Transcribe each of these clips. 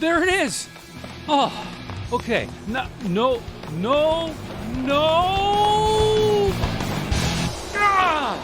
There it is! Oh, okay. No. Ah!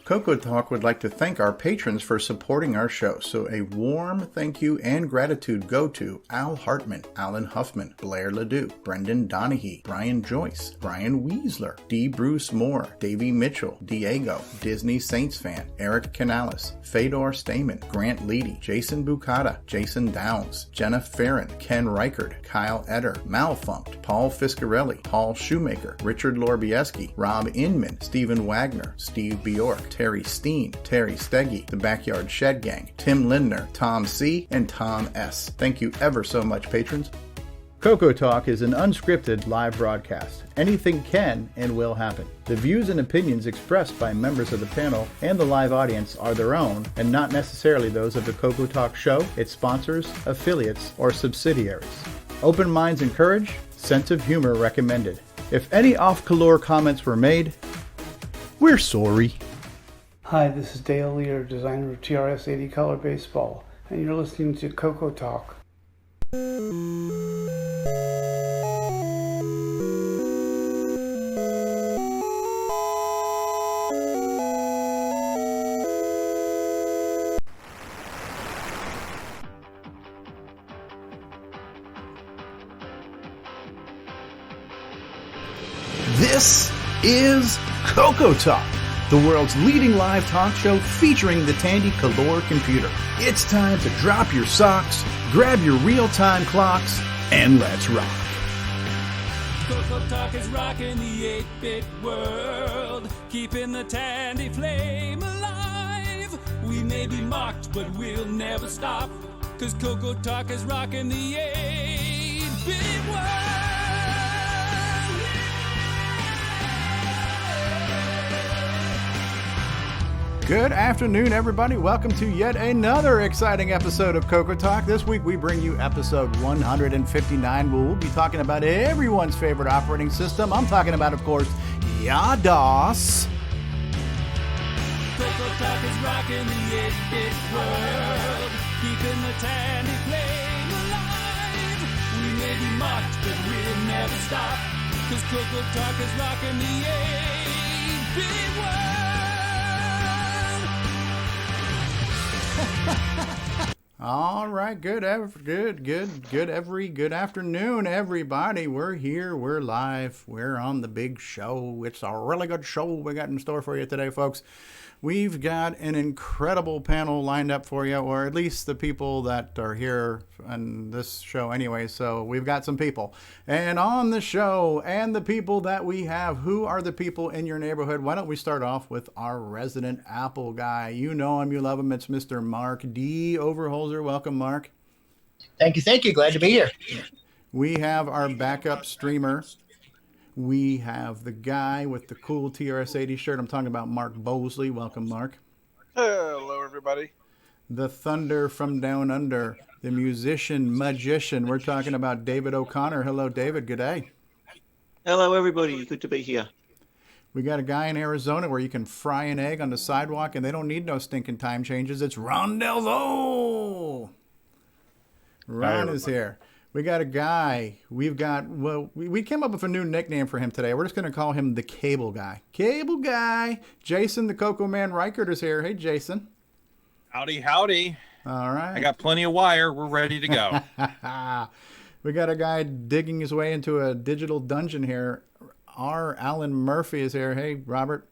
CoCoTALK would like to thank our patrons for supporting our show, so a warm thank you and gratitude go to Al Hartman, Alan Huffman, Blair Ledoux, Brendan Donahue, Brian Joyce, Brian Weasler, D. Bruce Moore, Davey Mitchell, Diego, Disney Saints fan, Eric Canales, Fedor Stamen, Grant Leedy, Jason Bucata, Jason Downs, Jenna Farron, Ken Reichard, Kyle Etter, Malfunct, Paul Fiscarelli, Paul Shoemaker, Richard Lorbieski, Rob Inman, Stephen Wagner, Steve Bjork, Terry Steen, Terry Steggy, The Backyard Shed Gang, Tim Lindner, Tom C., and Tom S. Thank you ever so much, patrons. CoCoTALK is an unscripted live broadcast. Anything can and will happen. The views and opinions expressed by members of the panel and the live audience are their own and not necessarily those of the CoCoTALK show, its sponsors, affiliates, or subsidiaries. Open minds encouraged, sense of humor recommended. If any off-color comments were made, we're sorry. Hi, this is Dale Lear, designer of TRS-80 Color Baseball, and you're listening to CoCoTALK. This is CoCoTALK, the world's leading live talk show featuring the Tandy Color computer. It's time to drop your socks, grab your real-time clocks, and let's rock. CoCoTALK is rocking the 8-bit world, keeping the Tandy flame alive. We may be mocked, but we'll never stop, 'cause CoCoTALK is rocking the 8-bit world. Good afternoon, everybody. Welcome to yet another exciting episode of CoCoTALK. This week we bring you episode 159, where we'll be talking about everyone's favorite operating system. I'm talking about, of course, DOS. CoCoTALK is rocking the 8-bit world, keeping the Tandy flame alive. We may be mocked, but we'll never stop, 'cause CoCoTALK is rocking the 8-bit world. All right, good afternoon, everybody. We're here, we're live, we're on the big show. It's a really good show we got in store for you today, folks. We've got an incredible panel lined up for you, or at least the people that are here on this show anyway. So we've got some people. And on the show, and the people that we have, who are the people in your neighborhood? Why don't we start off with our resident Apple guy? You know him, you love him. It's Mr. Mark D. Overholzer. Welcome, Mark. Thank you. Glad to be here. We have our backup streamer. We have the guy with the cool TRS-80 shirt. I'm talking about Mark Bosley. Welcome, Mark. Hello, everybody. The Thunder from Down Under, the magician. We're talking about David O'Connor. Hello, David. Good day. Hello, everybody. Good to be here. We got a guy in Arizona where you can fry an egg on the sidewalk and they don't need no stinking time changes. It's Ron Delvo. Ron is here. We got a guy. We came up with a new nickname for him today. We're just going to call him the Cable Guy. Cable Guy. Jason, the Coco Man Reichert is here. Hey, Jason. Howdy. All right. I got plenty of wire. We're ready to go. We got a guy digging his way into a digital dungeon here. Our Alan Murphy is here. Hey, Robert.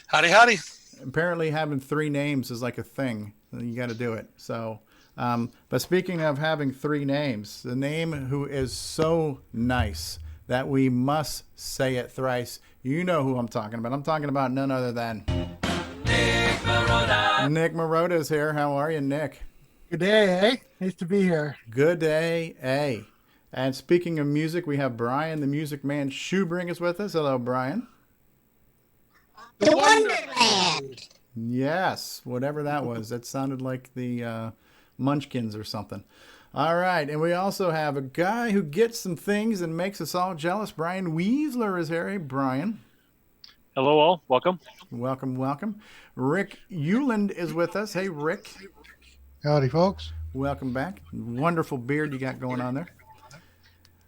Howdy. Apparently having three names is like a thing. You got to do it. So... but speaking of having three names, the name who is so nice that we must say it thrice. You know who I'm talking about. I'm talking about none other than Nick Marotta. Nick Marotta is here. How are you, Nick? Good day, eh? Nice to be here. Good day, eh? And speaking of music, we have Brian, the Music Man Shoebring, is with us. Hello, Brian. The Wonderland. Yes, whatever that was. That sounded like the Munchkins or something. All right, and we also have a guy who gets some things and makes us all jealous. Brian Weasler is here. Hey, Brian. Hello, all. Welcome. Welcome, welcome. Rick Euland is with us. Hey, Rick. Howdy, folks. Welcome back. Wonderful beard you got going on there.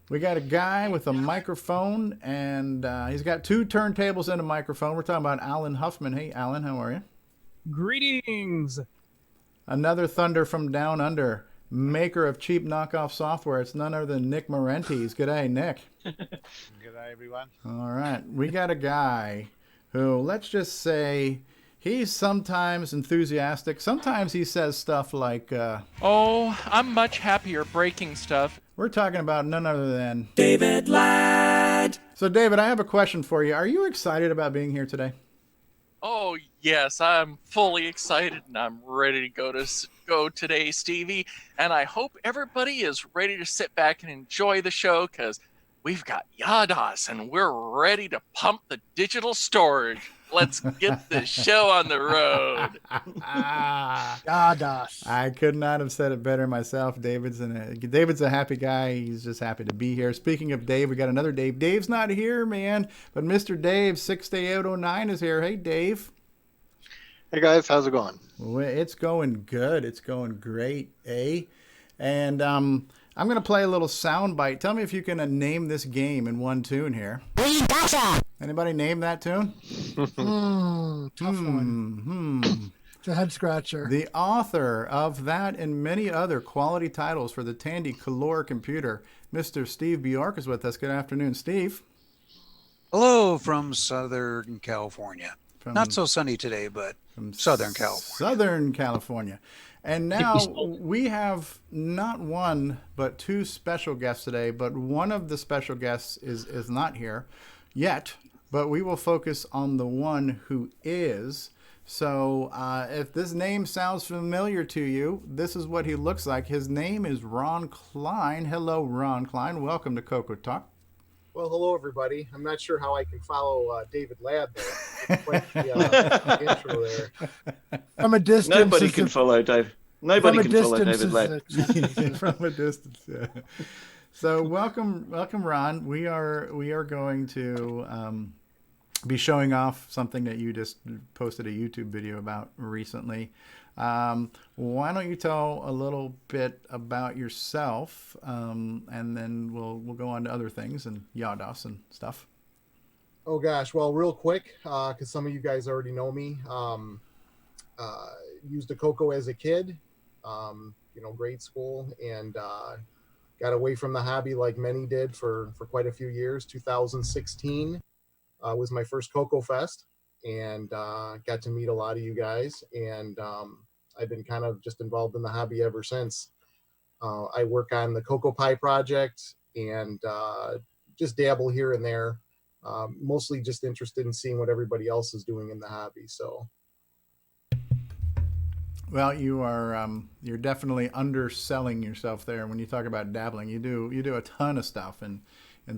We got a guy with a microphone, and he's got two turntables and a microphone. We're talking about Alan Huffman. Hey, Alan, how are you? Greetings. Another thunder from down under, maker of cheap knockoff software. It's none other than Nick Marentes. G'day, Nick. G'day, everyone. All right. We got a guy who, let's just say, he's sometimes enthusiastic. Sometimes he says stuff like, oh, I'm much happier breaking stuff. We're talking about none other than David Ladd. So, David, I have a question for you. Are you excited about being here today? Oh, yes, I'm fully excited, and I'm ready to go today, Stevie. And I hope everybody is ready to sit back and enjoy the show, because we've got Yadas, and we're ready to pump the digital storage. Let's get the show on the road. Yadas. I could not have said it better myself. David's a happy guy. He's just happy to be here. Speaking of Dave, we got another Dave. Dave's not here, man, but Mr. Dave 6day809 is here. Hey, Dave. Hey guys, how's it going? Well, it's going good. It's going great, eh? And I'm going to play a little sound bite. Tell me if you can name this game in one tune here. We gotcha. Anybody name that tune? Tough one. It's a head scratcher. The author of that and many other quality titles for the Tandy Color computer, Mr. Steve Bjork, is with us. Good afternoon, Steve. Hello from Southern California. Not so sunny today, but from Southern California. Southern California. And now we have not one, but two special guests today. But one of the special guests is not here yet, but we will focus on the one who is. So if this name sounds familiar to you, this is what he looks like. His name is Ron Klein. Hello, Ron Klein. Welcome to CoCoTALK. Well, hello, everybody. I'm not sure how I can follow David Ladd there. Quite the intro there. From a distance. Nobody can follow Dave. Nobody can follow David Ladd. From a distance, yeah. So welcome, Ron. We are going to be showing off something that you just posted a YouTube video about recently. Why don't you tell a little bit about yourself, and then we'll go on to other things and Yadas and stuff. Oh gosh, well, real quick, because some of you guys already know me. Used a CoCo as a kid, grade school, and got away from the hobby like many did for quite a few years. 2016 was my first CoCo Fest, and got to meet a lot of you guys, and I've been kind of just involved in the hobby ever since. I work on the CoCoPi project and just dabble here and there, mostly just interested in seeing what everybody else is doing in the hobby. So, well, you're definitely underselling yourself there when you talk about dabbling. You do a ton of stuff and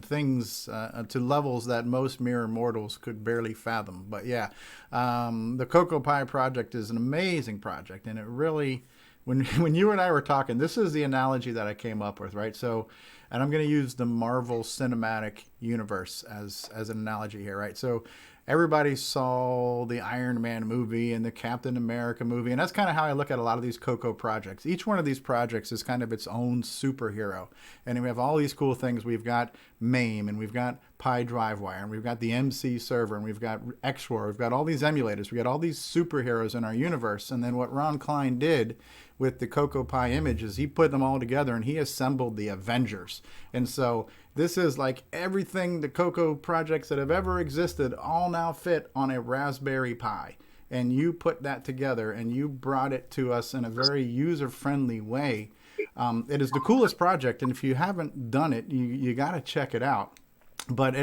things to levels that most mere mortals could barely fathom. But yeah, the CoCoPi project is an amazing project, and it really, when you and I were talking, this is the analogy that I came up with, right? So, and I'm going to use the Marvel Cinematic Universe as an analogy here, right? So everybody saw the Iron Man movie and the Captain America movie, and that's kind of how I look at a lot of these CoCo projects. Each one of these projects is kind of its own superhero, and we have all these cool things. We've got MAME, and we've got Pi DriveWire, and we've got the MC server, and we've got XWAR, we've got all these emulators, we've got all these superheroes in our universe. And then what Ron Klein did with the CoCoPi image is he put them all together and he assembled the Avengers. And so this is like everything the CoCo projects that have ever existed all now fit on a Raspberry Pi. And you put that together and you brought it to us in a very user-friendly way. It is the coolest project, and if you haven't done it, you got to check it out. But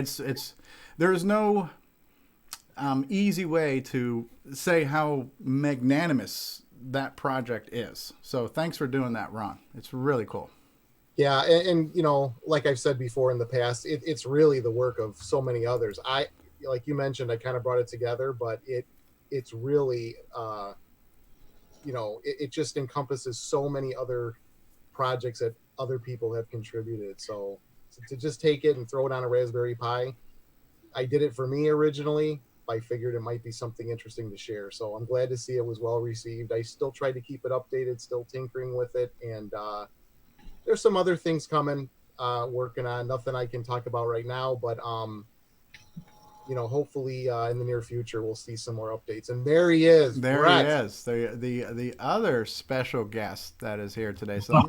there is no easy way to say how magnanimous that project is. So thanks for doing that, Ron. It's really cool. Yeah, and like I've said before in the past, it's really the work of so many others. Like you mentioned, I kind of brought it together, but it's really it just encompasses so many other projects that other people have contributed. So to just take it and throw it on a Raspberry Pi, I did it for me originally, I figured it might be something interesting to share. So I'm glad to see it was well received. I still tried to keep it updated, still tinkering with it, and there's some other things coming, working on. Nothing I can talk about right now, but hopefully in the near future we'll see some more updates. And there he is, There Brett. he is, the other special guest that is here today. So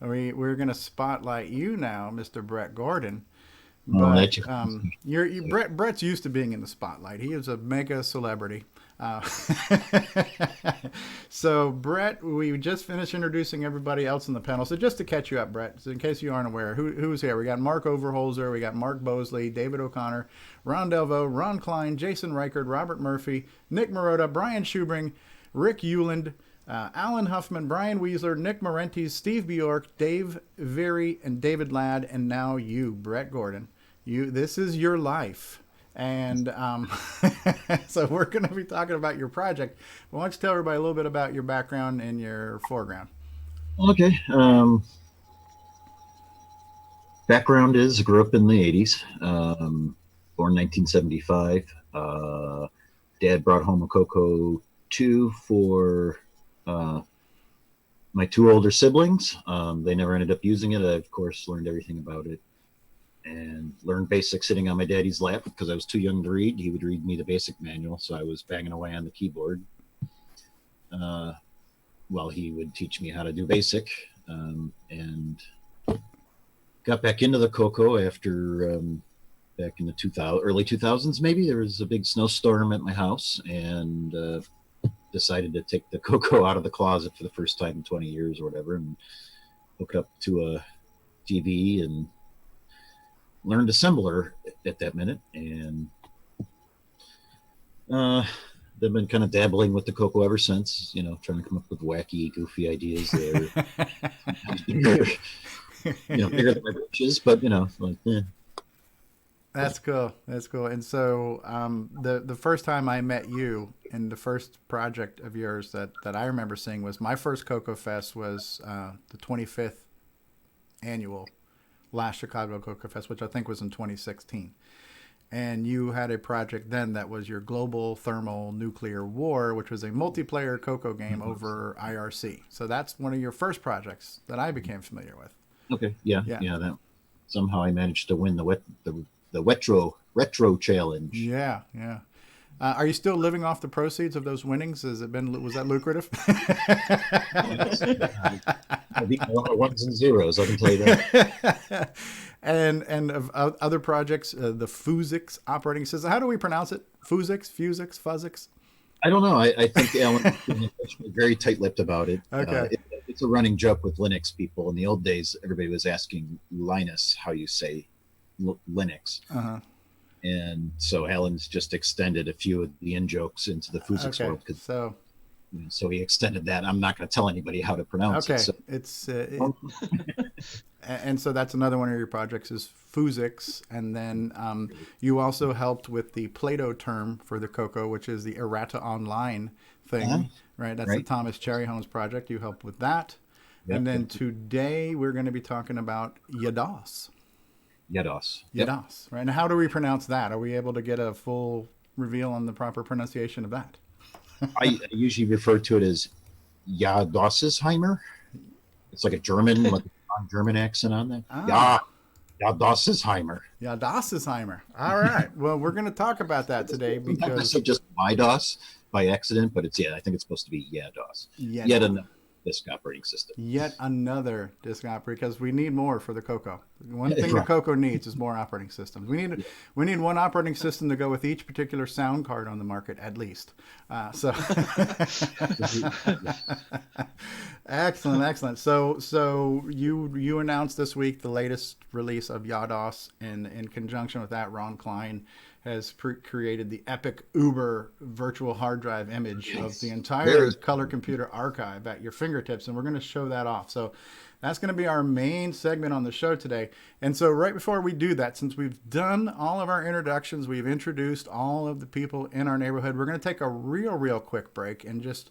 we're going to spotlight you now, Mr. Brett Gordon. But Brett's used to being in the spotlight. He is a mega celebrity. So Brett, we just finished introducing everybody else in the panel. So just to catch you up, Brett, so in case you aren't aware, who's here? We got Mark Overholzer, we got Mark Bosley, David O'Connor, Ron Delvo, Ron Klein, Jason Reichard, Robert Murphy, Nick Marotta, Brian Schubring, Rick Euland, Alan Huffman, Brian Weasler, Nick Marentes, Steve Bjork, Dave Very, and David Ladd, and now you, Brett Gordon. This is your life. And so we're going to be talking about your project. Why don't you tell everybody a little bit about your background and your foreground? Okay. Background is, grew up in the 80s, born 1975. Dad brought home a CoCo 2 for my 2 older siblings. They never ended up using it. I, of course, learned everything about it. And learned BASIC sitting on my daddy's lap because I was too young to read. He would read me the BASIC manual, so I was banging away on the keyboard while he would teach me how to do BASIC. And got back into the CoCo after back in the early 2000s maybe. There was a big snowstorm at my house, and decided to take the CoCo out of the closet for the first time in 20 years or whatever, and hook up to a TV and learned assembler at that minute, and they've been kind of dabbling with the CoCo ever since, trying to come up with wacky, goofy ideas there. Bigger than my britches, but That's cool. And so the first time I met you, and the first project of yours that I remember seeing was my first CoCo Fest was the 25th annual last Chicago CoCo Fest, which I think was in 2016. And you had a project then that was your Global Thermal Nuclear War, which was a multiplayer CoCo game over IRC. So that's one of your first projects that I became familiar with. Okay, yeah. That somehow I managed to win the retro challenge. Yeah. Are you still living off the proceeds of those winnings? Was that lucrative? I beat a lot of ones and zeros, I can tell you that. And of other projects, the Fuzix operating system. How do we pronounce it? Fuzix? I don't know. I think Alan is very tight-lipped about it. Okay. It's a running joke with Linux people. In the old days, everybody was asking Linus how you say Linux. Uh-huh. And so Alan's just extended a few of the in-jokes into the Fuzix world. So he extended that. I'm not going to tell anybody how to pronounce it. So. And so that's another one of your projects is Fuzix. And then you also helped with the Plato term for the CoCo, which is the errata online thing, right? That's the Thomas Cherryholmes project. You helped with that. Yep. And then today we're going to be talking about YADOS. YADOS. Right. And how do we pronounce that? Are we able to get a full reveal on the proper pronunciation of that? I usually refer to it as Yadossheimer. It's like a German, like a German accent on that. Yadossheimer. Yadossheimer. All right. Well, we're going to talk about that today because I said just MyDOS by accident, but I think it's supposed to be YADOS. Yet another disk operating system. Yet another disk operating, because we need more for the CoCo. One thing the CoCo needs is more operating systems. We need one operating system to go with each particular sound card on the market, at least. Excellent. So you announced this week the latest release of YADOS, and in conjunction with that, Ron Klein has created the epic Uber virtual hard drive image of the entire color computer archive at your fingertips, and we're going to show that off. So that's going to be our main segment on the show today. And so right before we do that, since we've done all of our introductions, we've introduced all of the people in our neighborhood, we're going to take a real quick break and just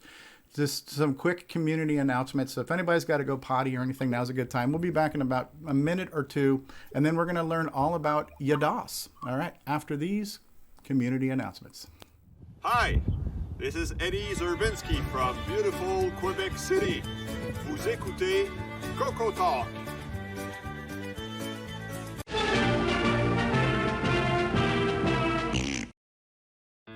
some quick community announcements. So if anybody's got to go potty or anything, now's a good time. We'll be back in about a minute or two, and then we're going to learn all about YADOS. All right, after these community announcements. Hi, this is Eddie Zerbinski from beautiful Quebec City. Vous écoutez CoCoTALK.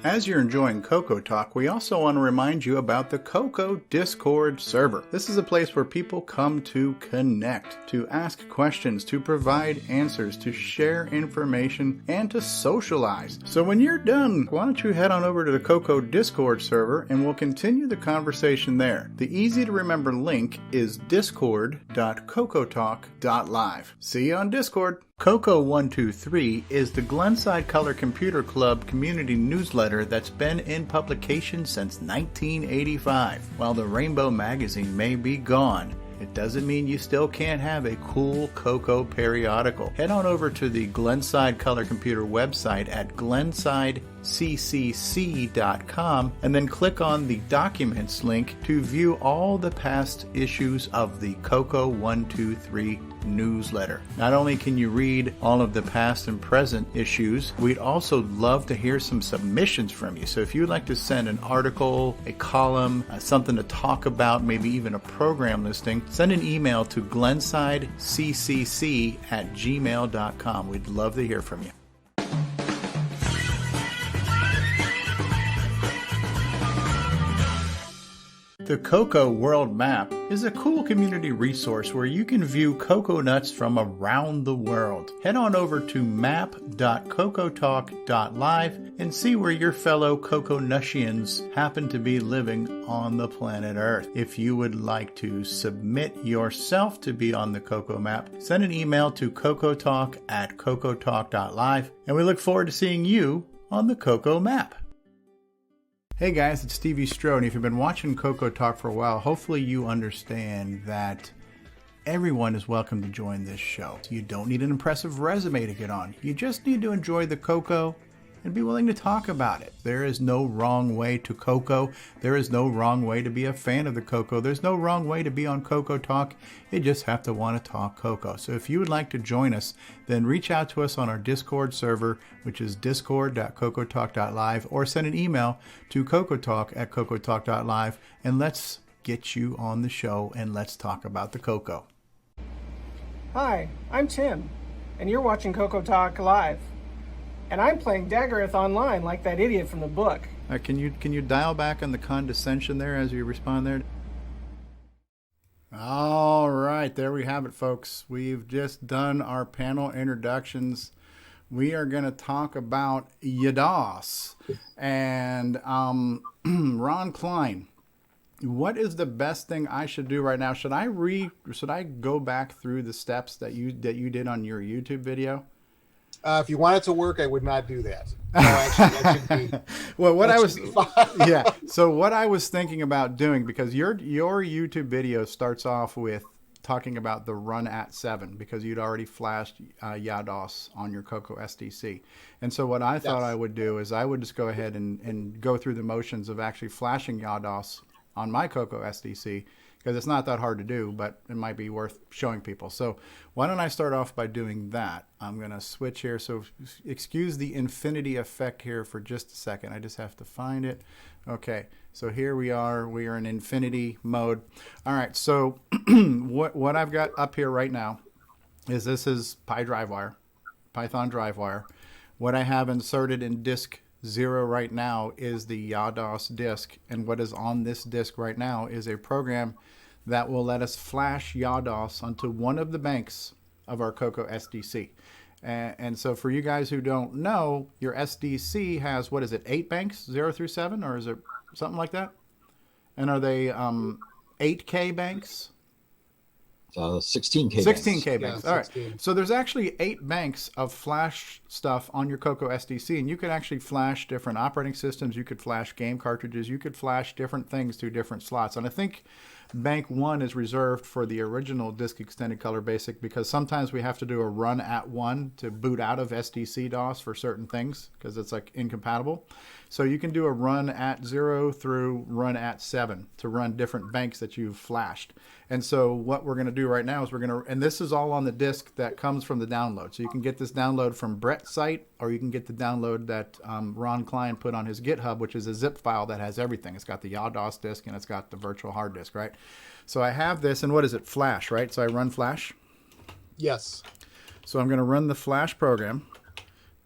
As you're enjoying CoCoTALK, we also want to remind you about the CoCo Discord server. This is a place where people come to connect, to ask questions, to provide answers, to share information, and to socialize. So when you're done, why don't you head on over to the CoCo Discord server and we'll continue the conversation there. The easy to remember link is discord.cocotalk.live. See you on Discord. CoCo123 is the Glenside Color Computer Club community newsletter that's been in publication since 1985. While the Rainbow magazine may be gone, it doesn't mean you still can't have a cool CoCo periodical. Head on over to the Glenside Color Computer website at glensideccc.com and then click on the Documents link to view all the past issues of the CoCo123 newsletter. Not only can you read all of the past and present issues, we'd also love to hear some submissions from you. So if you'd like to send an article, a column, something to talk about, maybe even a program listing, send an email to glensideccc@gmail.com. We'd love to hear from you. The CoCo World Map is a cool community resource where you can view coconuts from around the world. Head on over to map.cocotalk.live and see where your fellow coconutians happen to be living on the planet Earth. If you would like to submit yourself to be on the CoCo map, send an email to cocotalk@cocotalk.live, and we look forward to seeing you on the CoCo map. Hey guys, it's Stevie Strode. If you've been watching CoCoTALK for a while, hopefully you understand that everyone is welcome to join this show. You don't need an impressive resume to get on. You just need to enjoy the CoCo and be willing to talk about it. There is no wrong way to CoCo. There is no wrong way to be a fan of the CoCo. There's no wrong way to be on CoCoTALK. You just have to want to talk CoCo. So if you would like to join us, then reach out to us on our Discord server, which is discord.cocotalk.live, or send an email to cocotalk@cocotalk.live, and let's get you on the show and let's talk about the CoCo. Hi, I'm Tim, and you're watching CoCoTALK Live. And I'm playing Daggerath online like that idiot from the book. Can you dial back on the condescension there as you respond there? All right, there we have it, folks. We've just done our panel introductions. We are going to talk about YDOS and Ron Klein. What is the best thing I should do right now? Should I go back through the steps that you did on your YouTube video? If you want it to work, I would not do that. No, actually, that should be. Well, yeah. So what I was thinking about doing, because your YouTube video starts off with talking about the run at 7, because you'd already flashed YDOS on your CoCo SDC. And so what I thought I would do is I would just go ahead and go through the motions of actually flashing YDOS on my CoCo SDC, because it's not that hard to do, but it might be worth showing people. So why don't I start off by doing that? I'm going to switch here. So excuse the infinity effect here for just a second. I just have to find it. Okay, so here we are. We are in infinity mode. All right, so what I've got up here right now is this is Python DriveWire. What I have inserted in disk 0 right now is the YDOS disk, and what is on this disk right now is a program that will let us flash YDOS onto one of the banks of our CoCo SDC. And so for you guys who don't know, your SDC has, what is it, 8 banks, 0 through 7, or is it something like that? And are they 8K banks? 16K 16K banks. Yeah, All right. 16. So there's actually 8 banks of flash stuff on your CoCo SDC, and you can actually flash different operating systems. You could flash game cartridges. You could flash different things through different slots. And I think Bank 1 is reserved for the original Disk Extended Color Basic, because sometimes we have to do a run at 1 to boot out of SDC DOS for certain things because it's like incompatible. So you can do a run at 0 through run at 7 to run different banks that you've flashed. And so what we're going to do right now is and this is all on the disk that comes from the download. So you can get this download from Brett's site, or you can get the download that Ron Klein put on his GitHub, which is a zip file that has everything. It's got the YaDOS disk and it's got the virtual hard disk, right? So I have this, and what is it? Flash, right? So I run Flash. Yes. So I'm going to run the Flash program,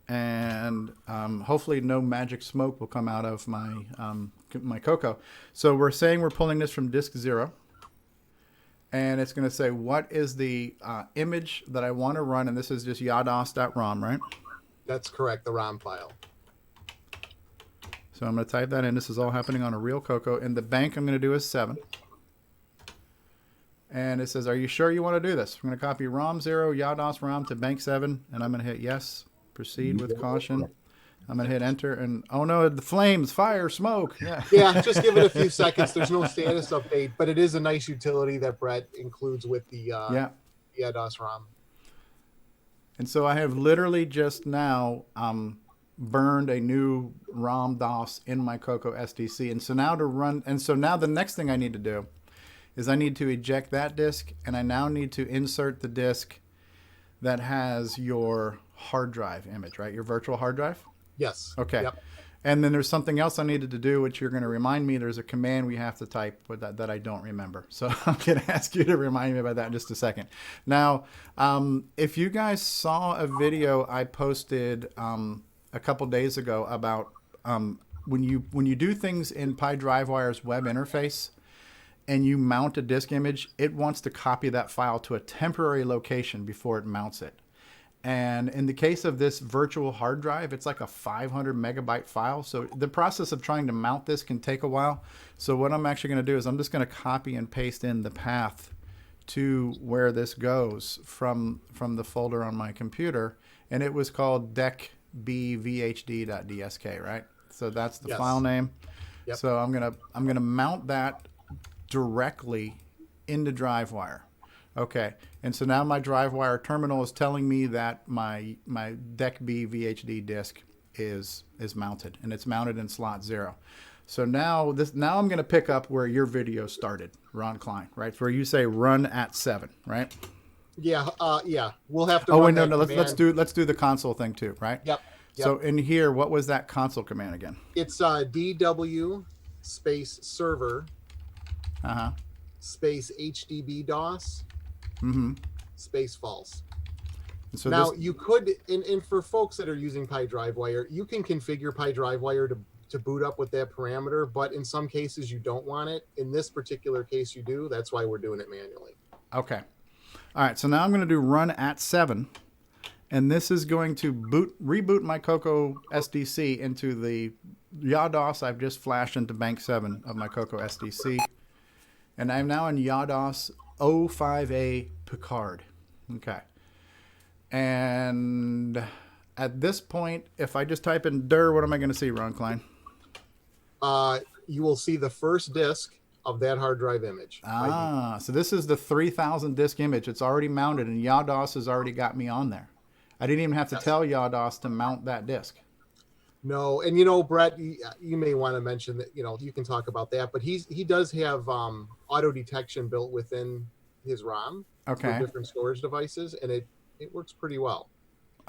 and hopefully no magic smoke will come out of my my CoCo. So we're saying we're pulling this from disk 0, and it's going to say what is the image that I want to run, and this is just yados.rom, right? That's correct, the ROM file. So I'm going to type that in. This is all happening on a real CoCo, and the bank I'm going to do is 7. And it says, are you sure you want to do this? I'm going to copy ROM 0, yados ROM to bank 7, and I'm going to hit yes, proceed with caution. I'm going to hit enter, and oh no, the flames, fire, smoke. Yeah. Yeah, just give it a few seconds. There's no status update, but it is a nice utility that Brett includes with the yados ROM. And so I have literally just now burned a new ROM DOS in my CoCo SDC. And so now now the next thing I need to do is I need to eject that disk, and I now need to insert the disk that has your hard drive image, right? Your virtual hard drive? Yes. Okay. Yep. And then there's something else I needed to do, which you're going to remind me. There's a command we have to type that I don't remember. So I'm going to ask you to remind me about that in just a second. Now, if you guys saw a video I posted a couple days ago about when you do things in PyDriveWire's web interface and you mount a disk image, it wants to copy that file to a temporary location before it mounts it. And in the case of this virtual hard drive, it's like a 500 megabyte file. So the process of trying to mount this can take a while. So what I'm actually going to do is I'm just going to copy and paste in the path to where this goes from the folder on my computer. And it was called decbvhd.dsk, right? So that's the file name. Yep. So I'm gonna mount that directly into DriveWire. Okay, and so now my DriveWire terminal is telling me that my DECB VHD disk is mounted, and it's mounted in slot 0. So now I'm going to pick up where your video started, Ron Klein, right? Where you say run at 7, right? Yeah, yeah. We'll have to. Oh wait, no. Let's do the console thing too, right? Yep. So in here, what was that console command again? It's DW space server. Space HDB DOS. Space false. So now you could, and for folks that are using PyDriveWire, you can configure PyDriveWire to boot up with that parameter, but in some cases you don't want it. In this particular case you do. That's why we're doing it manually. Okay. All right, so now I'm going to do run at 7, and this is going to reboot my CoCo SDC into the yados I've just flashed into bank 7 of my CoCo SDC. And I'm now in yados 05A Picard. Okay. And at this point, if I just type in dir, what am I going to see, Ron Klein? You will see the first disk of that hard drive image. So this is the 3,000 disk image. It's already mounted, and yados has already got me on there. I didn't even have to tell yados to mount that disk. No, and Brett, you may want to mention that, you can talk about that, but he does have auto detection built within his ROM for different storage devices, and it works pretty well.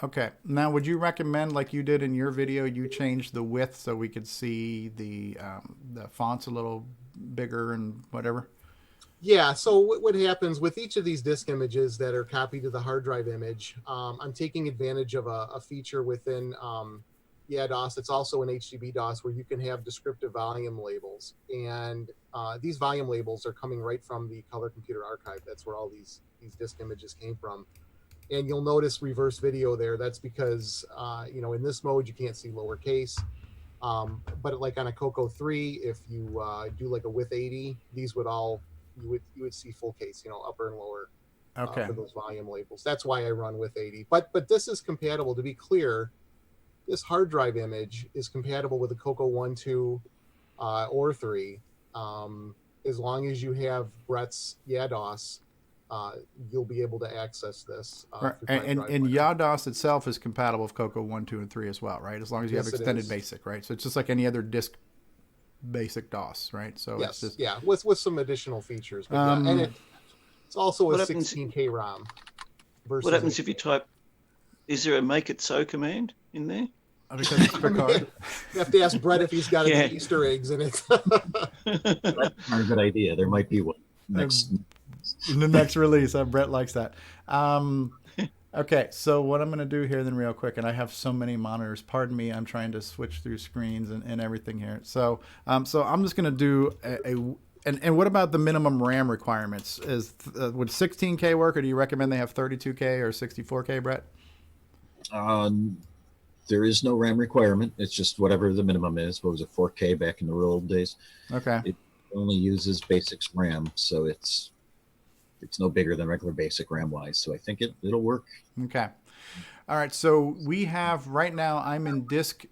Okay. Now, would you recommend, like you did in your video, you changed the width so we could see the fonts a little bigger and whatever? Yeah. So what happens with each of these disk images that are copied to the hard drive image, I'm taking advantage of a feature within DOS. It's also an HDB DOS where you can have descriptive volume labels. And these volume labels are coming right from the Color Computer Archive. That's where all these disk images came from. And you'll notice reverse video there. That's because, in this mode, you can't see lowercase. But like on a CoCo 3, if you do like a width 80, these would all, you would see full case, upper and lower for those volume labels. That's why I run width 80. But this is compatible, to be clear. This hard drive image is compatible with a CoCo 1, 2, or 3. As long as you have Brett's yados, you'll be able to access this. And yados itself is compatible with CoCo 1, 2, and 3 as well, right? As long as you have extended basic, right? So it's just like any other disk basic DOS, right? So yes, it's just, with some additional features. But and it's It's also a What happens- 16K ROM. What happens if you type? Is there a make it so command in there? Because it's Picard. You have to ask Brett if he's got Yeah. any Easter eggs in it. That's not a good idea. There might be one next. In the next release. Brett likes that. Okay, so what I'm going to do here then real quick, and I have so many monitors. Pardon me, I'm trying to switch through screens and everything here. So I'm just going to do and what about the minimum RAM requirements? Would 16K work, or do you recommend they have 32K or 64K, Brett? There is no RAM requirement. It's just whatever the minimum is. What was it, 4K back in the real old days? Okay. It only uses basics RAM, so it's no bigger than regular basic RAM wise. So I think it'll work. Okay. All right. So we have right now. I'm in disk.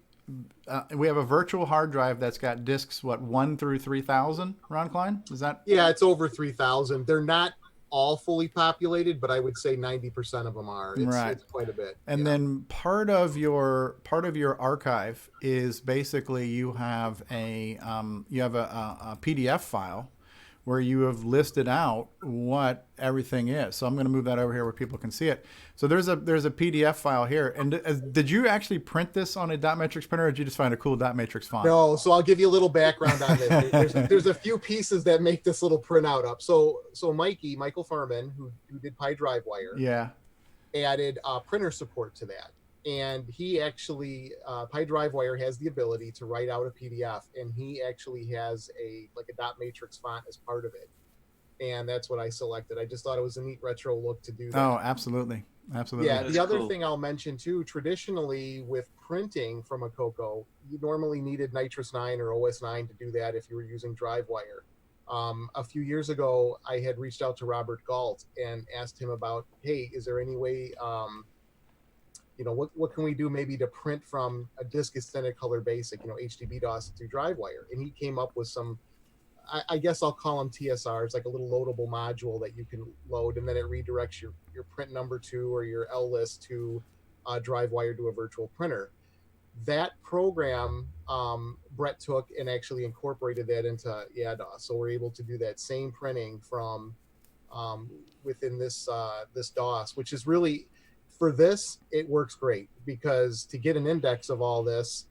We have a virtual hard drive that's got disks 1 through 3,000. Ron Klein, is that? Yeah, it's over 3,000. They're not all fully populated, but I would say 90% of them are. It's quite a bit. And then part of your archive is basically you have a PDF file where you have listed out what everything is. So I'm going to move that over here where people can see it. So there's a PDF file here. And did you actually print this on a dot matrix printer, or did you just find a cool dot matrix font? No, so I'll give you a little background on this. There's a few pieces that make this little printout up. So Michael Furman, who did Pi DriveWire, yeah, added printer support to that. And he actually, Pi DriveWire has the ability to write out a PDF, and he actually has a dot matrix font as part of it. And that's what I selected. I just thought it was a neat retro look to do that. Oh, absolutely. Absolutely. Yeah, the other thing I'll mention too, traditionally with printing from a CoCo, you normally needed Nitrous 9 or OS 9 to do that if you were using DriveWire. A few years ago, I had reached out to Robert Galt and asked him about, hey, is there any way, what can we do maybe to print from a disk extended color basic, HDB DOS through DriveWire? And he came up with some, I guess I'll call them TSRs, like a little loadable module that you can load, and then it redirects your print number 2 or your L list to DriveWire to a virtual printer. That program, Brett took and actually incorporated that into DOS. So we're able to do that same printing from within this DOS, which is really, for this, it works great, because to get an index of all this,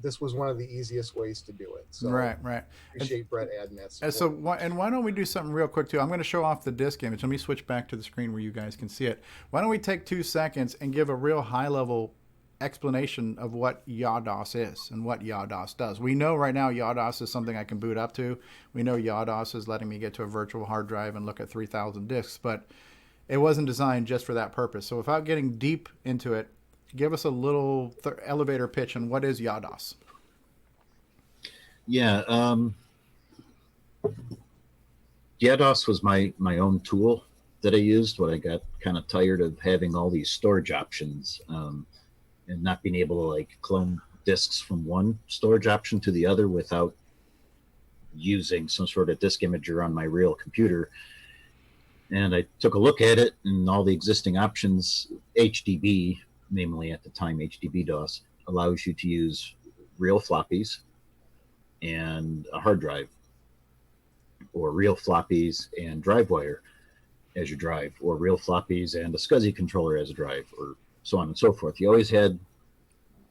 this was one of the easiest ways to do it. So right. Appreciate Brett adding that. So why don't we do something real quick too? I'm going to show off the disk image. Let me switch back to the screen where you guys can see it. Why don't we take 2 seconds and give a real high level explanation of what YADOS is and what YADOS does. We know right now YADOS is something I can boot up to. We know YADOS is letting me get to a virtual hard drive and look at 3,000 disks, but it wasn't designed just for that purpose. So without getting deep into it, give us a little elevator pitch on what is YADOS. Yeah, YADOS was my own tool that I used when I got kind of tired of having all these storage options and not being able to clone disks from one storage option to the other without using some sort of disk imager on my real computer. And I took a look at it, and all the existing options, HDB, namely at the time HDB DOS, allows you to use real floppies and a hard drive, or real floppies and DriveWire as your drive, or real floppies and a SCSI controller as a drive, or so on and so forth. You always had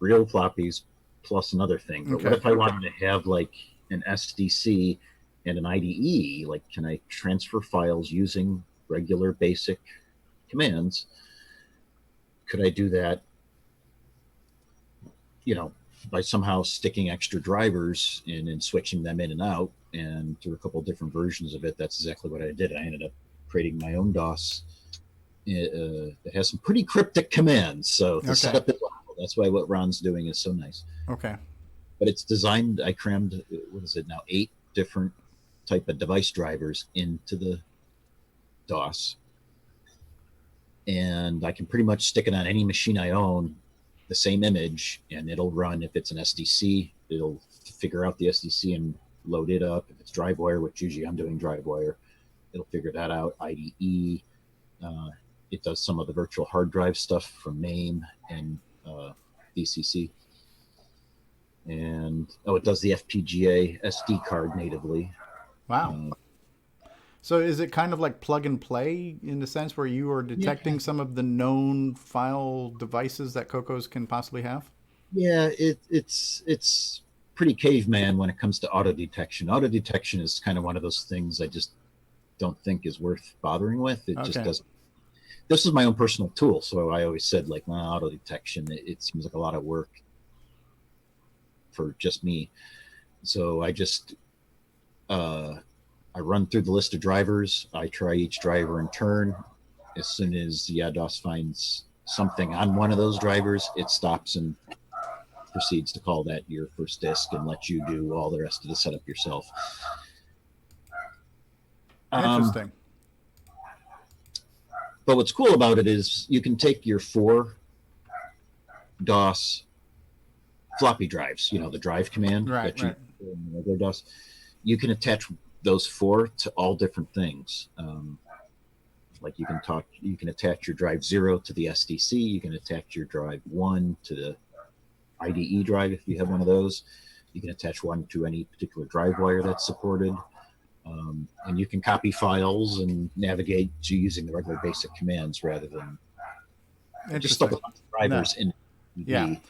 real floppies plus another thing. But what if I wanted to have an SDC and an IDE? Can I transfer files using regular basic commands? Could I do that, by somehow sticking extra drivers in and switching them in and out? And through a couple of different versions of it, that's exactly what I did. I ended up creating my own DOS. It has some pretty cryptic commands, so the setup is awful. That's why what Ron's doing is so nice. Okay. But it's designed, I crammed, 8 different type of device drivers into the DOS. And I can pretty much stick it on any machine I own, the same image, and it'll run. If it's an SDC, it'll figure out the SDC and load it up. If it's DriveWire, which usually I'm doing DriveWire, it'll figure that out. IDE, it does some of the virtual hard drive stuff from MAME and VCC. And, it does the FPGA SD card natively. Wow. So is it kind of like plug and play in the sense where you are detecting some of the known file devices that CoCo's can possibly have? Yeah, it's pretty caveman when it comes to auto detection. Auto detection is kind of one of those things I just don't think is worth bothering with. It just doesn't. This is my own personal tool, so I always said like, auto detection. It seems like a lot of work for just me. So I just I run through the list of drivers. I try each driver in turn. As soon as DOS finds something on one of those drivers, it stops and proceeds to call that your first disk and let you do all the rest of the setup yourself. Interesting. But what's cool about it is you can take your 4 DOS floppy drives, the drive command that you in regular DOS. You can attach those 4 to all different things. Like you can attach your drive 0 to the SDC. You can attach your drive 1 to the IDE drive if you have one of those. You can attach one to any particular drive wire that's supported. And you can copy files and navigate using the regular basic commands rather than just stuck a bunch of drivers in IDE.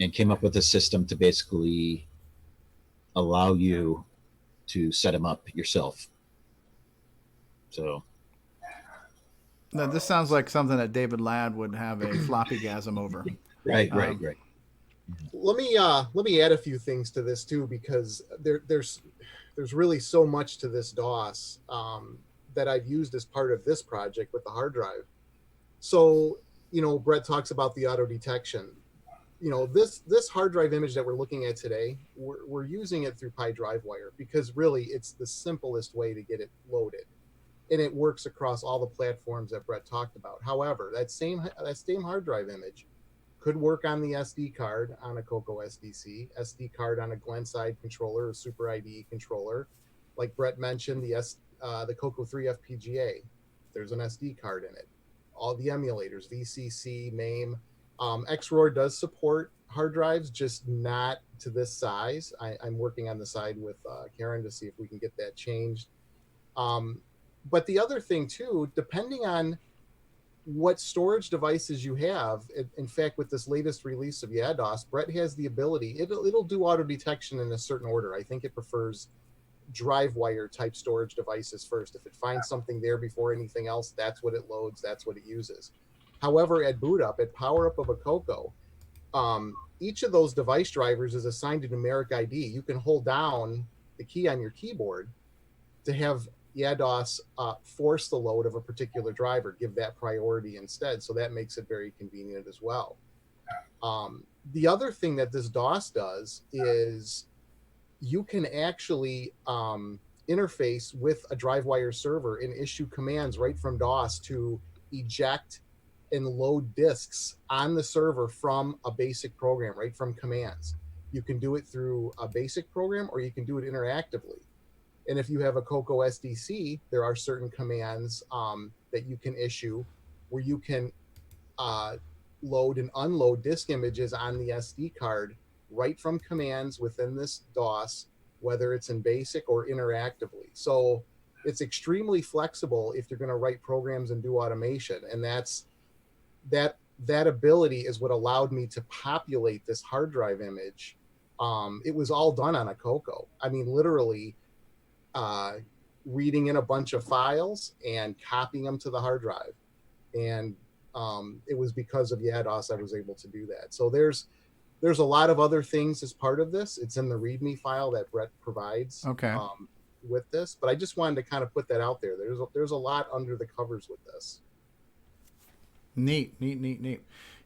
And came up with a system to basically allow you to set them up yourself. So now, this sounds like something that David Ladd would have a floppy-gasm over. Right. Let me add a few things to this too, because there's really so much to this DOS that I've used as part of this project with the hard drive. So, Brett talks about the auto detection. This hard drive image that we're looking at today, we're using it through Pi DriveWire because really it's the simplest way to get it loaded. And it works across all the platforms that Brett talked about. However, that same hard drive image could work on the SD card on a CoCo SDC, SD card on a Glenside controller, a Super IDE controller. Like Brett mentioned, the CoCo 3 FPGA, there's an SD card in it. All the emulators, VCC, MAME. XROR does support hard drives, just not to this size. I'm working on the side with Karen to see if we can get that changed. But the other thing too, depending on what storage devices you have, in fact, with this latest release of YaDOS, Brett has the ability, it'll do auto detection in a certain order. I think it prefers drive wire type storage devices first. If it finds something there before anything else, that's what it loads, that's what it uses. However, at boot up, at power up of a CoCo, each of those device drivers is assigned a numeric ID. You can hold down the key on your keyboard to have YaDOS force the load of a particular driver, give that priority instead. So that makes it very convenient as well. The other thing that this DOS does is you can actually interface with a DriveWire server and issue commands right from DOS to eject and load disks on the server from a basic program, right from commands. You can do it through a basic program or you can do it interactively. And if you have a CoCo SDC, there are certain commands that you can issue where you can load and unload disk images on the SD card right from commands within this DOS, whether it's in basic or interactively. So it's extremely flexible if you're going to write programs and do automation. And that ability is what allowed me to populate this hard drive image. It was all done on a CoCo. I mean, literally reading in a bunch of files and copying them to the hard drive. And it was because of YaDOS I was able to do that. So there's a lot of other things as part of this. It's in the README file that Brett provides with this. But I just wanted to kind of put that out there. There's a lot under the covers with this. Neat.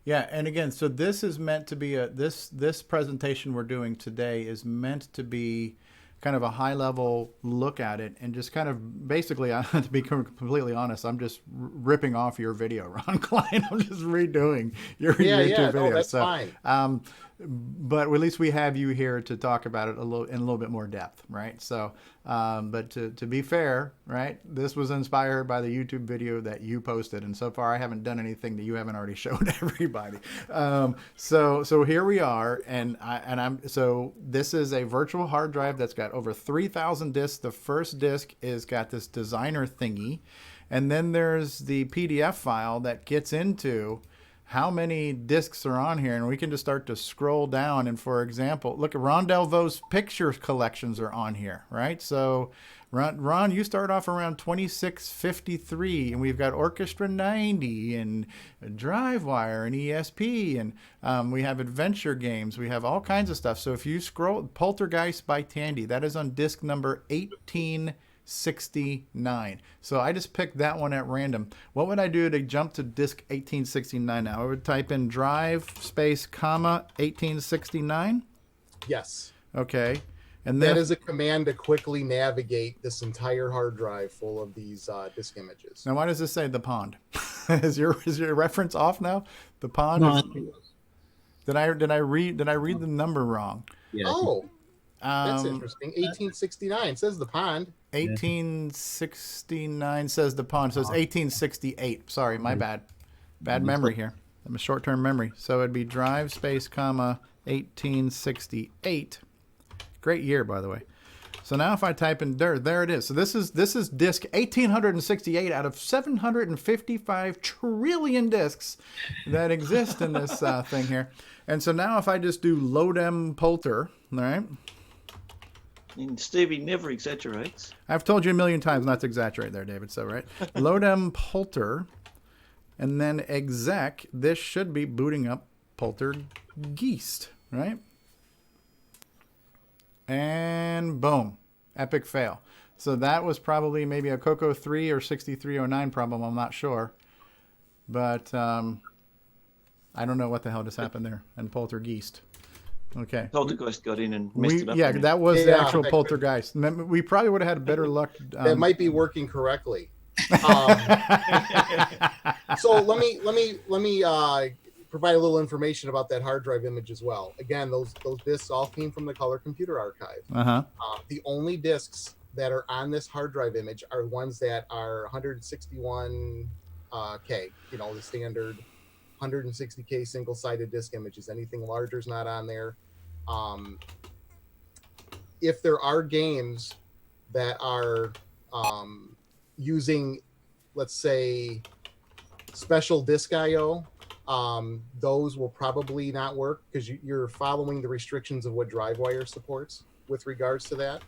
Yeah, and again, so this is meant to be this presentation we're doing today is meant to be kind of a high level look at it and just kind of basically, to be completely honest, I'm just ripping off your video, Ron Klein. I'm just redoing your YouTube video. No, that's fine. but at least we have you here to talk about it in a little bit more depth, right? So, but to be fair, right, this was inspired by the YouTube video that you posted, and so far I haven't done anything that you haven't already shown everybody. So here we are, so this is a virtual hard drive that's got over 3,000 discs. The first disc is got this designer thingy, and then there's the PDF file that gets into how many discs are on here, and we can just start to scroll down. And for example, look at Ron Delvau's picture collections are on here, right? So Ron, you start off around 2653, and we've got Orchestra 90 and Drivewire and ESP, and we have adventure games. We have all kinds of stuff. So if you scroll, Poltergeist by Tandy, that is on disc number 1869. So I just picked that one at random. What would I do to jump to disc 1869 now? I would type in drive space comma 1869. Yes. Okay. And then that is a command to quickly navigate this entire hard drive full of these disk images. Now, why does this say the pond? is your reference off now? The pond. No, did I read the number wrong? Yeah. Oh. That's interesting. 1869 says the pond. 1869 says the pond. Says 1868. Sorry, my bad. Bad memory here. I'm a short-term memory. So it'd be drive space comma 1868. Great year, by the way. So now if I type in there it is. So this is disc 1868 out of 755 trillion discs that exist in this thing here. And so now if I just do Lodem Polter, all right? And Stevie never exaggerates. I've told you a million times not to exaggerate there, David. So, right. Lodem Polter, and then exec. This should be booting up Poltergeist, right? And boom. Epic fail. So that was probably maybe a CoCo 3 or 6309 problem. I'm not sure. But I don't know what the hell just happened there. And Poltergeist. Okay. Poltergeist got in and messed it up. Yeah, that was the actual Poltergeist. We probably would have had better luck. That might be working correctly. So let me provide a little information about that hard drive image as well. Again, those discs all came from the Color Computer Archive. The only discs that are on this hard drive image are ones that are 161K. The standard 160K single-sided disc images. Anything larger is not on there. If there are games that are using, let's say, special disk I/O, those will probably not work because you're following the restrictions of what Drivewire supports with regards to that.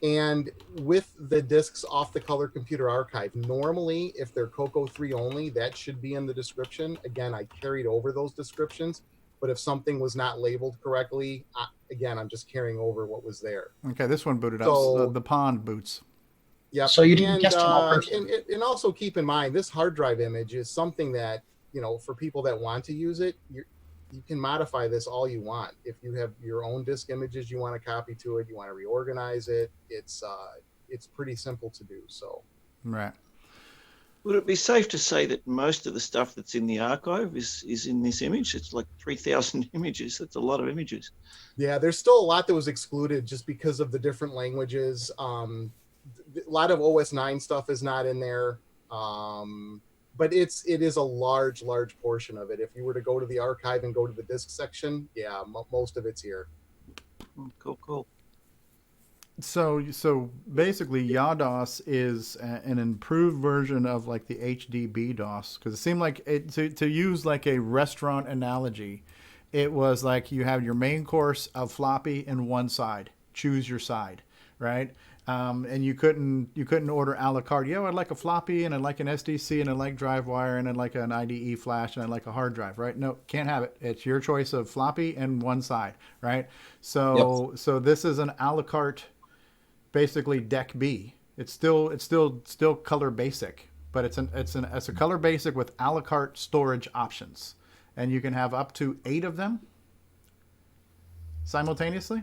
And with the discs off the Color Computer Archive, normally if they're CoCo 3 only, that should be in the description. Again, I carried over those descriptions, but if something was not labeled correctly, again, I'm just carrying over what was there. Okay, this one booted up. The pond boots. Yeah. So you didn't test them all first. And also keep in mind, this hard drive image is something that, for people that want to use it, you can modify this all you want. If you have your own disk images you want to copy to it, you want to reorganize it, it's pretty simple to do. So. Right. Would it be safe to say that most of the stuff that's in the archive is in this image? It's like 3,000 images. That's a lot of images. Yeah, there's still a lot that was excluded just because of the different languages. A lot of OS 9 stuff is not in there. But it is a large portion of it. If you were to go to the archive and go to the disk section, yeah, most of it's here. Cool. So basically, YaDOS is an improved version of like the HDB DOS, because it seemed like to use like a restaurant analogy, it was like you have your main course of floppy and one side. Choose your side, right? And you couldn't order a la carte. I'd like a floppy, and I'd like an SDC, and I'd like Drivewire, and I'd like an IDE flash, and I'd like a hard drive, right? No, can't have it. It's your choice of floppy and one side, right? So this is an a la carte, basically Deck B. It's still color basic, but it's a color basic with a la carte storage options, and you can have up to 8 of them simultaneously.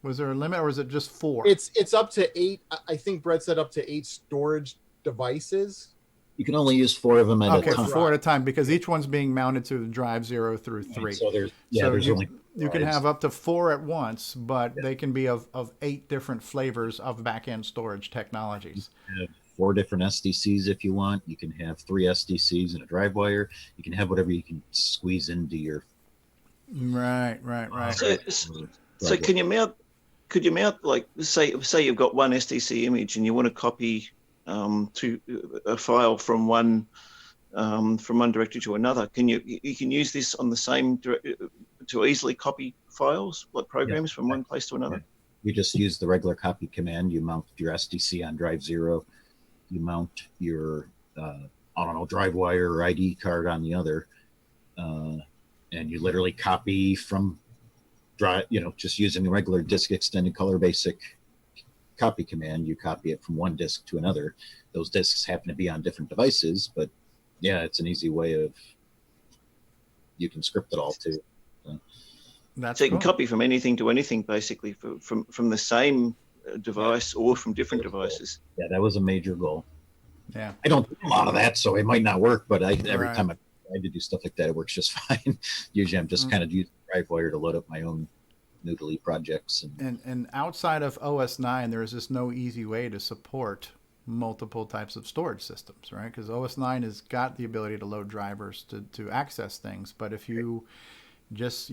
Was there a limit, or is it just 4? It's up to 8. I think Brett said up to 8 storage devices. You can only use 4 of them at a time. 4 at a time, because each one's being mounted to the drive 0 through 3. So there's you, only you can have up to 4 at once, but they can be of 8 different flavors of back-end storage technologies. You can have 4 different SDCs if you want. You can have 3 SDCs and a drive wire. You can have whatever you can squeeze into your. Right. So can you mount? Could you mount, like, say you've got one SDC image and you want to copy to a file from one directory to another? You can use this on the same to easily copy files, like programs, from one place to another? You just use the regular copy command. You mount your SDC on drive 0. You mount your drive wire or ID card on the other, and you literally copy from drive. Just using the regular disk extended color basic copy command. You copy it from one disk to another. Those disks happen to be on different devices, but yeah, it's an easy way of. You can script it all too. So you can copy from anything to anything, basically, from the same device or from different devices. Yeah, that was a major goal. Yeah, I don't do a lot of that, so it might not work. But every time I try to do stuff like that, it works just fine. Usually, I'm just kind of using DriveWire to load up my own noodly projects. And outside of OS 9, there is just no easy way to support multiple types of storage systems, right? Because OS 9 has got the ability to load drivers to access things, but if you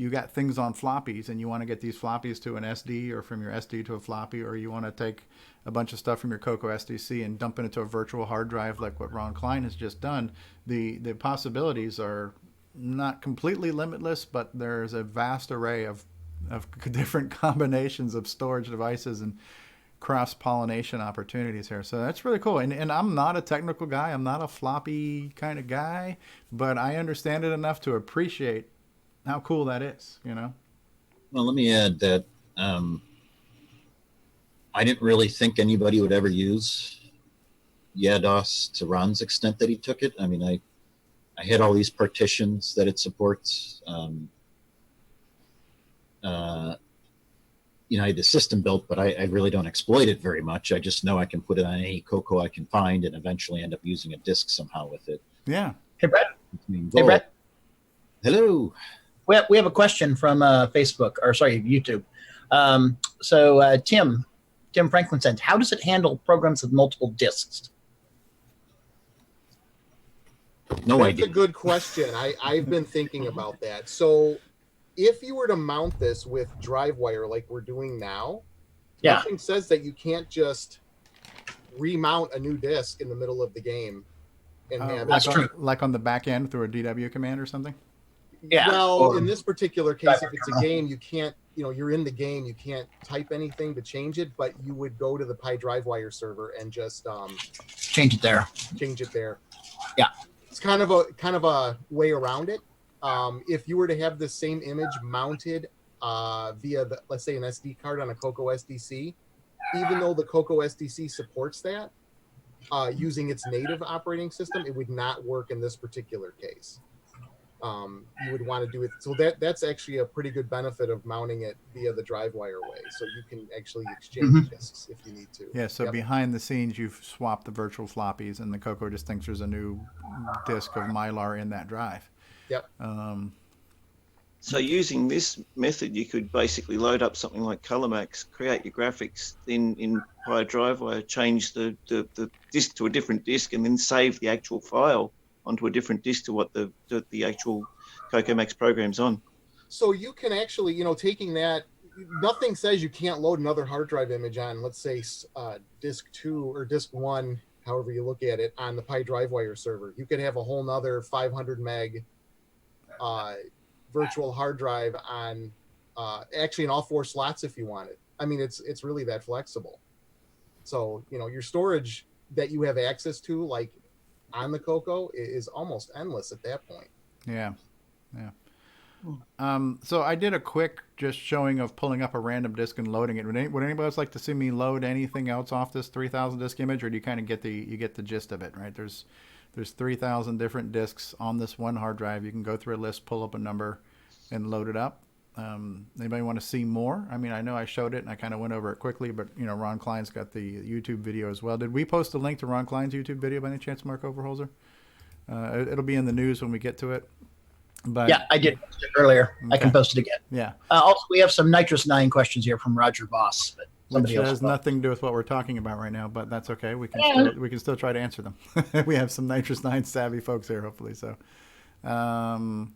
got things on floppies and you want to get these floppies to an SD, or from your SD to a floppy, or you want to take a bunch of stuff from your CoCo SDC and dump it into a virtual hard drive like what Ron Klein has just done, the possibilities are not completely limitless, but there's a vast array of different combinations of storage devices and cross-pollination opportunities here. So that's really cool. And I'm not a technical guy. I'm not a floppy kind of guy, but I understand it enough to appreciate how cool that is, Well, let me add that I didn't really think anybody would ever use YADOS to Ron's extent that he took it. I mean, I had all these partitions that it supports. I had the system built, but I really don't exploit it very much. I just know I can put it on any CoCo I can find and eventually end up using a disk somehow with it. Yeah. Hey, Brett. Hey, Brett. Hello. We have a question from Facebook, or sorry, YouTube. So Tim Franklin said, how does it handle programs with multiple disks? That's a good question. I've been thinking about that. So if you were to mount this with DriveWire like we're doing now, nothing says that you can't just remount a new disk in the middle of the game and have like on the back end through a DW command or something. Yeah. Well, in this particular case, if it's a game, you can't, you're in the game, you can't type anything to change it, but you would go to the Pi DriveWire server and just change it there. Yeah. It's kind of a way around it. If you were to have the same image mounted via let's say an SD card on a CoCo SDC, even though the CoCo SDC supports that, using its native operating system, it would not work in this particular case. You would want to do it. So that's actually a pretty good benefit of mounting it via the DriveWire way. So you can actually exchange disks if you need to. Yeah, so behind the scenes, you've swapped the virtual floppies, and the CoCo just thinks there's a new disk of Mylar in that drive. Yep. So using this method, you could basically load up something like ColorMax, create your graphics, then in Pi DriveWire, change the disk to a different disk, and then save the actual file onto a different disk to what the actual CoCoMax program's on. So you can actually, taking that, nothing says you can't load another hard drive image on, let's say, disk 2 or disk 1, however you look at it, on the Pi DriveWire server. You could have a whole nother 500 meg virtual hard drive on, actually in all 4 slots if you wanted. I mean, it's really that flexible. So, your storage that you have access to, like on the CoCo, is almost endless at that point. Yeah. So I did a quick just showing of pulling up a random disk and loading it. Would anybody else like to see me load anything else off this 3,000 disk image, or do you kind of get the gist of it, right? There's 3,000 different disks on this one hard drive. You can go through a list, pull up a number, and load it up. Anybody want to see more? I mean, I know I showed it and I kind of went over it quickly, but Ron Klein's got the YouTube video as well. Did we post a link to Ron Klein's YouTube video by any chance, Mark Overholzer? It'll be in the news when we get to it. But yeah, I did post it earlier. Okay. I can post it again. Yeah. Also, we have some Nitrous 9 questions here from Roger Voss, but Which somebody else. has nothing to do with what we're talking about right now, but that's okay. We can still try to answer them. We have some Nitrous 9 savvy folks here, hopefully. So, all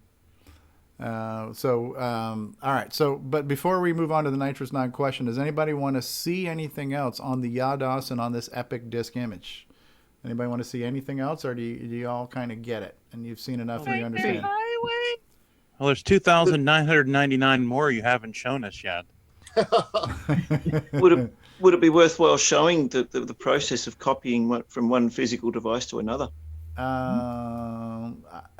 right. So, but before we move on to the Nitrous 9 question, does anybody want to see anything else on the Yados and on this epic disk image? Anybody want to see anything else, or do you all kind of get it and you've seen enough and you understand? Well, there's 2,999 more you haven't shown us yet. Would it be worthwhile showing the process of copying from one physical device to another?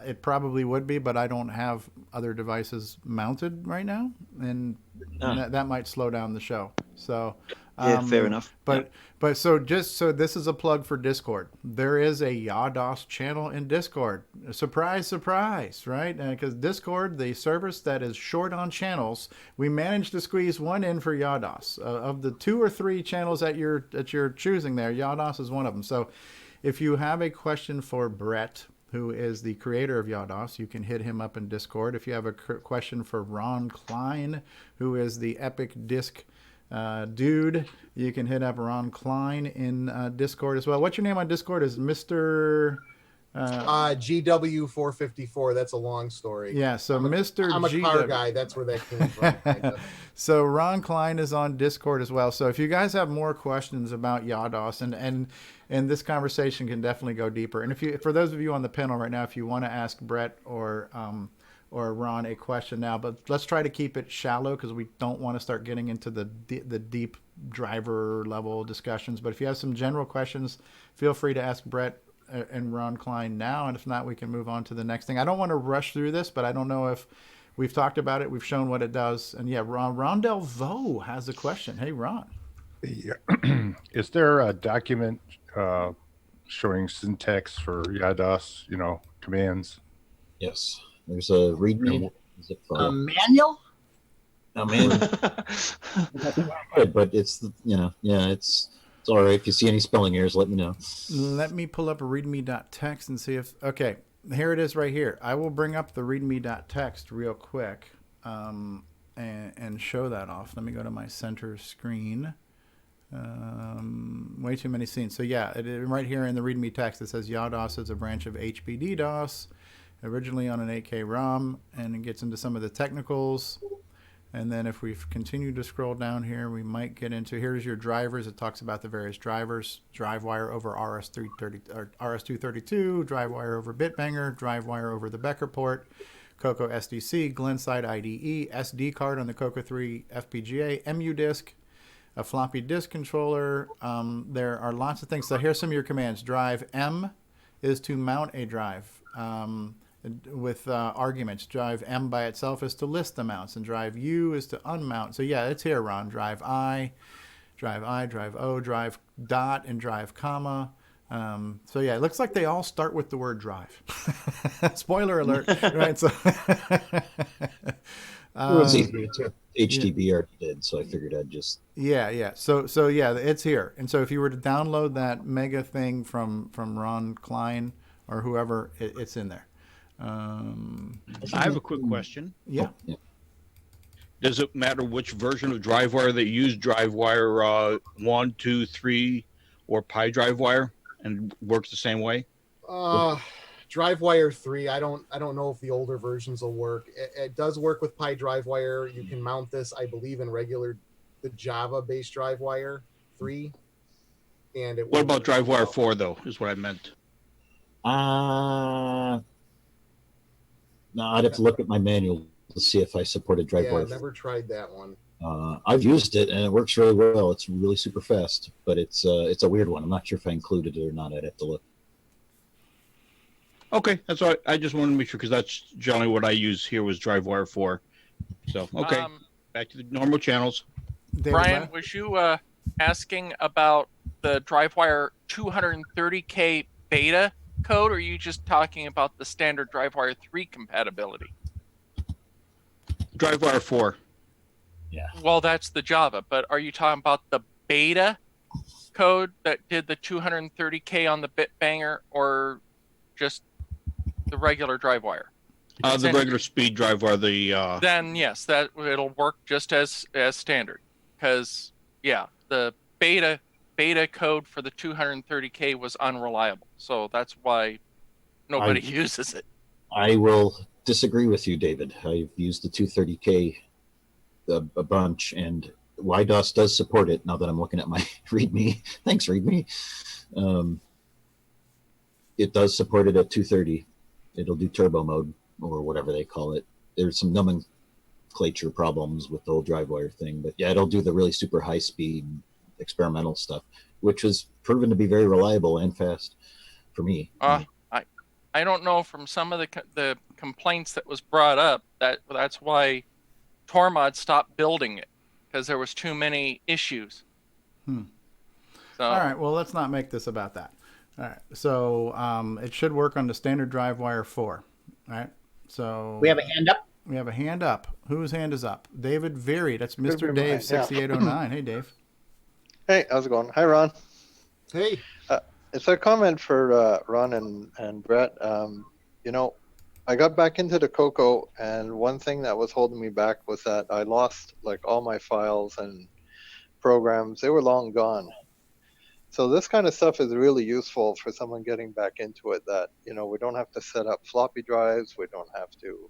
It probably would be, but I don't have other devices mounted right now, and that might slow down the show. So yeah, fair enough. But so this is a plug for Discord. There is a Yados channel in Discord. Surprise, surprise, right? Because Discord, the service that is short on channels, we managed to squeeze one in for Yados. Of the 2 or 3 channels that you're choosing there, Yados is one of them. So if you have a question for Brett, who is the creator of Yados, you can hit him up in Discord. If you have a question for Ron Klein, who is the epic disc dude, you can hit up Ron Klein in Discord as well. What's your name on Discord? Is Mr. GW454. That's a long story. Yeah, so Mr. I'm a car guy. That's where that came from. So Ron Klein is on Discord as well. So if you guys have more questions about Yados, and this conversation can definitely go deeper. And for those of you on the panel right now, if you want to ask Brett or Ron a question now, but let's try to keep it shallow because we don't want to start getting into the deep driver level discussions. But if you have some general questions, feel free to ask Brett and Ron Klein now, and if not, we can move on to the next thing. I don't want to rush through this, but I don't know if we've talked about it, we've shown what it does, and yeah, Ron Delvaux has a question. Hey, Ron. Yeah. Is there a document showing syntax for Yados, commands? Yes, there's a README. Is it a manual? A manual. But it's it's all right. If you see any spelling errors, let me know. Let me pull up a readme.txt and see if... Okay, here it is right here. I will bring up the readme.txt real quick and show that off. Let me go to my center screen. Way too many scenes. So yeah, right here in the readme text, it says Yados is a branch of HBD DOS, originally on an 8K ROM, and it gets into some of the technicals. And then if we continue to scroll down here, we might get into, here's your drivers. It talks about the various drivers: DriveWire over RS-232, DriveWire over Bitbanger, DriveWire over the Becker port, CoCo SDC, Glenside IDE, SD card on the CoCo 3 FPGA, MU disk, a floppy disk controller. There are lots of things. So here's some of your commands. Drive M is to mount a drive. With arguments. Drive M by itself is to list the mounts, and drive U is to unmount. So yeah, it's here, Ron. Drive I, drive O, drive dot, and drive comma. So yeah, it looks like they all start with the word drive. Spoiler alert, right? So HDB already did, so I figured I'd just... Yeah. So yeah, it's here. And so if you were to download that mega thing from Ron Klein or whoever, it's in there. I have a quick question. Yeah. Does it matter which version of DriveWire that you use, DriveWire 1, 2, 3, or Pi DriveWire, and works the same way? DriveWire 3. I don't know if the older versions will work. It does work with Pi DriveWire. You can mount this, I believe, in the Java-based DriveWire 3. And what about DriveWire 4 though? Is what I meant. No, I'd have to look at my manual to see if I supported DriveWire. Yeah, I've never tried that one. I've used it and it works really well. It's really super fast, but it's a weird one. I'm not sure if I included it or not. I'd have to look. Okay, that's all right. I just wanted to make sure because that's generally what I use here was DriveWire 4. So okay, back to the normal channels. Brian, was you asking about the DriveWire 230K beta code, or are you just talking about the standard DriveWire 3 compatibility? DriveWire 4. Yeah. Well, that's the Java, but are you talking about the beta code that did the 230K on the bit banger, or just the regular DriveWire? The regular speed DriveWire. The then yes, that it'll work just as standard. Because the beta code for the 230K was unreliable, so that's why nobody uses it. I will disagree with you, David. I've used the 230K a bunch, and YDOS does support it. Now that I'm looking at my README, thanks README. It does support it at 230. It'll do turbo mode or whatever they call it. There's some nomenclature problems with the whole DriveWire thing, but yeah, it'll do the really super high speed experimental stuff, which has proven to be very reliable and fast for me. I don't know, from some of the complaints that was brought up, that's why Tormod stopped building it, because there was too many issues. So, all right, well, let's not make this about that. All right, so it should work on the standard DriveWire 4. All right, so we have a hand up. We have a hand up. Whose hand is up? David Very. That's Mr. Dave 6809. Hey, Dave. Hey, how's it going? Hi, Ron. Hey. It's a comment for Ron and Brett. You know, I got back into the CoCo, and one thing that was holding me back was that I lost like all my files and programs. They were long gone. So this kind of stuff is really useful for someone getting back into it, that, you know, we don't have to set up floppy drives. We don't have to,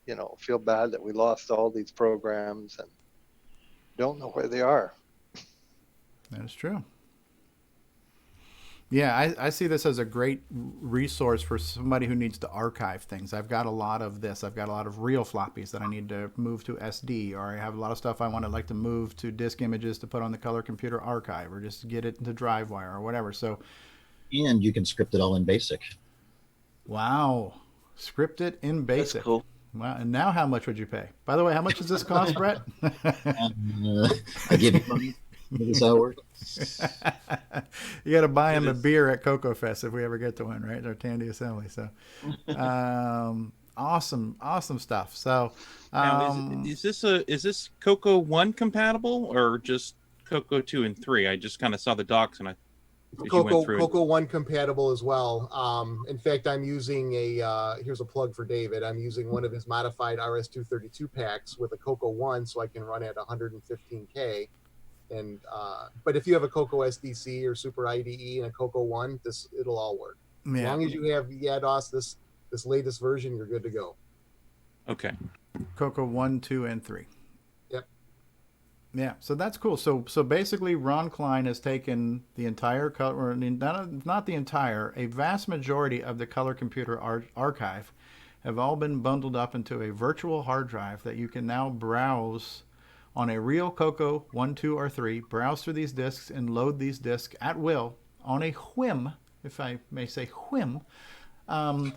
you know, feel bad that we lost all these programs and don't know where they are. That is true. Yeah, I see this as a great resource for somebody who needs to archive things. I've got a lot of this. I've got a lot of real floppies that I need to move to SD, or I have a lot of stuff I want to like to move to disk images to put on the Color Computer archive, or just get it into DriveWire or whatever. So, and you can script it all in BASIC. Wow, script it in BASIC. That's cool. Wow, and now how much would you pay? By the way, how much does this cost, Brett? I give you money. This how it works. You got to buy him a beer at CoCo Fest if we ever get to one, right? Our Tandy Assembly. So, awesome stuff. So, now, is this CoCo 1 compatible or just CoCo 2 and 3? I just kind of saw the docs and CoCo 1 compatible as well. In fact, I'm using here's a plug for David. I'm using one of his modified RS-232 packs with a CoCo 1, so I can run at 115K. And but if you have a CoCo SDC or Super IDE and a CoCo 1, it'll all work. As long as you have YADOS, this latest version, you're good to go. Okay. CoCo 1, 2, and 3. Yep. Yeah, so that's cool. So basically, Ron Klein has taken the entire color, or not the entire, a vast majority of the Color Computer archive have all been bundled up into a virtual hard drive that you can now browse on a real CoCo 1, 2, or 3, browse through these disks and load these disks at will on a whim, if I may say whim, and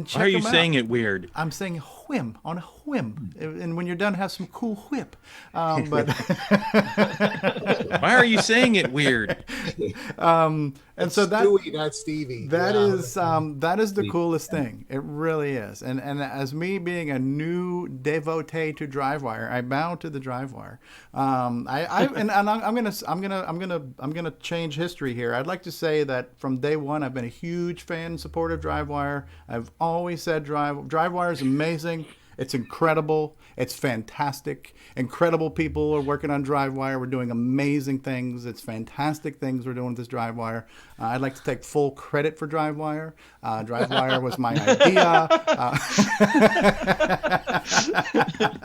check Why are you them out. saying it weird? I'm saying whim, on a whim. And when you're done, have some cool whip. But why are you saying it weird? And it's so that Stewie, not Stevie. that is the coolest thing. It really is. And as me being a new devotee to DriveWire, I bow to the DriveWire. I'm gonna change history here. I'd like to say that from day one, I've been a huge fan and supporter of DriveWire. I've always said DriveWire is amazing. It's incredible. It's fantastic. Incredible people are working on DriveWire. We're doing amazing things. It's fantastic things we're doing with this DriveWire. I'd like to take full credit for DriveWire. DriveWire was my idea.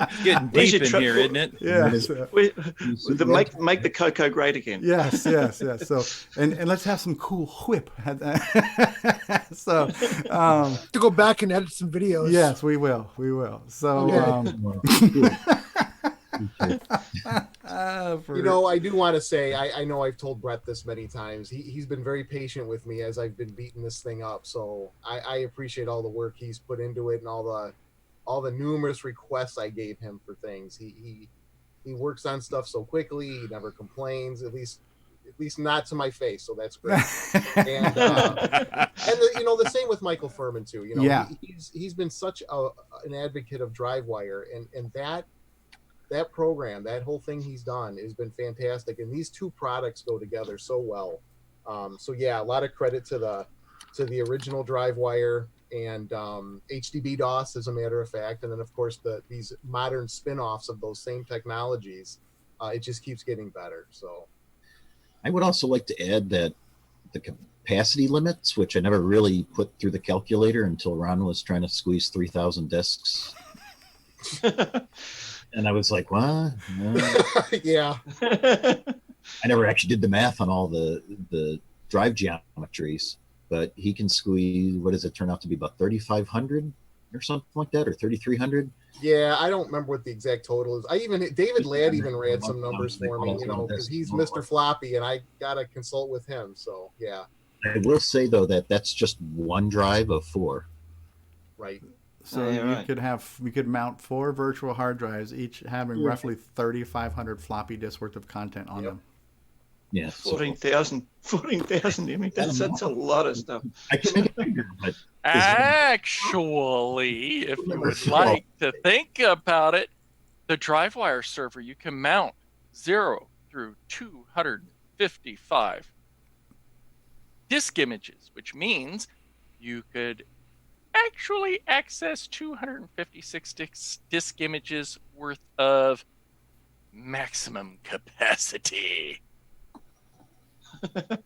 It's getting deep in here, isn't it? Yes. Make the CoCo great again. Yes. So, and let's have some cool whip. So, to go back and edit some videos. Yes, we will. So, you know, I do want to say, I know I've told Brett this many times. He's been very patient with me as I've been beating this thing up. So I appreciate all the work he's put into it and all the numerous requests I gave him for things. He works on stuff so quickly. He never complains. At least at least not to my face, so that's great. And the same with Michael Furman too. Yeah. He's been such an advocate of DriveWire, and that program, that whole thing he's done has been fantastic, and these two products go together so well. So yeah, a lot of credit to the original DriveWire and HDB DOS, as a matter of fact, and then of course these modern spin-offs of those same technologies. It just keeps getting better. So I would also like to add that the capacity limits, which I never really put through the calculator until Ron was trying to squeeze 3,000 discs. And I was like, what? Yeah. I never actually did the math on all the drive geometries, but he can squeeze, what does it turn out to be, about 3,500 or something like that, or 3,300? Yeah, I don't remember what the exact total is. David Ladd even ran some numbers for me, because he's Mr. Floppy, and I gotta consult with him. So yeah. I will say though that that's just one drive of 4. Right. So we could mount 4 virtual hard drives, each having roughly 3,500 floppy disk worth of content on them. Yeah, 14,000. I mean, that's a lot of stuff. I can make it bigger, but Actually, if you would like to think about it, the DriveWire server, you can mount 0 through 255 disk images, which means you could actually access 256 disk images worth of maximum capacity. a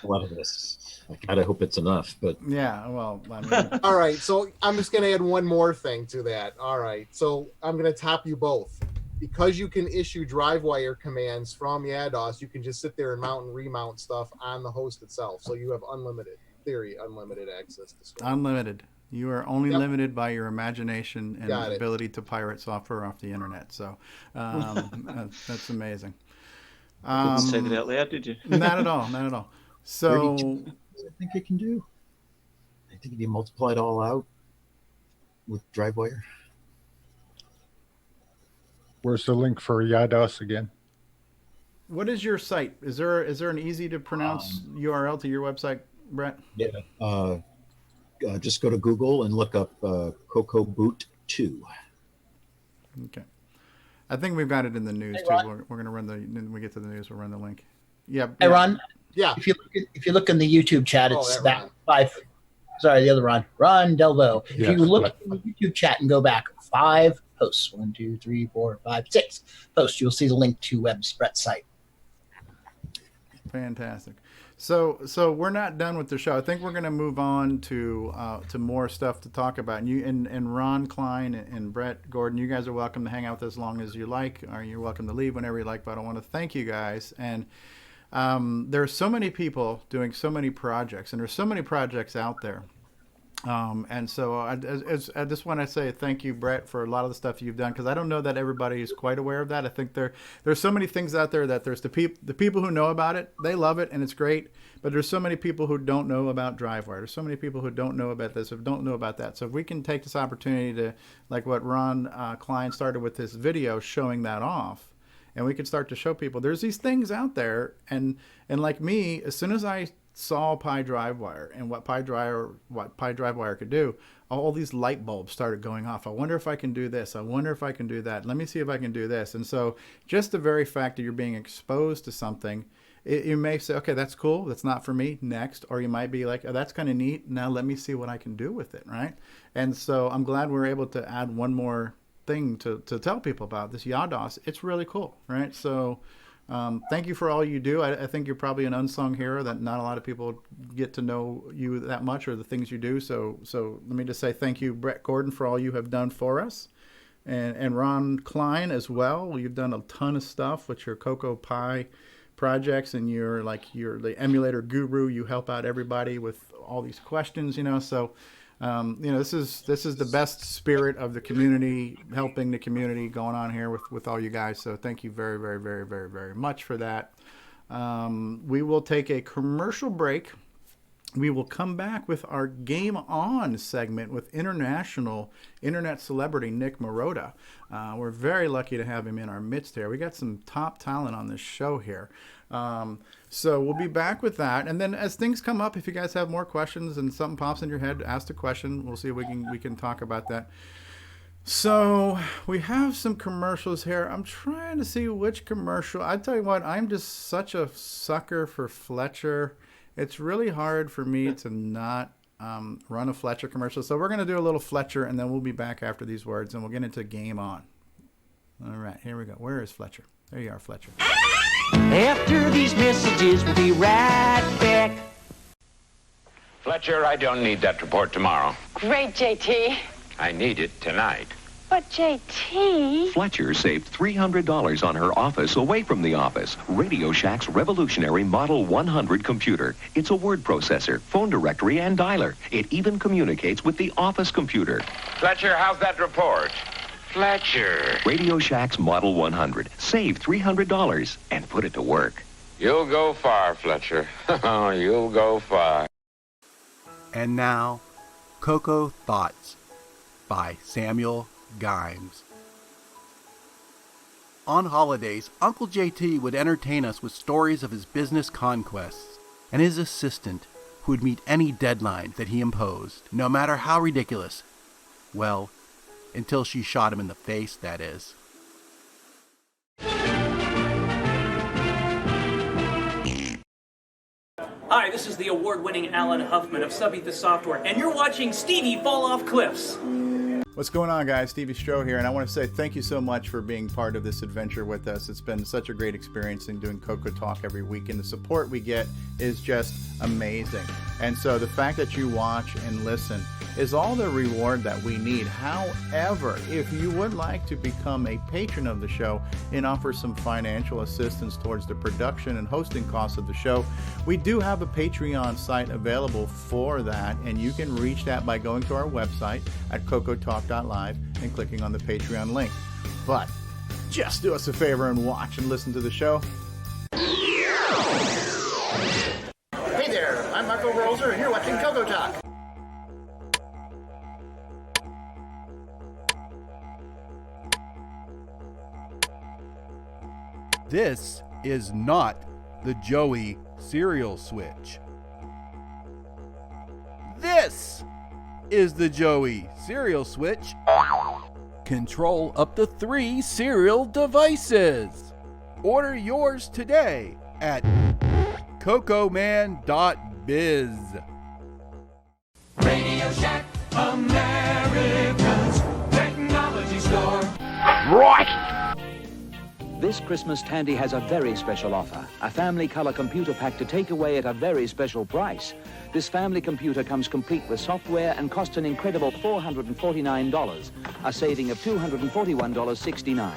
lot of this. I gotta hope it's enough, but yeah, well, I mean... All right, so I'm just gonna add one more thing to that. All right, so I'm gonna top you both. Because you can issue DriveWire commands from YADOS, you can just sit there and mount and remount stuff on the host itself. So you have unlimited access to storage. Unlimited. You are only limited by your imagination and ability to pirate software off the internet. So that's amazing. You didn't say that out loud, did you? Not at all. Not at all. So I think it can do. I think if you multiply it all out with DriveWire. Where's the link for YADOS again? What is your site? Is there an easy to pronounce URL to your website, Brett? Yeah. Just go to Google and look up CoCo Boot 2. Okay. I think we've got it in the news too. We're going to run when we get to the news, we'll run the link. Yeah. Hey, Ron. Yeah. If you look in the YouTube chat, it's back 5. Sorry, the other Ron. Ron Delvo. If you look in the YouTube chat and go back 5 posts, 1, 2, 3, 4, 5, 6 posts, you'll see the link to Brett's site. Fantastic. So we're not done with the show. I think we're going to move on to more stuff to talk about. And you and Ron Klein and Brett Gordon, you guys are welcome to hang out with us as long as you like, or you're welcome to leave whenever you like. But I want to thank you guys. And there are so many people doing so many projects, and there's so many projects out there. And so I just want to say thank you, Brett, for a lot of the stuff you've done, because I don't know that everybody is quite aware of that. I think there's so many things out there that there's the people who know about it, they love it and it's great, but there's so many people who don't know about DriveWire. There's so many people who don't know about this, or don't know about that. So if we can take this opportunity to, like what Ron Klein started with this video showing that off, and we could start to show people there's these things out there, and like me, as soon as I saw PyDriveWire and what PyDriveWire could do, all these light bulbs started going off. I wonder if I can do this. I wonder if I can do that. Let me see if I can do this. And so just the very fact that you're being exposed to something, you may say, okay, that's cool. That's not for me. Next. Or you might be like, oh, that's kind of neat. Now let me see what I can do with it. Right. And so I'm glad we're able to add one more thing to tell people about this YADOS. It's really cool. Right. So thank you for all you do. I think you're probably an unsung hero that not a lot of people get to know you that much, or the things you do. So let me just say thank you, Brett Gordon, for all you have done for us, and Ron Klein as well. You've done a ton of stuff with your CoCoPi projects, and you're the emulator guru. You help out everybody with all these questions, So this is the best spirit of the community, helping the community going on here with all you guys. So thank you very, very, very, very, very much for that. We will take a commercial break. We will come back with our GameON segment with international internet celebrity Nick Marotta. We're very lucky to have him in our midst here. We got some top talent on this show here. So we'll be back with that. And then as things come up, if you guys have more questions and something pops in your head, ask the question. We'll see if we can talk about that. So we have some commercials here. I'm trying to see which commercial. I tell you what, I'm just such a sucker for Fletcher. It's really hard for me to not run a Fletcher commercial. So we're going to do a little Fletcher, and then we'll be back after these words, and we'll get into GameON. All right, here we go. Where is Fletcher? There you are, Fletcher. After these messages, we'll be right back. Fletcher, I don't need that report tomorrow. Great, JT. I need it tonight. But JT... Fletcher saved $300 on her office away from the office. Radio Shack's revolutionary Model 100 computer. It's a word processor, phone directory, and dialer. It even communicates with the office computer. Fletcher, how's that report? Fletcher. Radio Shack's Model 100. Save $300 and put it to work. You'll go far, Fletcher. You'll go far. And now, CoCo Thoughts by Samuel Gimes. On holidays, Uncle JT would entertain us with stories of his business conquests and his assistant who would meet any deadline that he imposed, no matter how ridiculous. Well, until she shot him in the face, that is. Hi, this is the award-winning Alan Huffman of Subetha Software, and you're watching Stevie Fall Off Cliffs. What's going on, guys? Stevie Stroh here, and I want to say thank you so much for being part of this adventure with us. It's been such a great experience in doing CoCoTALK every week, and the support we get is just amazing. And so the fact that you watch and listen is all the reward that we need. However, if you would like to become a patron of the show and offer some financial assistance towards the production and hosting costs of the show, we do have a Patreon site available for that, and you can reach that by going to our website at CoCoTalk.live and clicking on the Patreon link. But just do us a favor and watch and listen to the show. Hey there, I'm Marco Roser, and you're watching CoCoTALK. This is not the Joey cereal switch. This is the Joey cereal switch. Control up to 3 cereal devices. Order yours today at cocoman.biz. Radio Shack, America's technology store. Right! This Christmas, Tandy has a very special offer. A family color computer pack to take away at a very special price. This family computer comes complete with software and costs an incredible $449, a saving of $241.69.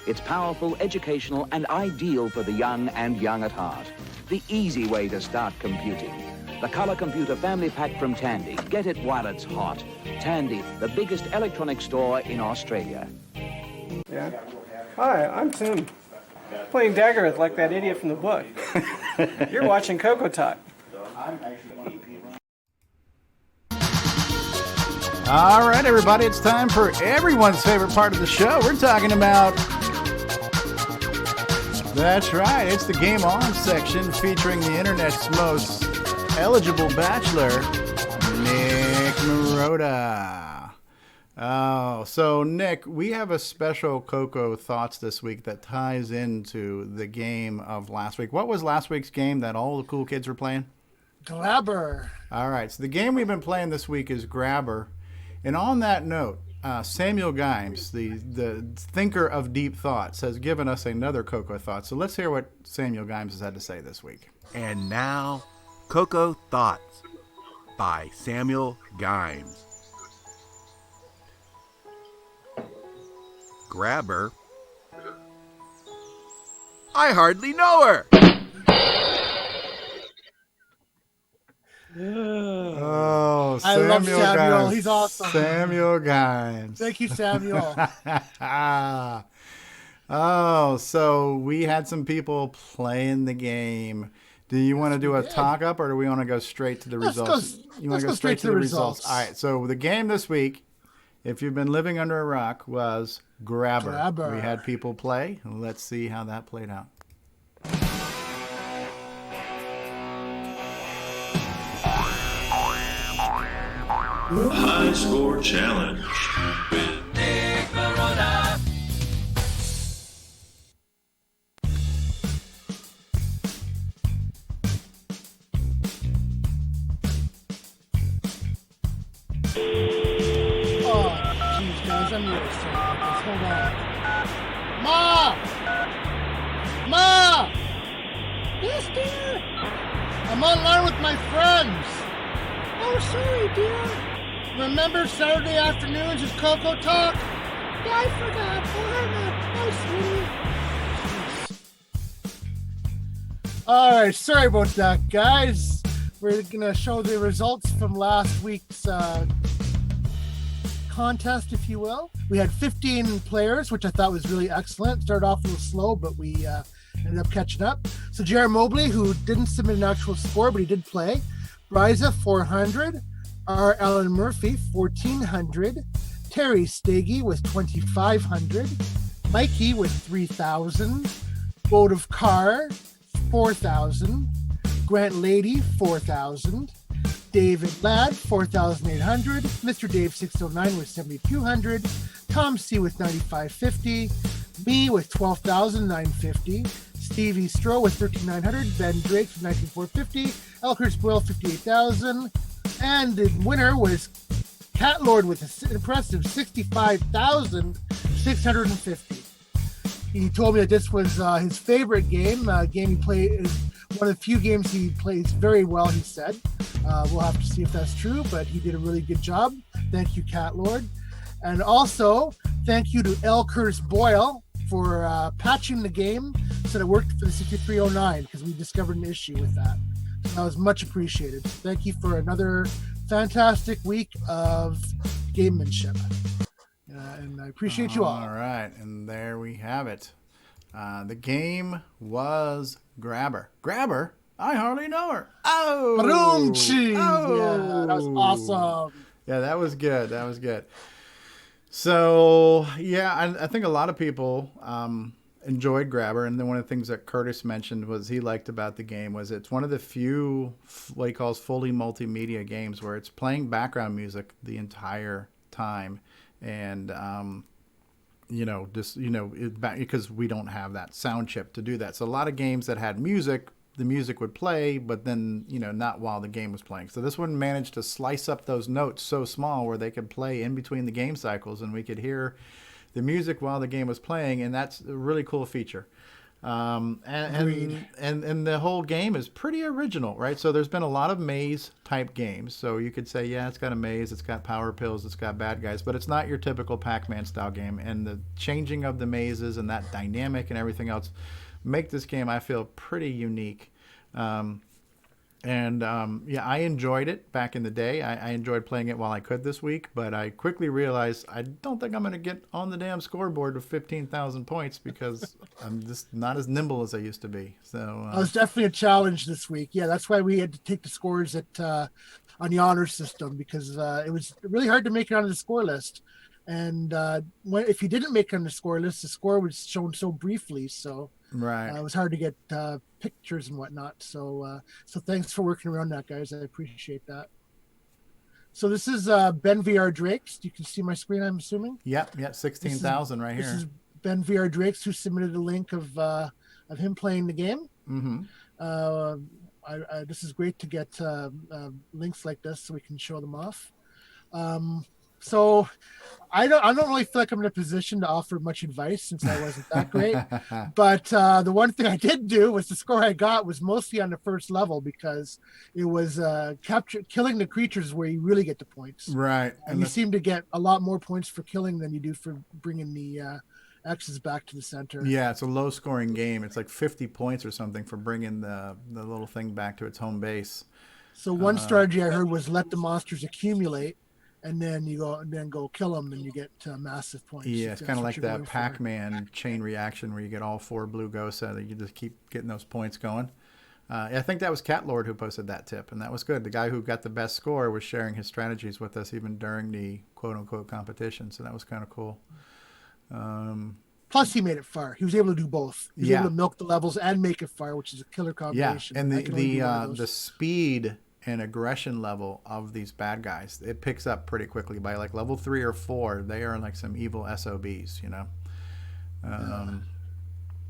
It's powerful, educational, and ideal for the young and young at heart. The easy way to start computing. The Color Computer Family Pack from Tandy. Get it while it's hot. Tandy, the biggest electronics store in Australia. Yeah. Hi, I'm Tim. Playing Daggerith like that idiot from the book. You're watching CoCoTALK. All right, everybody, it's time for everyone's favorite part of the show. We're talking about... That's right, it's the GameON section featuring the internet's most eligible bachelor, Nick Marotta. Oh, so Nick, we have a special CoCo Thoughts this week that ties into the game of last week. What was last week's game that all the cool kids were playing? Grabber. All right, so the game we've been playing this week is Grabber. And on that note, Samuel Gimes, the thinker of deep thoughts, has given us another CoCo Thought. So let's hear what Samuel Gimes has had to say this week. And now, CoCo Thoughts by Samuel Gimes. Grabber? I hardly know her! Oh, I love Samuel. Gimes. He's awesome. Samuel Gimes. Thank you, Samuel. Oh, so we had some people playing the game. Do you want to do a talk up, or do we want to go straight to the results? You want to go straight to the results? All right. So the game this week, if you've been living under a rock, was Grabber. We had people play. Let's see how that played out. High Score Challenge with Nick Verona. Oh, jeez, guys, I'm really sorry about this. Hold on. Ma! Ma! Yes, dear? I'm online with my friends. Oh, sorry, dear. Remember Saturday afternoons is CoCoTALK? Yeah, I forgot. Oh, sweetie. All right, sorry about that, guys. We're going to show the results from last week's contest, if you will. We had 15 players, which I thought was really excellent. Started off a little slow, but we ended up catching up. So Jared Mobley, who didn't submit an actual score, but he did play. Bryza, 400. R. Alan Murphy, 1,400. Terry Stagey with 2,500. Mikey with 3,000. Boat of Carr, 4,000. Grant Lady, 4,000. David Ladd, 4,800. Mr. Dave 609 with 7,200. Tom C with 9,550. Me with 12,950. Stevie Stroh with 13,900. Ben Drake with 19,450. Elkhurst Boyle 58,000. And the winner was Cat Lord with an impressive 65,650. He told me that this was his favorite game. Game he played is one of the few games he plays very well, he said. We'll have to see if that's true, but he did a really good job. Thank you, Cat Lord. And also, thank you to Elkhurst Boyle for patching the game so that it worked for the 6309, because we discovered an issue with that. So that was much appreciated. Thank you for another fantastic week of gamemanship. And I appreciate you all. All right, and there we have it. The game was Grabber. Grabber? I hardly know her. Oh! Ba-doom-chee! Oh! Yeah, that was awesome. Yeah, that was good. That was good. So, yeah, I think a lot of people enjoyed Grabber, and then one of the things that Curtis mentioned was he liked about the game was it's one of the few what he calls fully multimedia games where it's playing background music the entire time. And because we don't have that sound chip to do that, so a lot of games that had music, the music would play, but then not while the game was playing. So this one managed to slice up those notes so small where they could play in between the game cycles, and we could hear the music while the game was playing, and that's a really cool feature. And the whole game is pretty original, right? So there's been a lot of maze type games. So you could say, yeah, it's got a maze, it's got power pills, it's got bad guys, but it's not your typical Pac-Man style game. And the changing of the mazes and that dynamic and everything else make this game, I feel, pretty unique. I enjoyed it back in the day. I enjoyed playing it while I could this week, but I quickly realized I don't think I'm going to get on the damn scoreboard with 15,000 points because I'm just not as nimble as I used to be. So it was definitely a challenge this week. Yeah, that's why we had to take the scores on the honor system, because it was really hard to make it onto the score list. And if you didn't make it on the score list, the score was shown so briefly. So right, it was hard to get pictures and whatnot. So thanks for working around that, guys. I appreciate that. So this is Ben VR Drakes. You can see my screen, I'm assuming. Yep, 16,000 right here. This is Ben VR Drakes, who submitted a link of him playing the game. Mm-hmm. This is great to get links like this so we can show them off. So I don't really feel like I'm in a position to offer much advice since I wasn't that great. But the one thing I did do was the score I got was mostly on the first level, because it was killing the creatures where you really get the points. Right. And you seem to get a lot more points for killing than you do for bringing the X's back to the center. Yeah, it's a low scoring game. It's like 50 points or something for bringing the little thing back to its home base. So one strategy I heard was let the monsters accumulate, and then go kill them, and you get massive points. Yeah, it's kind of like that Pac-Man chain reaction where you get all 4 blue ghosts out. You just keep getting those points going. I think that was Cat Lord who posted that tip, and that was good. The guy who got the best score was sharing his strategies with us even during the quote-unquote competition, so that was kind of cool. Plus, he made it far. He was able to do both. He was able to milk the levels and make it far, which is a killer combination. Yeah, and the speed and aggression level of these bad guys. It picks up pretty quickly. By like level 3 or 4, they are like some evil SOBs,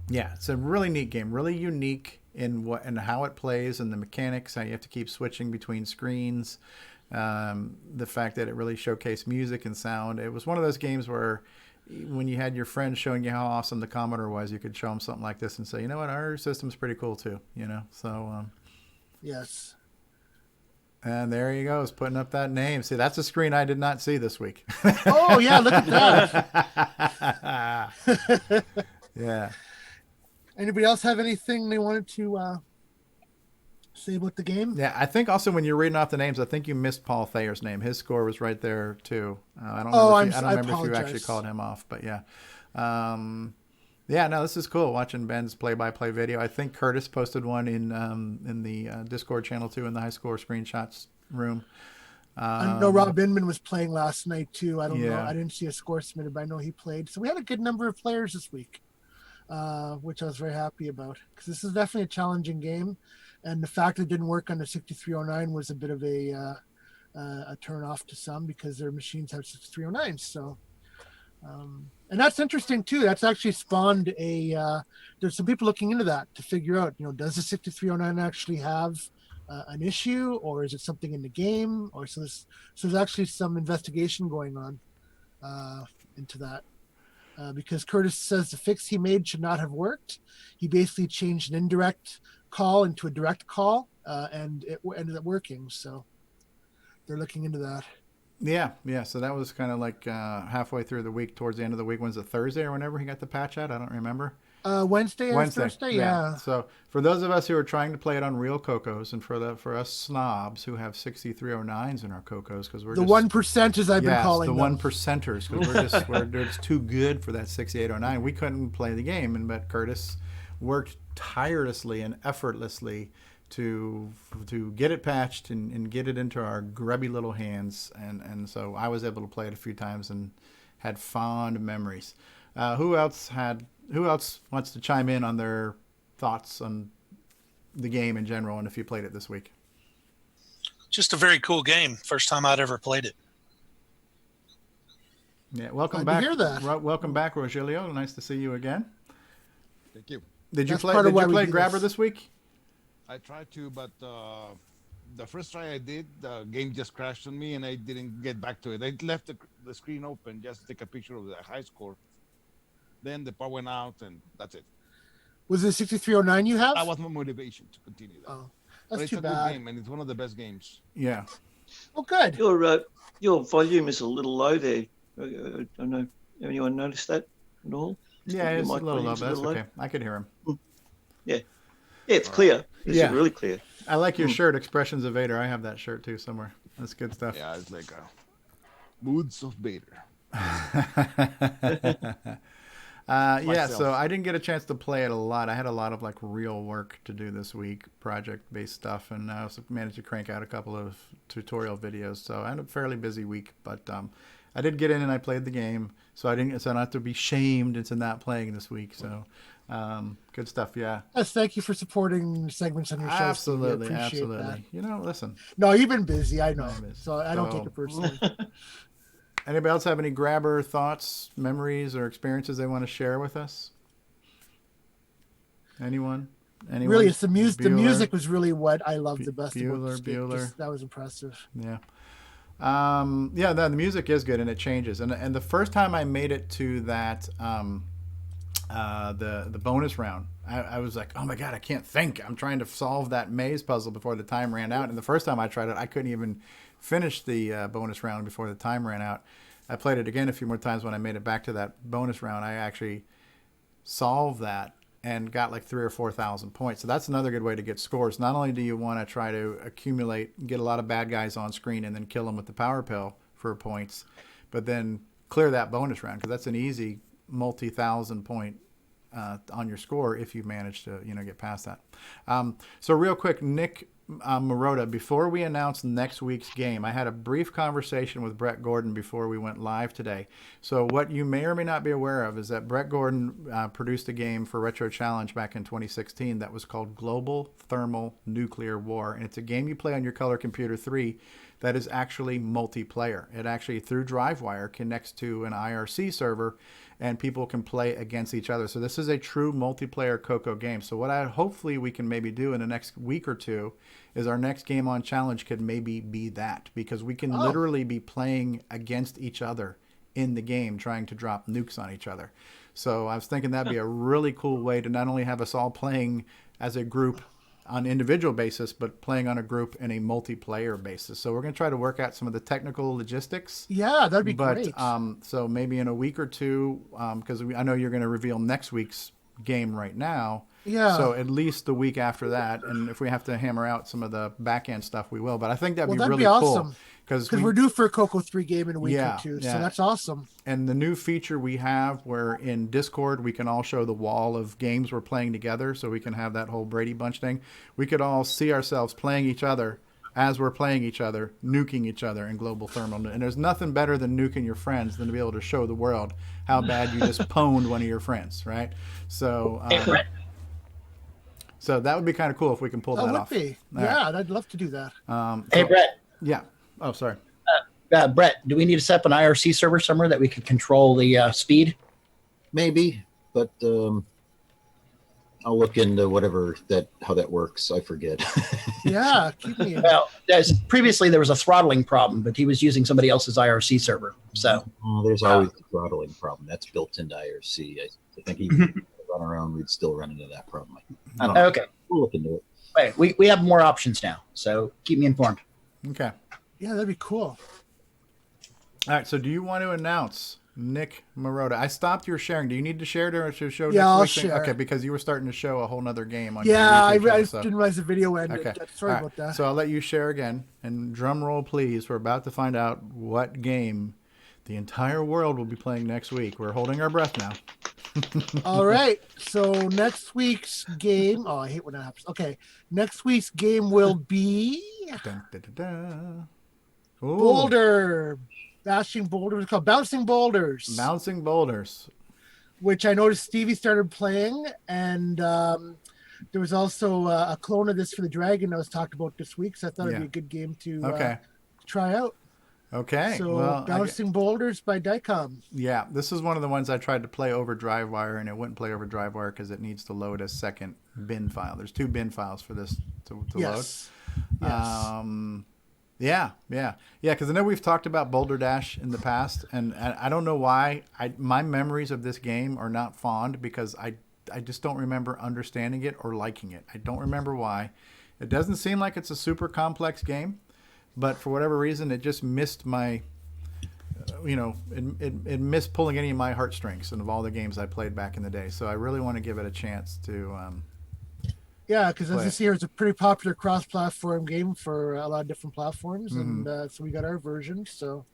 Yeah, it's a really neat game, really unique in what and how it plays and the mechanics, how you have to keep switching between screens. The fact that it really showcased music and sound. It was one of those games where when you had your friends showing you how awesome the Commodore was, you could show them something like this and say, you know what, our system's pretty cool too, So, yes. And there he goes, putting up that name. See, that's a screen I did not see this week. Oh, yeah, look at that. Yeah. Anybody else have anything they wanted to say about the game? Yeah, I think also when you're reading off the names, I think you missed Paul Thayer's name. His score was right there too. I don't remember if you actually called him off, but yeah. Yeah, no, this is cool watching Ben's play-by-play video. I think Curtis posted one in the Discord channel too, in the high score screenshots room. I know Rob Inman was playing last night too. I don't know. Yeah. I didn't see a score submitted, but I know he played. So we had a good number of players this week, which I was very happy about, because this is definitely a challenging game, and the fact that it didn't work on the 6309 was a bit of a turn off to some, because their machines have 6309s. So. And that's interesting too. That's actually spawned there's some people looking into that to figure out, does the 6309 actually have an issue, or is it something in the game? Or so there's actually some investigation going on into that, because Curtis says the fix he made should not have worked. He basically changed an indirect call into a direct call, and it ended up working. So they're looking into that. Yeah. So that was kind of like halfway through the week, towards the end of the week. When's it, Thursday or whenever he got the patch out? I don't remember. Wednesday or Thursday, yeah. So for those of us who are trying to play it on real CoCos, and for us snobs who have 6309s in our CoCos, because we're the 1%, as I've been calling the them. 1%ers, because we're just too good for that 6809. We couldn't play the game, but Curtis worked tirelessly and effortlessly to get it patched and get it into our grubby little hands, and so I was able to play it a few times and had fond memories. Who else wants to chime in on their thoughts on the game in general, and if you played it this week? Just a very cool game. First time I'd ever played it. Yeah, welcome Glad back. to hear that. Welcome back, Rogelio. Nice to see you again. Thank you. Did you That's play part of why we do Grabber this. this week? I tried to, but the first try I did, the game just crashed on me, and I didn't get back to it. I left the screen open just to take a picture of the high score. Then the power went out, and that's it. Was it 6309 you have? That was my motivation to continue that. Oh, But that's it's too a bad. good game, and it's one of the best games. Yeah. Oh, good. Your volume is a little low there. I don't know. Anyone noticed that at all? Yeah, it's a mic little low, volume's but that's okay. I could hear him. Yeah, it's clear. It's really clear. I like your shirt, Expressions of Vader. I have that shirt too somewhere. That's good stuff. Yeah, it's like Moods of Vader. Yeah, so I didn't get a chance to play it a lot. I had a lot of like real work to do this week, project-based stuff, and I also managed to crank out a couple of tutorial videos. So I had a fairly busy week, but I did get in and I played the game, so I don't have to be shamed into not playing this week. So good stuff, yeah. Yes, thank you for supporting segments on your show. Absolutely, Steve. I appreciate absolutely. that. Listen. No, you've been busy, I know, so I don't take it personally. Anybody else have any Grabber thoughts, memories, or experiences they want to share with us? Anyone? Really, it's the music. The music was really what I loved the best about this game. Bueller. That was impressive. Yeah. The music is good, and it changes. And the first time I made it to that the bonus round, I was like, oh my god, I can't think. I'm trying to solve that maze puzzle before the time ran out. And the first time I tried it, I couldn't even finish the bonus round before the time ran out. I played it again a few more times. When I made it back to that bonus round, I actually solved that and got like 3,000 or 4,000 points. So that's another good way to get scores. Not only do you want to try to accumulate, get a lot of bad guys on screen and then kill them with the power pill for points, but then clear that bonus round, because that's an easy multi-thousand point on your score if you manage to get past that. So real quick, Nick Marotta, before we announce next week's game, I had a brief conversation with Brett Gordon before we went live today. So what you may or may not be aware of is that Brett Gordon produced a game for Retro Challenge back in 2016 that was called Global Thermal Nuclear War. And it's a game you play on your Color Computer 3 that is actually multiplayer. It actually, through DriveWire, connects to an IRC server, and people can play against each other. So this is a true multiplayer CoCo game. So what hopefully we can maybe do in the next week or two is our next GameON challenge could maybe be that, because we can literally be playing against each other in the game, trying to drop nukes on each other. So I was thinking that'd be a really cool way to not only have us all playing as a group on an individual basis, but playing on a group in a multiplayer basis. So we're going to try to work out some of the technical logistics. Yeah, that'd be great. So maybe in a week or two, because I know you're going to reveal next week's game right now. Yeah. So at least the week after that, and if we have to hammer out some of the back end stuff, we will. But I think that'd be really awesome. Cool. Because we're due for a CoCo 3 game in a week or two, yeah. so that's awesome. And the new feature we have where in Discord we can all show the wall of games we're playing together, so we can have that whole Brady Bunch thing. We could all see ourselves playing each other as we're playing each other, nuking each other in global thermal. And there's nothing better than nuking your friends than to be able to show the world how bad you just pwned one of your friends, right? So, so that would be kind of cool if we can pull that off. That would be. Yeah, I'd love to do that. Hey, Brett. Yeah. Oh, sorry. Brett, do we need to set up an IRC server somewhere that we can control the speed? Maybe, but I'll look into how that works. I forget. Yeah, keep me in. Well, previously there was a throttling problem, but he was using somebody else's IRC server. So there's always a throttling problem. That's built into IRC. I think even if we run our own, we'd still run into that problem. I don't know. Okay. We'll look into it. Right. We have more options now, so keep me informed. Okay. Yeah, that'd be cool. All right, so do you want to announce Nick Marotta? I stopped your sharing. Do you need to share to show? Yeah, I'll next week's thing? share. Okay, because you were starting to show a whole nother game on. Yeah, your YouTube I channel, didn't realize the video ended. Okay. Sorry about that. So I'll let you share again, and drum roll, please. We're about to find out what game the entire world will be playing next week. We're holding our breath now. All right. So next week's game. Oh, I hate when that happens. Okay, next week's game will be Dun, dun, dun, dun. Boulder. Bashing boulders. It's called Bouncing Boulders. Bouncing Boulders. Which I noticed Stevie started playing, and there was also a clone of this for the Dragon that was talked about this week, so I thought it'd be a good game to try out. Okay. So well, Bouncing Boulders by Dicom. Yeah, this is one of the ones I tried to play over DriveWire, and it wouldn't play over DriveWire because it needs to load a second bin file. There's 2 bin files for this to load. Yes. Yeah. Because I know we've talked about Boulder Dash in the past, and I don't know why. My memories of this game are not fond because I just don't remember understanding it or liking it. I don't remember why. It doesn't seem like it's a super complex game, but for whatever reason, it just missed my, it missed pulling any of my heartstrings and of all the games I played back in the day. So I really want to give it a chance to. Yeah, because as this year, it's a pretty popular cross-platform game for a lot of different platforms, and so we got our version. So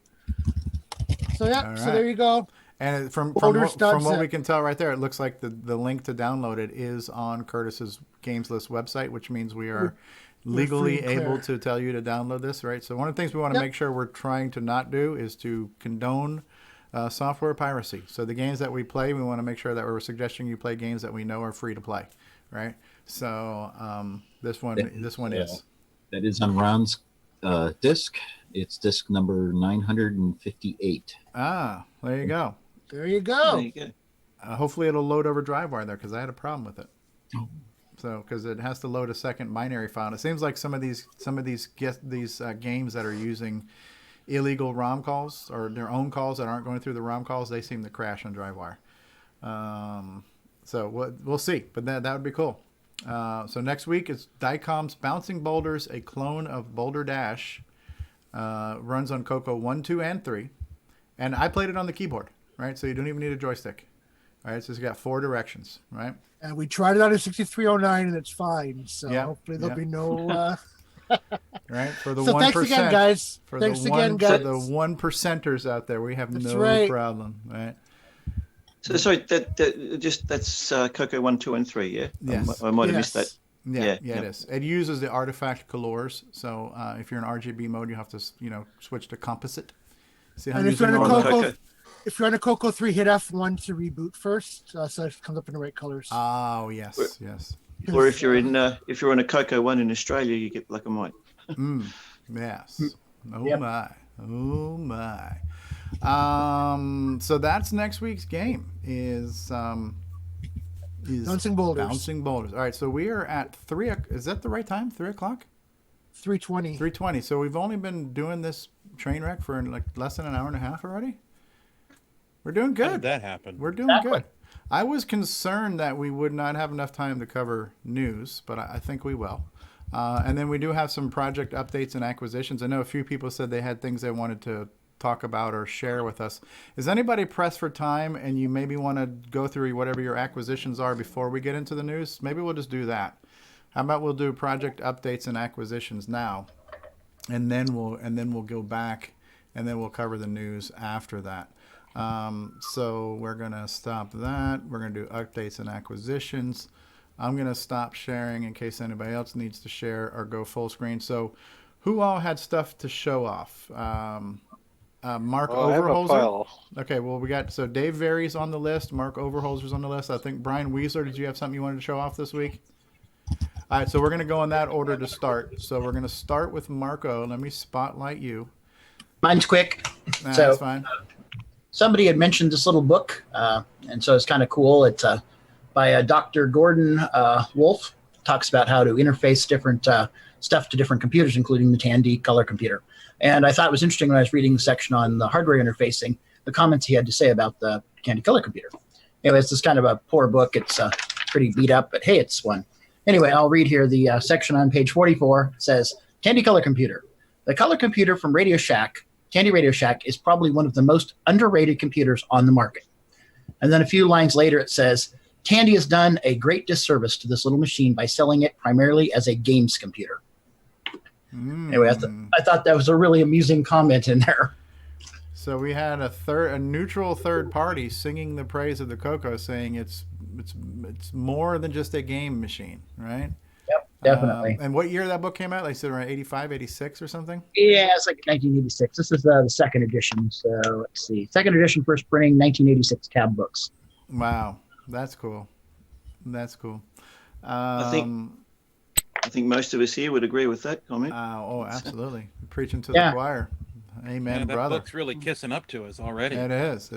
yeah, right. So there you go. And from what we can tell right there, it looks like the link to download it is on Curtis's Games List website, which means we are legally able to tell you to download this, right? So one of the things we want to make sure we're trying to not do is to condone software piracy. So the games that we play, we want to make sure that we're suggesting you play games that we know are free to play, right? So this one is. That is on Ron's disc. It's disc number 958. Ah, there you go. There you go. Hopefully it'll load over DriveWire there because I had a problem with it. So because it has to load a second binary file. And it seems like some of these games that are using illegal ROM calls or their own calls that aren't going through the ROM calls, they seem to crash on DriveWire. So we'll see, but that would be cool. So next week is Dicom's Bouncing Boulders, a clone of Boulder Dash. Runs on CoCo 1, 2, and 3. And I played it on the keyboard, right? So you don't even need a joystick. All right, so it's got 4 directions, right? And we tried it on a 6309, and it's fine. So hopefully there'll be no... Right? For the so 1%. Thanks again, guys. For thanks the again, guys. For the 1%ers out there, we have problem, right? So sorry, that's CoCo 1, 2, and 3, yeah? Yes. I might have missed that. Yeah, it is. It uses the artifact colors. So if you're in RGB mode, you have to, switch to composite. See how And if using you're on a all CoCo, the... if you're on a CoCo 3, hit F1 to reboot first, so it comes up in the right colors. Oh, yes, yes. Or if you're in if you're on a CoCo 1 in Australia, you get black and white. Yes. Oh Yep. my. So that's next week's game is Bouncing Boulders. Bouncing Boulders. All right, so we are at 3. Is that the right time? 3 o'clock? 3:20. 3:20. So we've only been doing this train wreck for like less than an hour and a half already. We're doing good. How did that happen? We're doing good. I was concerned that we would not have enough time to cover news, but I think we will. And then we do have some project updates and acquisitions. I know a few people said they had things they wanted to talk about or share with us. Is anybody pressed for time and you maybe want to go through whatever your acquisitions are before we get into the news? Maybe we'll just do that. How about we'll do project updates and acquisitions now, and then we'll go back and then we'll cover the news after that. So we're gonna stop that. We're gonna do updates and acquisitions. I'm gonna stop sharing in case anybody else needs to share or go full screen. So who all had stuff to show off? Mark Overholzer. Okay, well we got Dave Very's on the list. Mark Overholzer's on the list. I think Brian Weasler. Did you have something you wanted to show off this week? All right, so we're gonna go in that order to start. So we're gonna start with Marco. Let me spotlight you. Mine's quick. That's fine. Somebody had mentioned this little book, and so it's kind of cool. It's by Dr. Gordon Wolf. Talks about how to interface different stuff to different computers, including the Tandy color computer. And I thought it was interesting when I was reading the section on the hardware interfacing, the comments he had to say about the Tandy color computer. Anyway, it's just kind of a poor book. It's pretty beat up, but hey, it's one. Anyway, I'll read here the section on page 44. It says, Tandy color computer. The color computer from Radio Shack, Tandy Radio Shack, is probably one of the most underrated computers on the market. And then a few lines later, it says, Tandy has done a great disservice to this little machine by selling it primarily as a games computer. Anyway, I thought that was a really amusing comment in there. So we had a neutral third party singing the praise of the CoCo, saying it's more than just a game machine, right? Yep, definitely. And what year that book came out? Like I said, around 85, 86 or something? Yeah, it's like 1986. This is the second edition. So let's see. Second edition, first printing, 1986 cab books. Wow, that's cool. That's cool. I think most of us here would agree with that comment. Oh, absolutely. Preaching to the choir. Amen, that brother. book's really kissing up to us already. It is.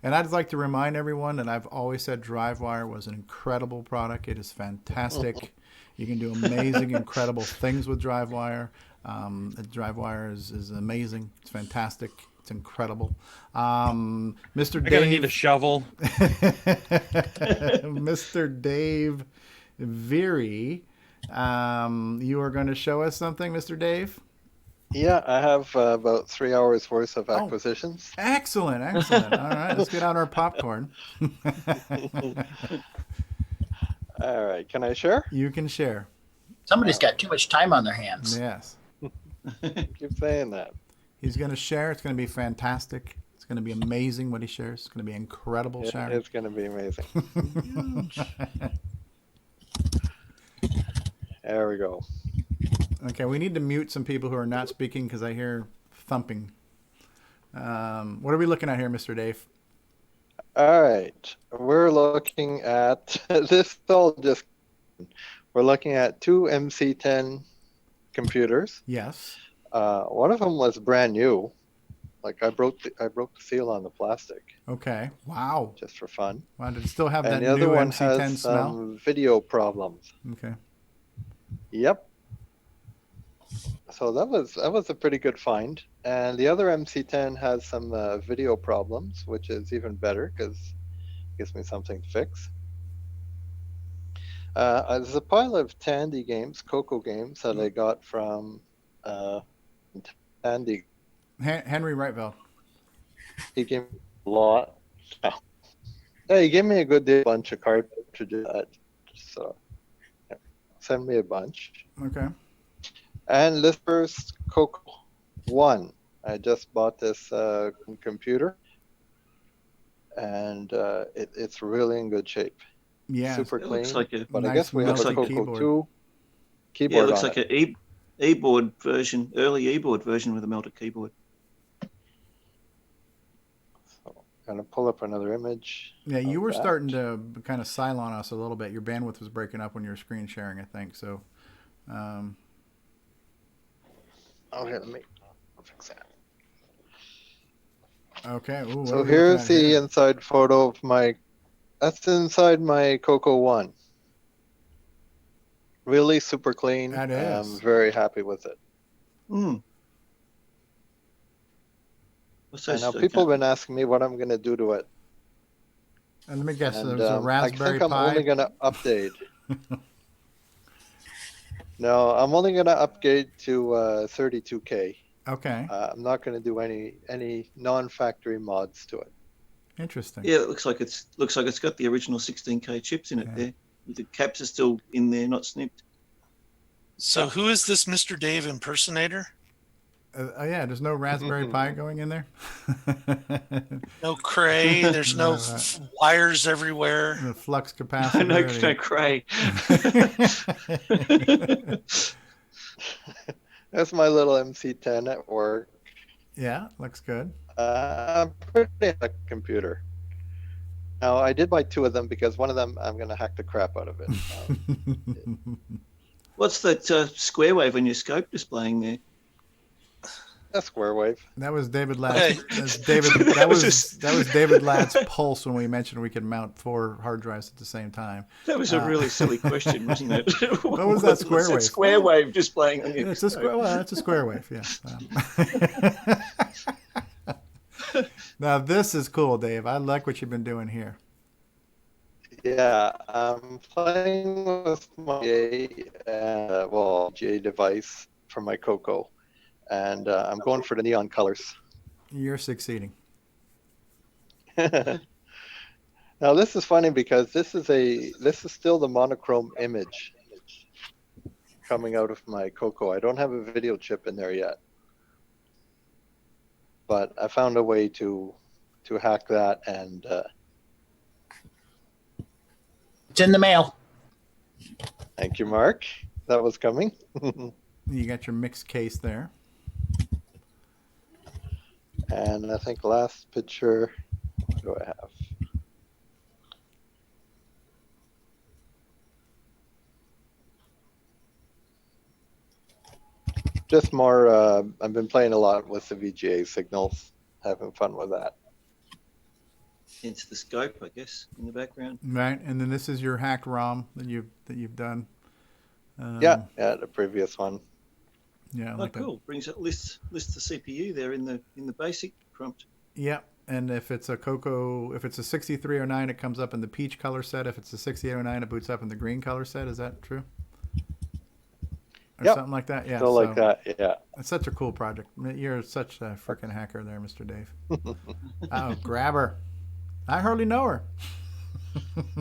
And I'd like to remind everyone that I've always said DriveWire was an incredible product. It is fantastic. You can do amazing, incredible things with DriveWire. DriveWire is amazing. It's fantastic. It's incredible. Mr. Dave. I need a shovel. Mr. Dave Veary, you are going to show us something, Mr. Dave? Yeah, I have about 3 hours worth of acquisitions. Excellent. All right, let's get out our popcorn. All right, can I share? You can share. Somebody's got too much time on their hands. Yes. Keep saying that. He's going to share. It's going to be fantastic. It's going to be amazing what he shares. It's going to be incredible sharing. It's going to be amazing. There we go. Okay, we need to mute some people who are not speaking because I hear thumping. What are we looking at here, Mr. Dave? All right, we're looking at we're looking at two MC10 computers. Yes. One of them was brand new. Like I broke the seal on the plastic. Okay. Wow. Just for fun. Wow. Did it still have that and the new other one MC10 has smell? some video problems. Okay. Yep. So that was a pretty good find. And the other MC10 has some video problems, which is even better because it gives me something to fix. There's a pile of Tandy games, CoCo games that I got from Tandy. Henry Wrightville. He gave me a lot. Yeah, he gave me a good bunch of cartridges. So send me a bunch. Okay. And this first CoCo 1. I just bought this computer, and it's really in good shape. Yeah, super It clean. looks like a but I nice guess we have a looks like a CoCo keyboard. 2 Yeah, keyboard it looks on like it. an e-board version, early e-board version with a melted keyboard. So I'm gonna pull up another image. Yeah, you of were that. starting to kind of silent us a little bit. Your bandwidth was breaking up when you were screen sharing, I think. So, Okay, let me fix that. okay. Ooh, what So are we here's looking at the here? inside photo of my. That's inside my CoCo 1. Really super clean. That is. I'm very happy with it. What's I those? know people have been asking me what I'm going to do to it. And let me guess, And there's a I Raspberry think I'm Pi. only going to update. No, I'm only going to upgrade to 32K. Okay. I'm not going to do any non-factory mods to it. Interesting. Yeah, it looks like it's got the original 16K chips in it there. The caps are still in there, not snipped. So who is this Mr. Dave impersonator? Oh yeah, there's no Raspberry Pi going in there. No cray. There's no wires everywhere. The flux capacitor. No cray. That's my little MC10 at work. Yeah, looks good. I'm pretty at a computer. Now, I did buy 2 of them because one of them I'm going to hack the crap out of it. What's that square wave on your scope displaying there? A square wave. That was David Ladd's. That was David Ladd's pulse when we mentioned we could mount 4 hard drives at the same time. That was a really silly question, wasn't it? What was that square wave? Square wave displaying on your It's a square. Well, it's a square wave. Yeah. Now this is cool, Dave. I like what you've been doing here. Yeah, I'm playing with my GA device for my CoCo, and I'm going for the neon colors. You're succeeding. Now this is funny because this is still the monochrome image coming out of my CoCo. I don't have a video chip in there yet, but I found a way to hack that, and it's in the mail. Thank you, Mark. That was coming. You got your mixed case there. And I think last picture, what do I have? Just more, I've been playing a lot with the VGA signals, having fun with that. Hence the scope, I guess, in the background. Right, and then this is your hacked ROM that you've done. Yeah, the previous one. Yeah, oh, cool. Brings up lists the CPU there in the basic prompt. Yeah, and if it's a CoCo, if it's a 6309, it comes up in the peach color set. If it's a 6809, it boots up in the green color set. Is that true? Or something like that. Yeah, still like that. Yeah, it's such a cool project. You're such a freaking hacker there, Mr. Dave. Oh, grab her. I hardly know her. Not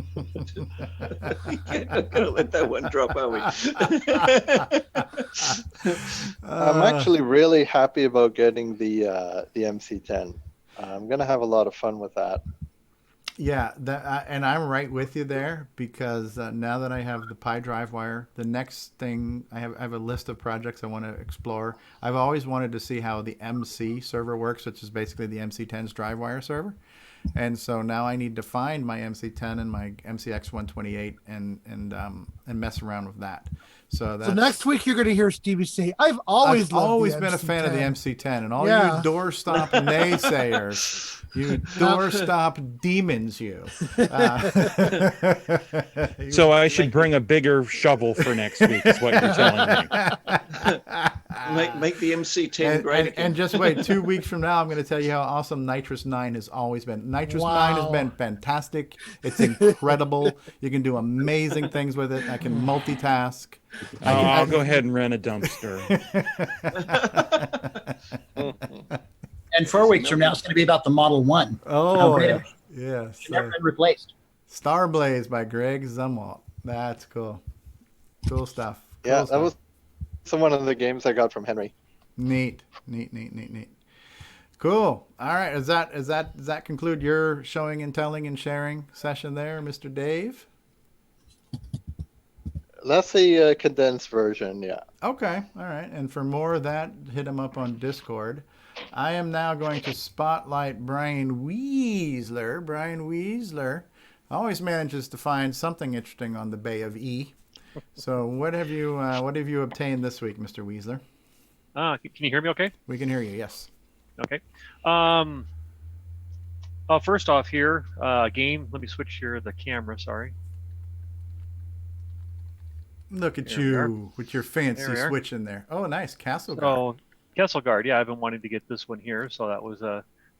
gonna let that one drop, are we? I'm actually really happy about getting the MC10. I'm gonna have a lot of fun with that. Yeah, and I'm right with you there because now that I have the Pi drive wire, the next thing I have a list of projects I want to explore. I've always wanted to see how the MC server works, which is basically the MC10's drive wire server. And so now I need to find my MC10 and my MCX128 and mess around with that. So next week you're going to hear Stevie say, "I've always been a fan of the MC10, and all you doorstop naysayers, you doorstop demons, you." So I should bring a bigger shovel for next week, is what you're telling me. Make the MC10 great again. And just wait, 2 weeks from now, I'm going to tell you how awesome Nitrous 9 has always been. Nitrous 9 has been fantastic. It's incredible. You can do amazing things with it. I can multitask. I'll go ahead and rent a dumpster. And 4 weeks from now, it's going to be about the Model 1. Oh, yes. It's never been replaced. Starblaze by Greg Zumwalt. That's cool. Cool stuff. Yeah, that was one of the games I got from Henry. Neat. Cool. All right. Does that conclude your showing and telling and sharing session there, Mr. Dave? That's the condensed version, yeah. Okay, all right. And for more of that, hit him up on Discord. I am now going to spotlight Brian Weasler. Brian Weasler always manages to find something interesting on the Bay of E. So what have you obtained this week, Mr. Weasler? Can you hear me okay? We can hear you, yes. Okay. First off here, game. Let me switch here the camera, sorry. Look at you with your fancy switch in there. Oh, nice. Castle Guard. Oh, Castle Guard. Yeah, I've been wanting to get this one here, so that was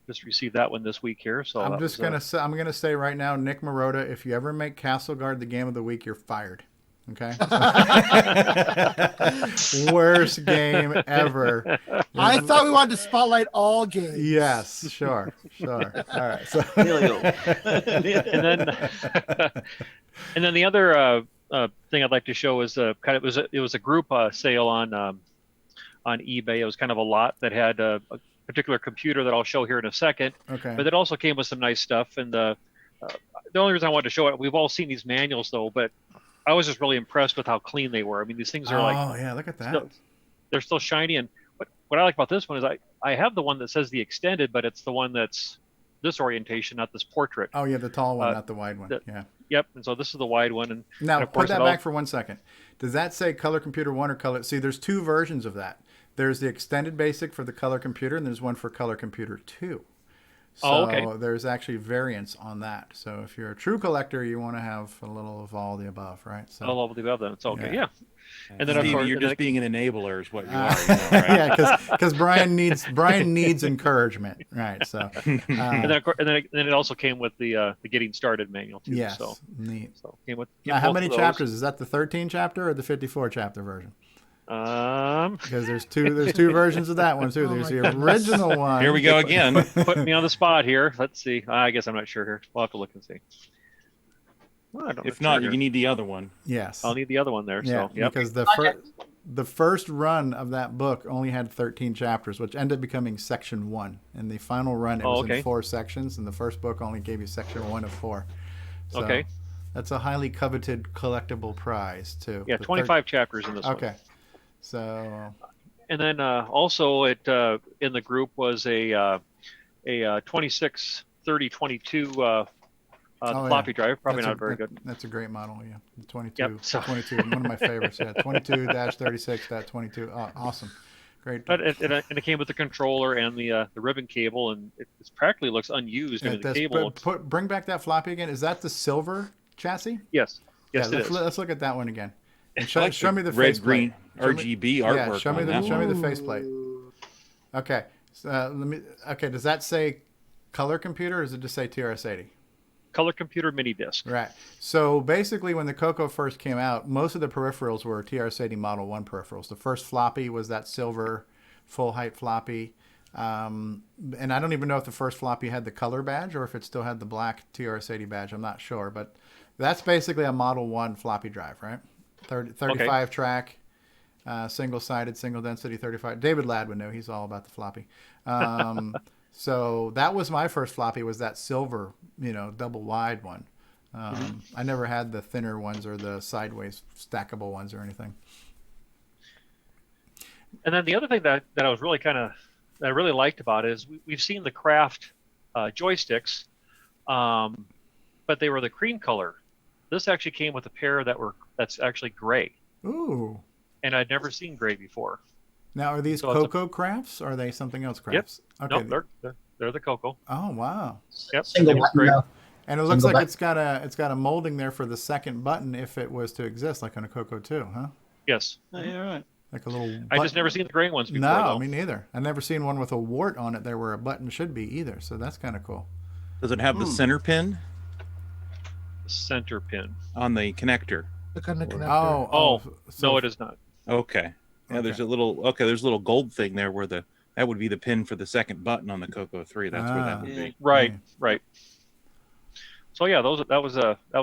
just received that one this week here. So I'm just gonna say right now, Nick Marotta, if you ever make Castle Guard the game of the week, you're fired. Okay. Worst game ever. I thought we wanted to spotlight all games. Yes, sure. All right. So and then the other thing I'd like to show is it was a group sale on eBay. It was kind of a lot that had a particular computer that I'll show here in a second. Okay. But it also came with some nice stuff. And the only reason I wanted to show it, we've all seen these manuals though, but I was just really impressed with how clean they were. I mean, these things are look at that. They're still shiny. And what I like about this one is I have the one that says the extended, but it's the one that's this orientation, not this portrait. Oh yeah, the tall one, not the wide one. Yeah. Yep. And so this is the wide one. And now of put course that back for 1 second. Does that say Color Computer 1 or Color? See, there's two versions of that. There's the extended basic for the Color Computer, and there's one for Color Computer 2. So there's actually variants on that. So if you're a true collector, you want to have a little of all the above, right? So all of the above, then it's okay. Yeah. And then Stevie, of course, you're just being an enabler, is what you are. You know, right? Yeah, because Brian needs encouragement, right? So and then it also came with the getting started manual too. Yes, so neat. So came with. Now, how many chapters is that? The 13 chapter or the 54 chapter version? Because there's two versions of that one too. There's the original one. Here we go again. Putting me on the spot here. Let's see. I guess I'm not sure here. We'll have to look and see. Well, if not, you need the other one. Yes, I'll need the other one there. Yeah, so, yep. Because the first run of that book only had 13 chapters, which ended up becoming section 1. And the final run, it was in 4 sections, and the first book only gave you section 1 of 4. So okay. That's a highly coveted collectible prize too. Yeah, 25 chapters in this one. Okay. So. And then also in the group was a 263022 floppy drive. Probably not very good. That's a great model. Yeah, 22. 22. One of my favorites. Yeah, 22-36.22. Oh, awesome. Great. But it came with the controller and the ribbon cable, and it practically looks unused. Yeah, I mean, the cable. Bring back that floppy again. Is that the silver chassis? Yes. Yes, it is. Let's look at that one again. And show me the red, faceplate. green, RGB artwork. Yeah, show me the faceplate. Okay. Okay. Does that say Color Computer, or does it just say TRS-80? Color Computer mini disc. Right. So basically, when the CoCo first came out, most of the peripherals were TRS-80 Model 1 peripherals. The first floppy was that silver full height floppy. And I don't even know if the first floppy had the color badge or if it still had the black TRS-80 badge. I'm not sure, but that's basically a Model 1 floppy drive, right? 35 track, single-sided, single-density 35. David Ladd would know. He's all about the floppy. So that was my first floppy, was that silver, double-wide one. I never had the thinner ones or the sideways stackable ones or anything. And then the other thing that I was really that I really liked about it is we've seen the Craft joysticks, but they were the cream color. This actually came with a pair that's actually gray. Ooh. And I'd never seen gray before. Now, are these CoCo crafts, or are they something else crafts? Yep. Okay. No, they're the CoCo. Oh, wow. Yep. And it looks like it's got a molding there for the second button if it was to exist, like on a CoCo 2, huh? Yes. Oh, yeah, right. Like a little button. I just never seen the gray ones before. No, though. me neither. I've never seen one with a wart on it there where a button should be either. So that's kind of cool. Does it have the center pin? Center pin on the connector. The connector. No, it is not. Okay. Yeah, there's a little gold thing there where that would be the pin for the second button on the CoCo 3. That's where that would be. Right. So yeah, that was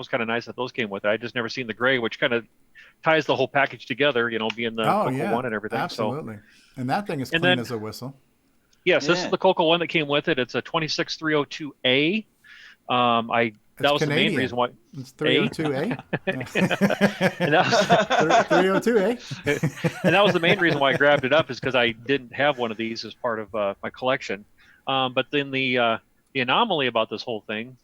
kind of nice that those came with it. I just never seen the gray, which kind of ties the whole package together, being the CoCo 1 and everything. Absolutely. And that thing is clean as a whistle. Yes, this is the CoCo 1 that came with it. It's a 26302A. I that was Canadian. the main reason why. It's 302A. And that was 302A. And that was the main reason why I grabbed it up, is because I didn't have one of these as part of my collection. But then the anomaly about this whole thing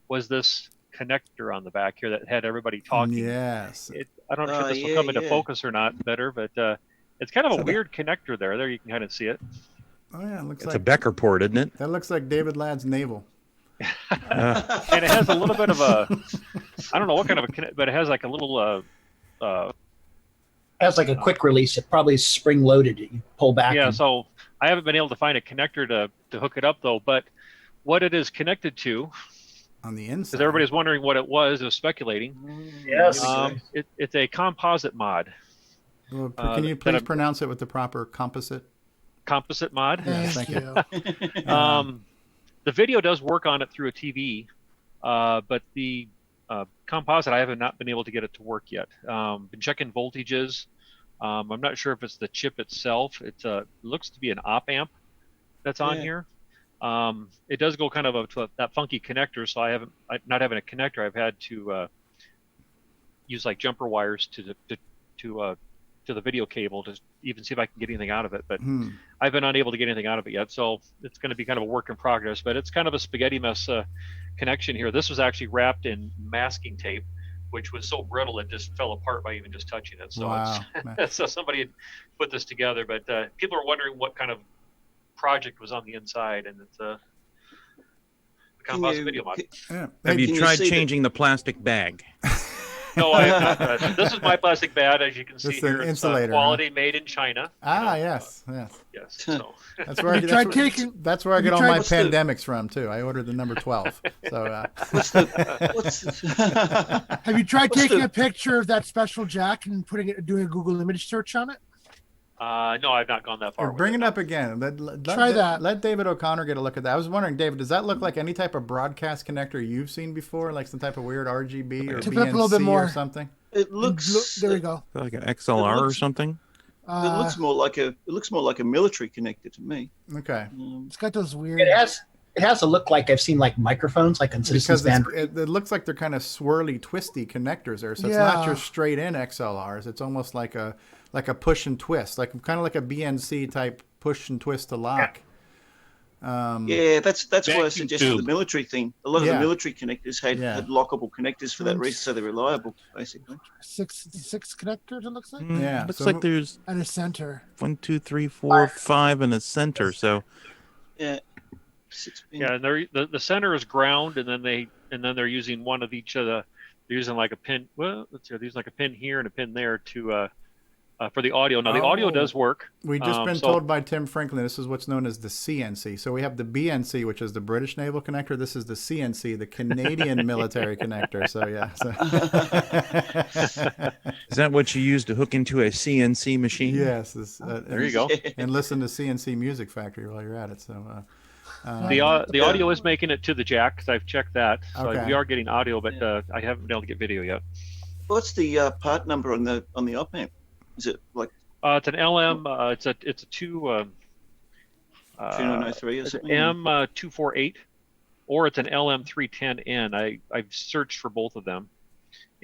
was this connector on the back here that had everybody talking. Yes. I don't know if this will come into focus or not better, but it's kind of a weird connector there. There you can kind of see it. Oh yeah, it looks It's like a Becker port, isn't it? That looks like David Ladd's navel. And it has a little bit of a, I don't know what kind of a, but it has like a little, It has like a quick release. It probably is spring loaded. You pull back. yeah. and- So I haven't been able to find a connector to hook it up though. But what it is connected to, on the inside, because everybody's wondering what it was speculating. Yes. It's a composite mod. Well, can you please pronounce it with the proper composite? Composite mod. Yes, thank you. The video does work on it through a TV, but the composite, I have not been able to get it to work yet. Been checking voltages. I'm not sure if it's the chip itself. It looks to be an op amp that's on here. It does go kind of to that funky connector, so not having a connector, I've had to use like jumper wires to the video cable to even see if I can get anything out of it. But I've been unable to get anything out of it yet, so it's going to be kind of a work in progress. But it's kind of a spaghetti mess connection here. This was actually wrapped in masking tape, which was so brittle it just fell apart by even just touching it. So, Wow. so somebody had put this together. But people are wondering what kind of project was on the inside, and it's a composite video mod. Have you tried changing the plastic bag? No, I have not. This is my plastic bag, as you can see This is an here. It's insulator, quality made in China. Yes. Yes. So. That's where I get all my pandemics from too. I ordered the number 12. So Have you tried taking a picture of that special jack and doing a Google image search on it? No, I've not gone that far. bring it up again. Try that. Let David O'Connor get a look at that. I was wondering, David, does that look like any type of broadcast connector you've seen before, like some type of weird RGB or Tip it up a little bit BNC more. or something? It looks. There we go. Like an XLR or something? It looks more like a military connector to me. Okay. It's got those weird. It has a look like I've seen like microphones, like on Citizen Because Stand. it looks like they're kind of swirly, twisty connectors there. So it's Yeah. not just straight in XLRs. It's almost like a push and twist, like kind of like a BNC type push and twist to lock. Yeah, that's why I suggested the military thing. A lot of the Yeah. military connectors had lockable connectors for that reason, so they're reliable, basically. Six connectors, it looks like. Yeah. Looks like there's And a center. 1, 2, 3, 4, 5 in the center. So Yeah. Yeah, and the center is ground, and then they're using one of each of the. They're using like a pin. Well, let's see. They're using like a pin here and a pin there to for the audio. Now the audio does work. We just been told by Tim Franklin this is what's known as the CNC. So we have the BNC, which is the British Naval Connector. This is the CNC, the Canadian Military Connector. So yeah. is that what you use to hook into a CNC machine? Yes. There you go. And listen to CNC Music Factory while you're at it. So. The audio is making it to the jack, because I've checked that. So Okay. we are getting audio, but I haven't been able to get video yet. What's the part number on the op amp? Is it like It's an LM. It's a 2903 or something? M248, or it's an LM310N. I've searched for both of them.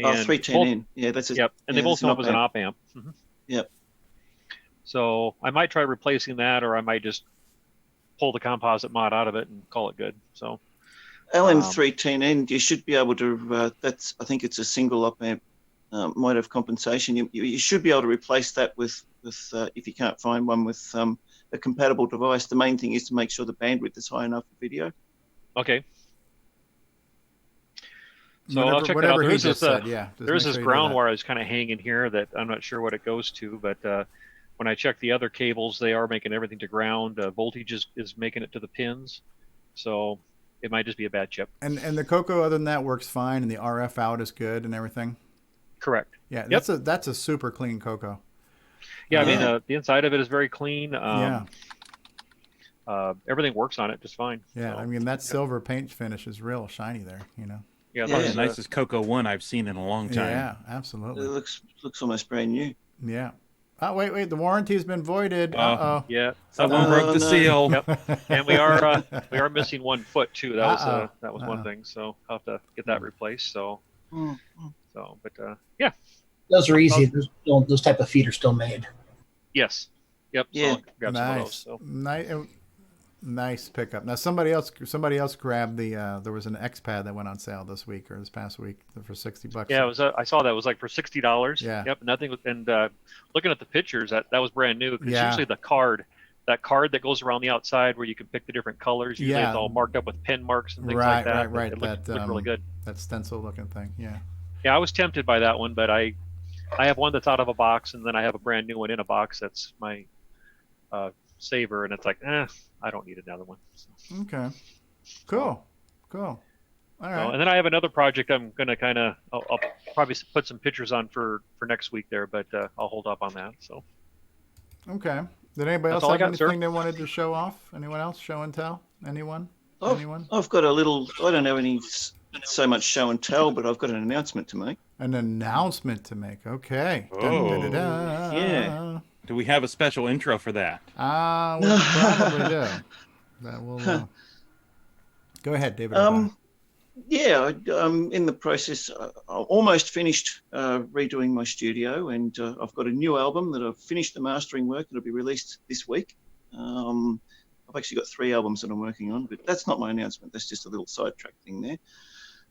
Oh, 310N. Yeah, that's it. Yep, and they both come up as an op amp. Yep. So I might try replacing that, or I might just pull the composite mod out of it and call it good. So LM310N, you should be able to. I think it's a single op amp. Might have compensation. You should be able to replace that with if you can't find one with a compatible device. The main thing is to make sure the bandwidth is high enough for video. Okay. So I'll check that out. There's this ground wire that's kind of hanging here that I'm not sure what it goes to, but when I check the other cables, they are making everything to ground. Voltage is making it to the pins, so it might just be a bad chip. And the CoCo, other than that, works fine, and the RF out is good and everything. Correct. Yeah, Yep. that's a super clean CoCo. Yeah, I mean the inside of it is very clean. Everything works on it just fine. Yeah, so, I mean that silver paint finish is real shiny there. You know. Yeah, Probably the nicest CoCo one I've seen in a long time. Yeah, absolutely. It looks almost brand new. Yeah. Oh, wait. The warranty's been voided. Uh-oh. Yeah. Someone broke the seal. Yep. And we are missing 1 foot too. That was one Uh-oh. thing. So I'll have to get that replaced. So yeah. Those are easy. Those type of feet are still made. Yes. Yep. So Yeah. I'll grab some of those. So. Nice pickup. Now somebody else grabbed the. There was an X-Pad that went on sale this week or this past week for $60. Yeah, it was. I saw that it was like for $60. Yeah. Yep. Nothing. And looking at the pictures, that was brand new. Because Yeah. usually that card that goes around the outside where you can pick the different colors. Usually it's all marked up with pen marks and things like that. Right. It looked really good. That stencil looking thing. Yeah. Yeah, I was tempted by that one, but I have one that's out of a box, and then I have a brand new one in a box. That's my saver, and it's like, I don't need another one. So. Okay. Cool. All right. So, and then I have another project I'm going to I'll probably put some pictures on for next week there, but I'll hold up on that. So. Okay. Did anybody else have anything they wanted to show off? Anyone else? Show and tell? Anyone? I've got a little, I don't have any so much show and tell, but I've got an announcement to make. An announcement to make. Okay. Oh. Yeah. Do we have a special intro for that? We probably do. That will. Go ahead, David. Yeah, I'm in the process. I almost finished redoing my studio, and I've got a new album that I've finished the mastering work. It'll be released this week. I've actually got 3 albums that I'm working on, but that's not my announcement. That's just a little sidetrack thing there.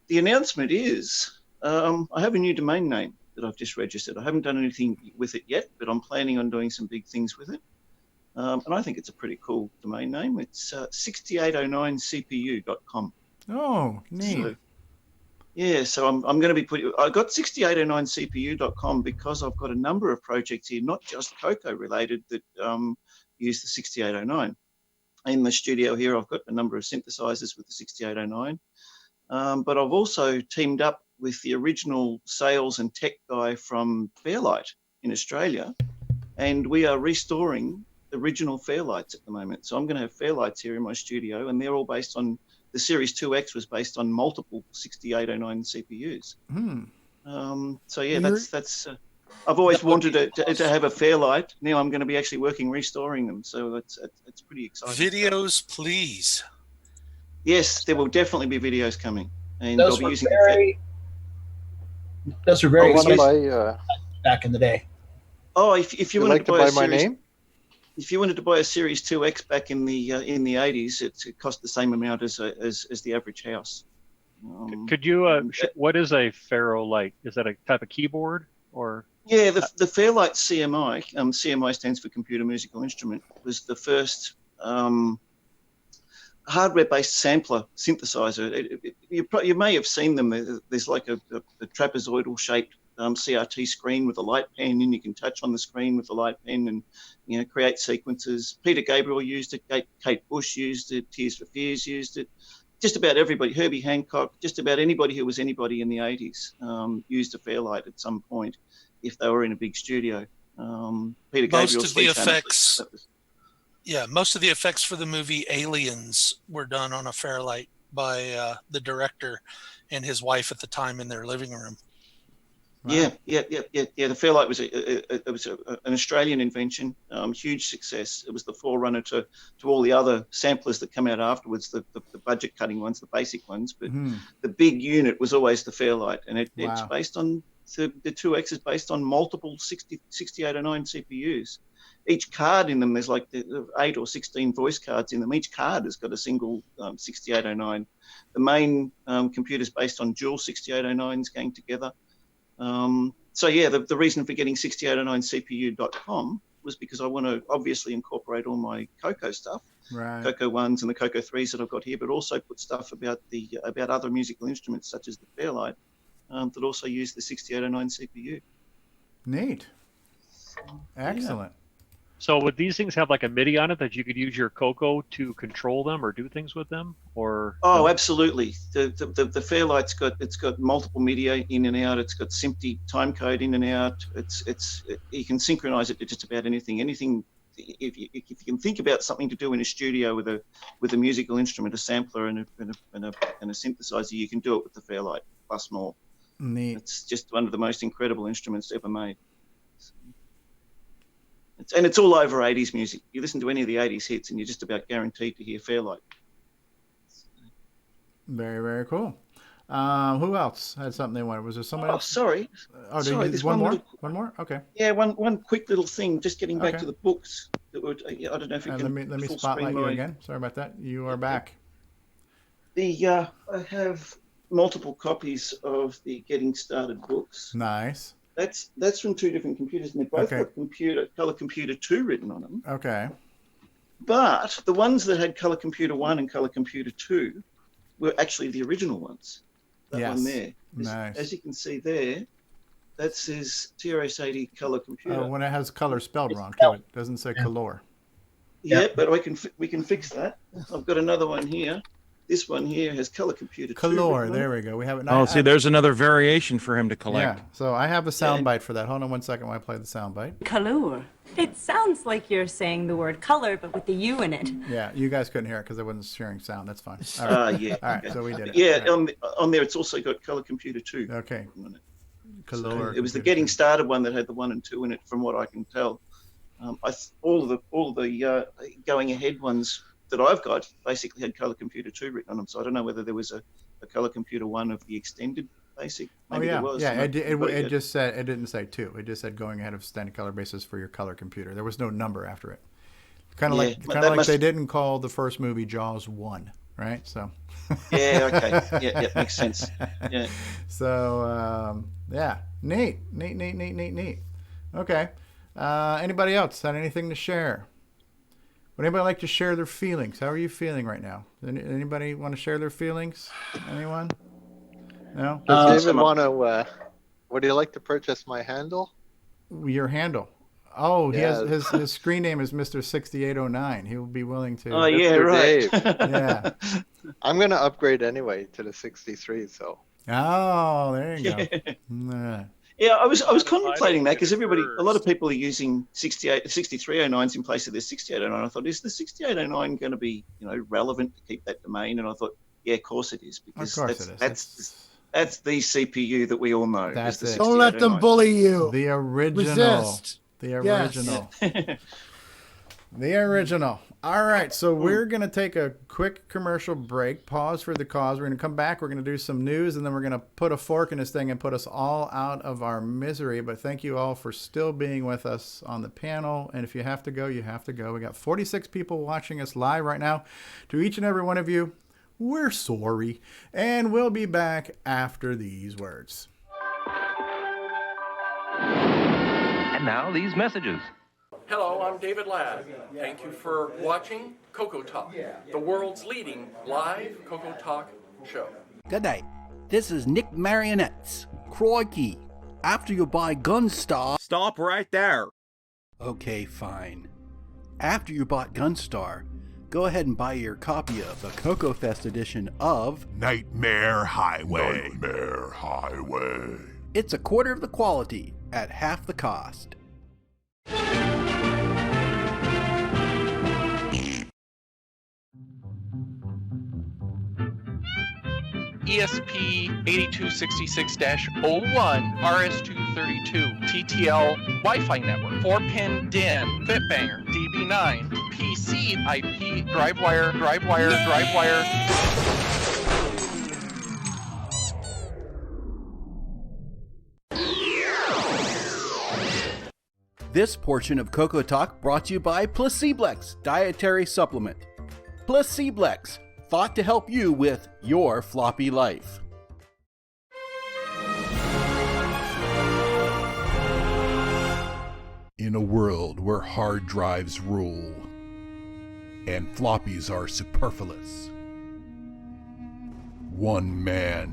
The announcement is I have a new domain name that I've just registered. I haven't done anything with it yet, but I'm planning on doing some big things with it. And I think it's a pretty cool domain name. It's 6809cpu.com. Oh, neat. So I'm going to be I got 6809cpu.com because I've got a number of projects here, not just CoCo related, that use the 6809. In the studio here, I've got a number of synthesizers with the 6809. But I've also teamed up with the original sales and tech guy from Fairlight in Australia, and we are restoring original Fairlights at the moment. So I'm going to have Fairlights here in my studio, and they're all based on the Series 2X was based on multiple 6809 CPUs. So yeah, that's. I've always wanted to have a Fairlight. Now I'm going to be actually restoring them. So it's pretty exciting. Videos, please. Yes, there will definitely be videos coming, and Those I'll be were using Those were very expensive back in the day. Oh, if you wanted to buy my name, if you wanted to buy a Series 2X back in the 80s, it cost the same amount as the average house. Could you? What is a Fairlight? Is that a type of keyboard or? Yeah, the Fairlight CMI. CMI stands for Computer Musical Instrument. Was the first hardware-based sampler synthesizer. You may have seen them. There's like a trapezoidal-shaped CRT screen with a light pen, and you can touch on the screen with the light pen and create sequences. Peter Gabriel used it. Kate Bush used it. Tears for Fears used it. Just about everybody. Herbie Hancock. Just about anybody who was anybody in the 80s used a Fairlight at some point if they were in a big studio. Peter Gabriel's Most of the effects. Yeah, most of the effects for the movie Aliens were done on a Fairlight by the director and his wife at the time in their living room. Wow. Yeah. The Fairlight was an Australian invention, huge success. It was the forerunner to all the other samplers that come out afterwards, the budget cutting ones, the basic ones. But the big unit was always the Fairlight, and it's based on the 2X is based on multiple 6809 CPUs. Each card in them, there's like 8 or 16 voice cards in them. Each card has got a single 6809. The main computer's based on dual 6809s going together. So yeah, the reason for getting 6809cpu.com was because I want to obviously incorporate all my CoCo stuff, CoCo 1s and the CoCo 3s that I've got here, but also put stuff about other musical instruments such as the Fairlight that also use the 6809 CPU. Neat. Excellent. So would these things have like a MIDI on it that you could use your CoCo to control them or do things with them? Or no? Absolutely. The Fairlight's got multiple MIDI in and out. It's got SMPTE timecode in and out. You can synchronize it to just about anything. If you can think about something to do in a studio with a musical instrument, a sampler and a synthesizer, you can do it with the Fairlight plus more. Neat. It's just one of the most incredible instruments ever made. It's all over 80s music. You listen to any of the 80s hits, and you're just about guaranteed to hear Fairlight. Very, very cool. Who else had something they wanted? Was there somebody else? Sorry. Sorry, there's one more? little- One more? Okay. Yeah, one quick little thing. Just getting back Okay. to the books. That were, I don't know if you can. Let me full spotlight screen you my- again. Sorry about that. You are back. I have multiple copies of the Getting Started books. Nice. That's from two different computers, and they've both Okay. got Color Computer 2 written on them. Okay. But the ones that had Color Computer 1 and Color Computer 2 were actually the original ones. That Yes. one there. Nice. As you can see there, that says TRS-80 Color Computer. When it has color spelled wrong, too. It doesn't say color. Yeah, but we can fix that. I've got another one here. This one here has Color Computer 2. Color. written on There it. we go. We have it. Oh, see, there's another variation for him to collect. Yeah. So I have a sound bite for that. Hold on one second while I play the sound bite. Color. It sounds like you're saying the word color, but with the U in it. Yeah, you guys couldn't hear it because I wasn't sharing sound. That's fine. All right. Yeah. All right. okay. So we did it. Yeah, All right. on there it's also got Color Computer 2. Okay. So Color. it was the Getting Started one that had the 1 and 2 in it, from what I can tell. All of the going ahead ones that I've got basically had Color Computer 2 written on them. So I don't know whether there was a Color Computer 1 of the extended basic. Maybe there was. Yeah. It But just said, it didn't say 2. It just said going ahead of standard color basis for your color computer. There was no number after it. Kind of like they didn't call the first movie Jaws 1, right? So. Yeah. Okay. Yeah. Makes sense. Yeah. So yeah, neat. Okay. Anybody else had anything to share? Would anybody like to share their feelings? How are you feeling right now? Anybody want to share their feelings? Anyone? No? Does David want to, would you like to purchase my handle? Your handle. Oh, he Yeah. has his screen name is Mr. 6809. He will be willing to. Oh, yeah, right. Yeah. I'm going to upgrade anyway to the 63, so. Oh, there you go. Nah. Yeah, I was contemplating that because a lot of people are using 6309s in place of their 6809. I thought, is the 6809 going to be, relevant to keep that domain? And I thought, yeah, of course it is, because that's the CPU that we all know. That's it. Don't let them bully you. The original. Resist. The original. The original. All right, so we're going to take a quick commercial break, pause for the cause. We're going to come back. We're going to do some news, and then we're going to put a fork in this thing and put us all out of our misery. But thank you all for still being with us on the panel. And if you have to go, you have to go. We got 46 people watching us live right now. To each and every one of you, we're sorry. And we'll be back after these words. And now these messages. Hello, I'm David Ladd. Thank you for watching CoCoTALK, the world's leading live CoCoTALK show. Good day. This is Nick Marionettes. Crikey. After you buy Gunstar... Stop right there. Okay, fine. After you bought Gunstar, go ahead and buy your copy of the Coco Fest edition of Nightmare Highway. Nightmare Highway. It's a quarter of the quality at half the cost. ESP 8266-01 RS232 TTL Wi-Fi network 4-pin DIN Bitbanger DB9 PC IP DriveWire. This portion of Coco Talk brought to you by Placeblex Dietary Supplement. Placeblex, thought to help you with your floppy life. In a world where hard drives rule and floppies are superfluous, one man,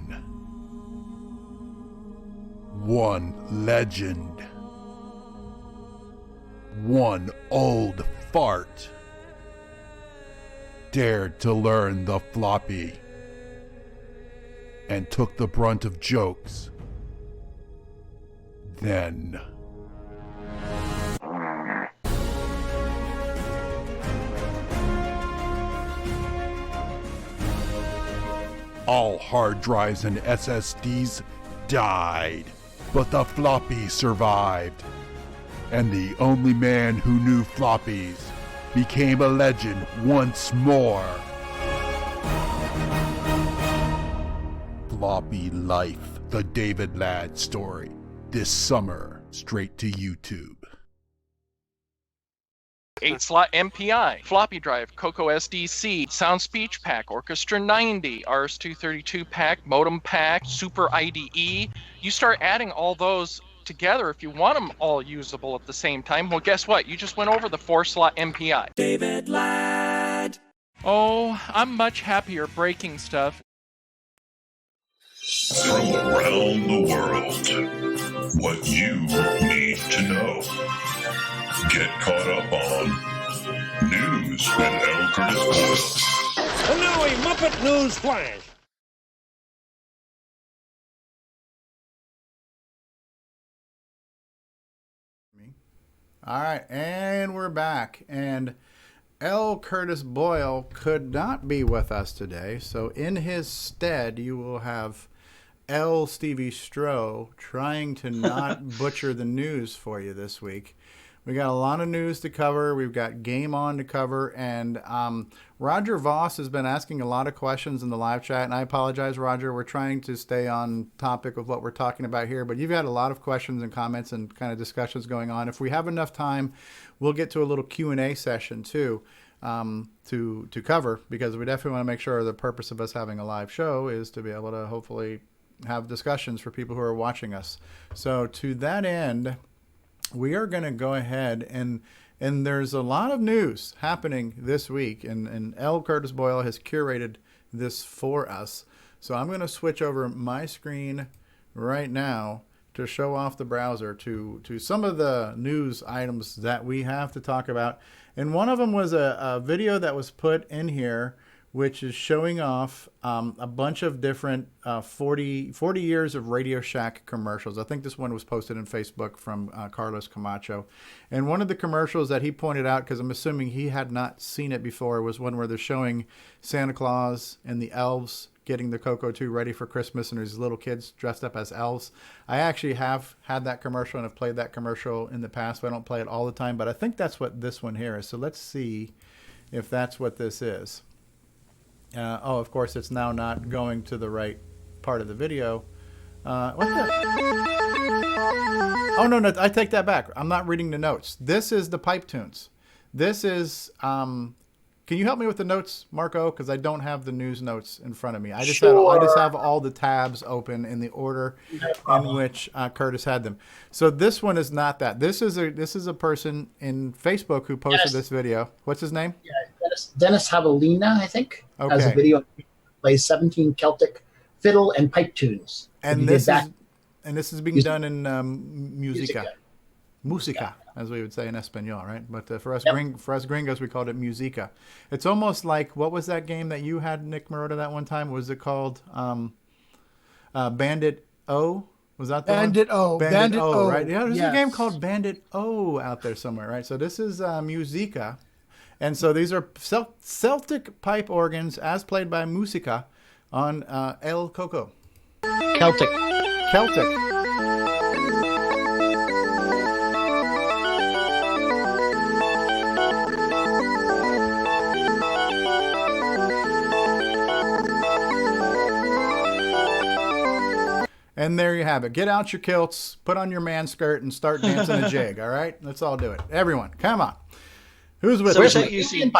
one legend, one old fart dared to learn the floppy and took the brunt of jokes. Then all hard drives and SSDs died, but the floppy survived. And the only man who knew floppies became a legend once more. Floppy Life, the David Ladd story. This summer, straight to YouTube. 8-slot MPI, floppy drive, CoCo SDC, Sound Speech Pack, Orchestra 90, RS-232 pack, modem pack, Super IDE. You start adding all those together if you want them all usable at the same time. Well, guess what? You just went over the 4-slot MPI. David Ladd. Oh, I'm much happier breaking stuff. From around the world, what you need to know. Get caught up on News with L. Curtis Boyle. And now a Muppet News Flash. All right, and we're back. And L. Curtis Boyle could not be with us today, so in his stead, you will have L. Stevie Stroh trying to not butcher the news for you this week. We got a lot of news to cover. We've got GameON to cover, and Roger Voss has been asking a lot of questions in the live chat, and I apologize, Roger. We're trying to stay on topic of what we're talking about here, but you've got a lot of questions and comments and kind of discussions going on. If we have enough time, we'll get to a little Q&A session too to cover, because we definitely want to make sure the purpose of us having a live show is to be able to hopefully have discussions for people who are watching us. So to that end, we are going to go ahead and there's a lot of news happening this week, and L. Curtis Boyle has curated this for us. So I'm going to switch over my screen right now to show off the browser to some of the news items that we have to talk about. And one of them was a video that was put in here, which is showing off a bunch of different 40 years of Radio Shack commercials. I think this one was posted in Facebook from Carlos Camacho. And one of the commercials that he pointed out, because I'm assuming he had not seen it before, was one where they're showing Santa Claus and the elves getting the Coco 2 ready for Christmas, and there's little kids dressed up as elves. I actually have had that commercial and have played that commercial in the past, but I don't play it all the time. But I think that's what this one here is. So let's see if that's what this is. Oh, of course, it's now not going to the right part of the video. What the? Oh, no, I take that back. I'm not reading the notes. This is the pipe tunes. This is, can you help me with the notes, Marco? Because I don't have the news notes in front of me. I just have all the tabs open in the order in which Curtis had them. So this one is not that. This is a person in Facebook who posted this video. What's his name? Yeah, Dennis Javelina, I think, has a video. Plays 17 Celtic fiddle and pipe tunes. And this is being done in Musica, as we would say in Espanol, right? But for us gringos, we called it Musica. It's almost like, what was that game that you had, Nick Marotta, that one time? Was it called Bandit O? Was that the Bandit one? O. Bandit O, right? Yeah, there's a game called Bandit O out there somewhere, right? So this is Musica. And so these are Celtic pipe organs as played by Musica on El Coco. Celtic. And there you have it. Get out your kilts, put on your man skirt, and start dancing a jig, all right? Let's all do it. Everyone, come on. Who's with me? Was that using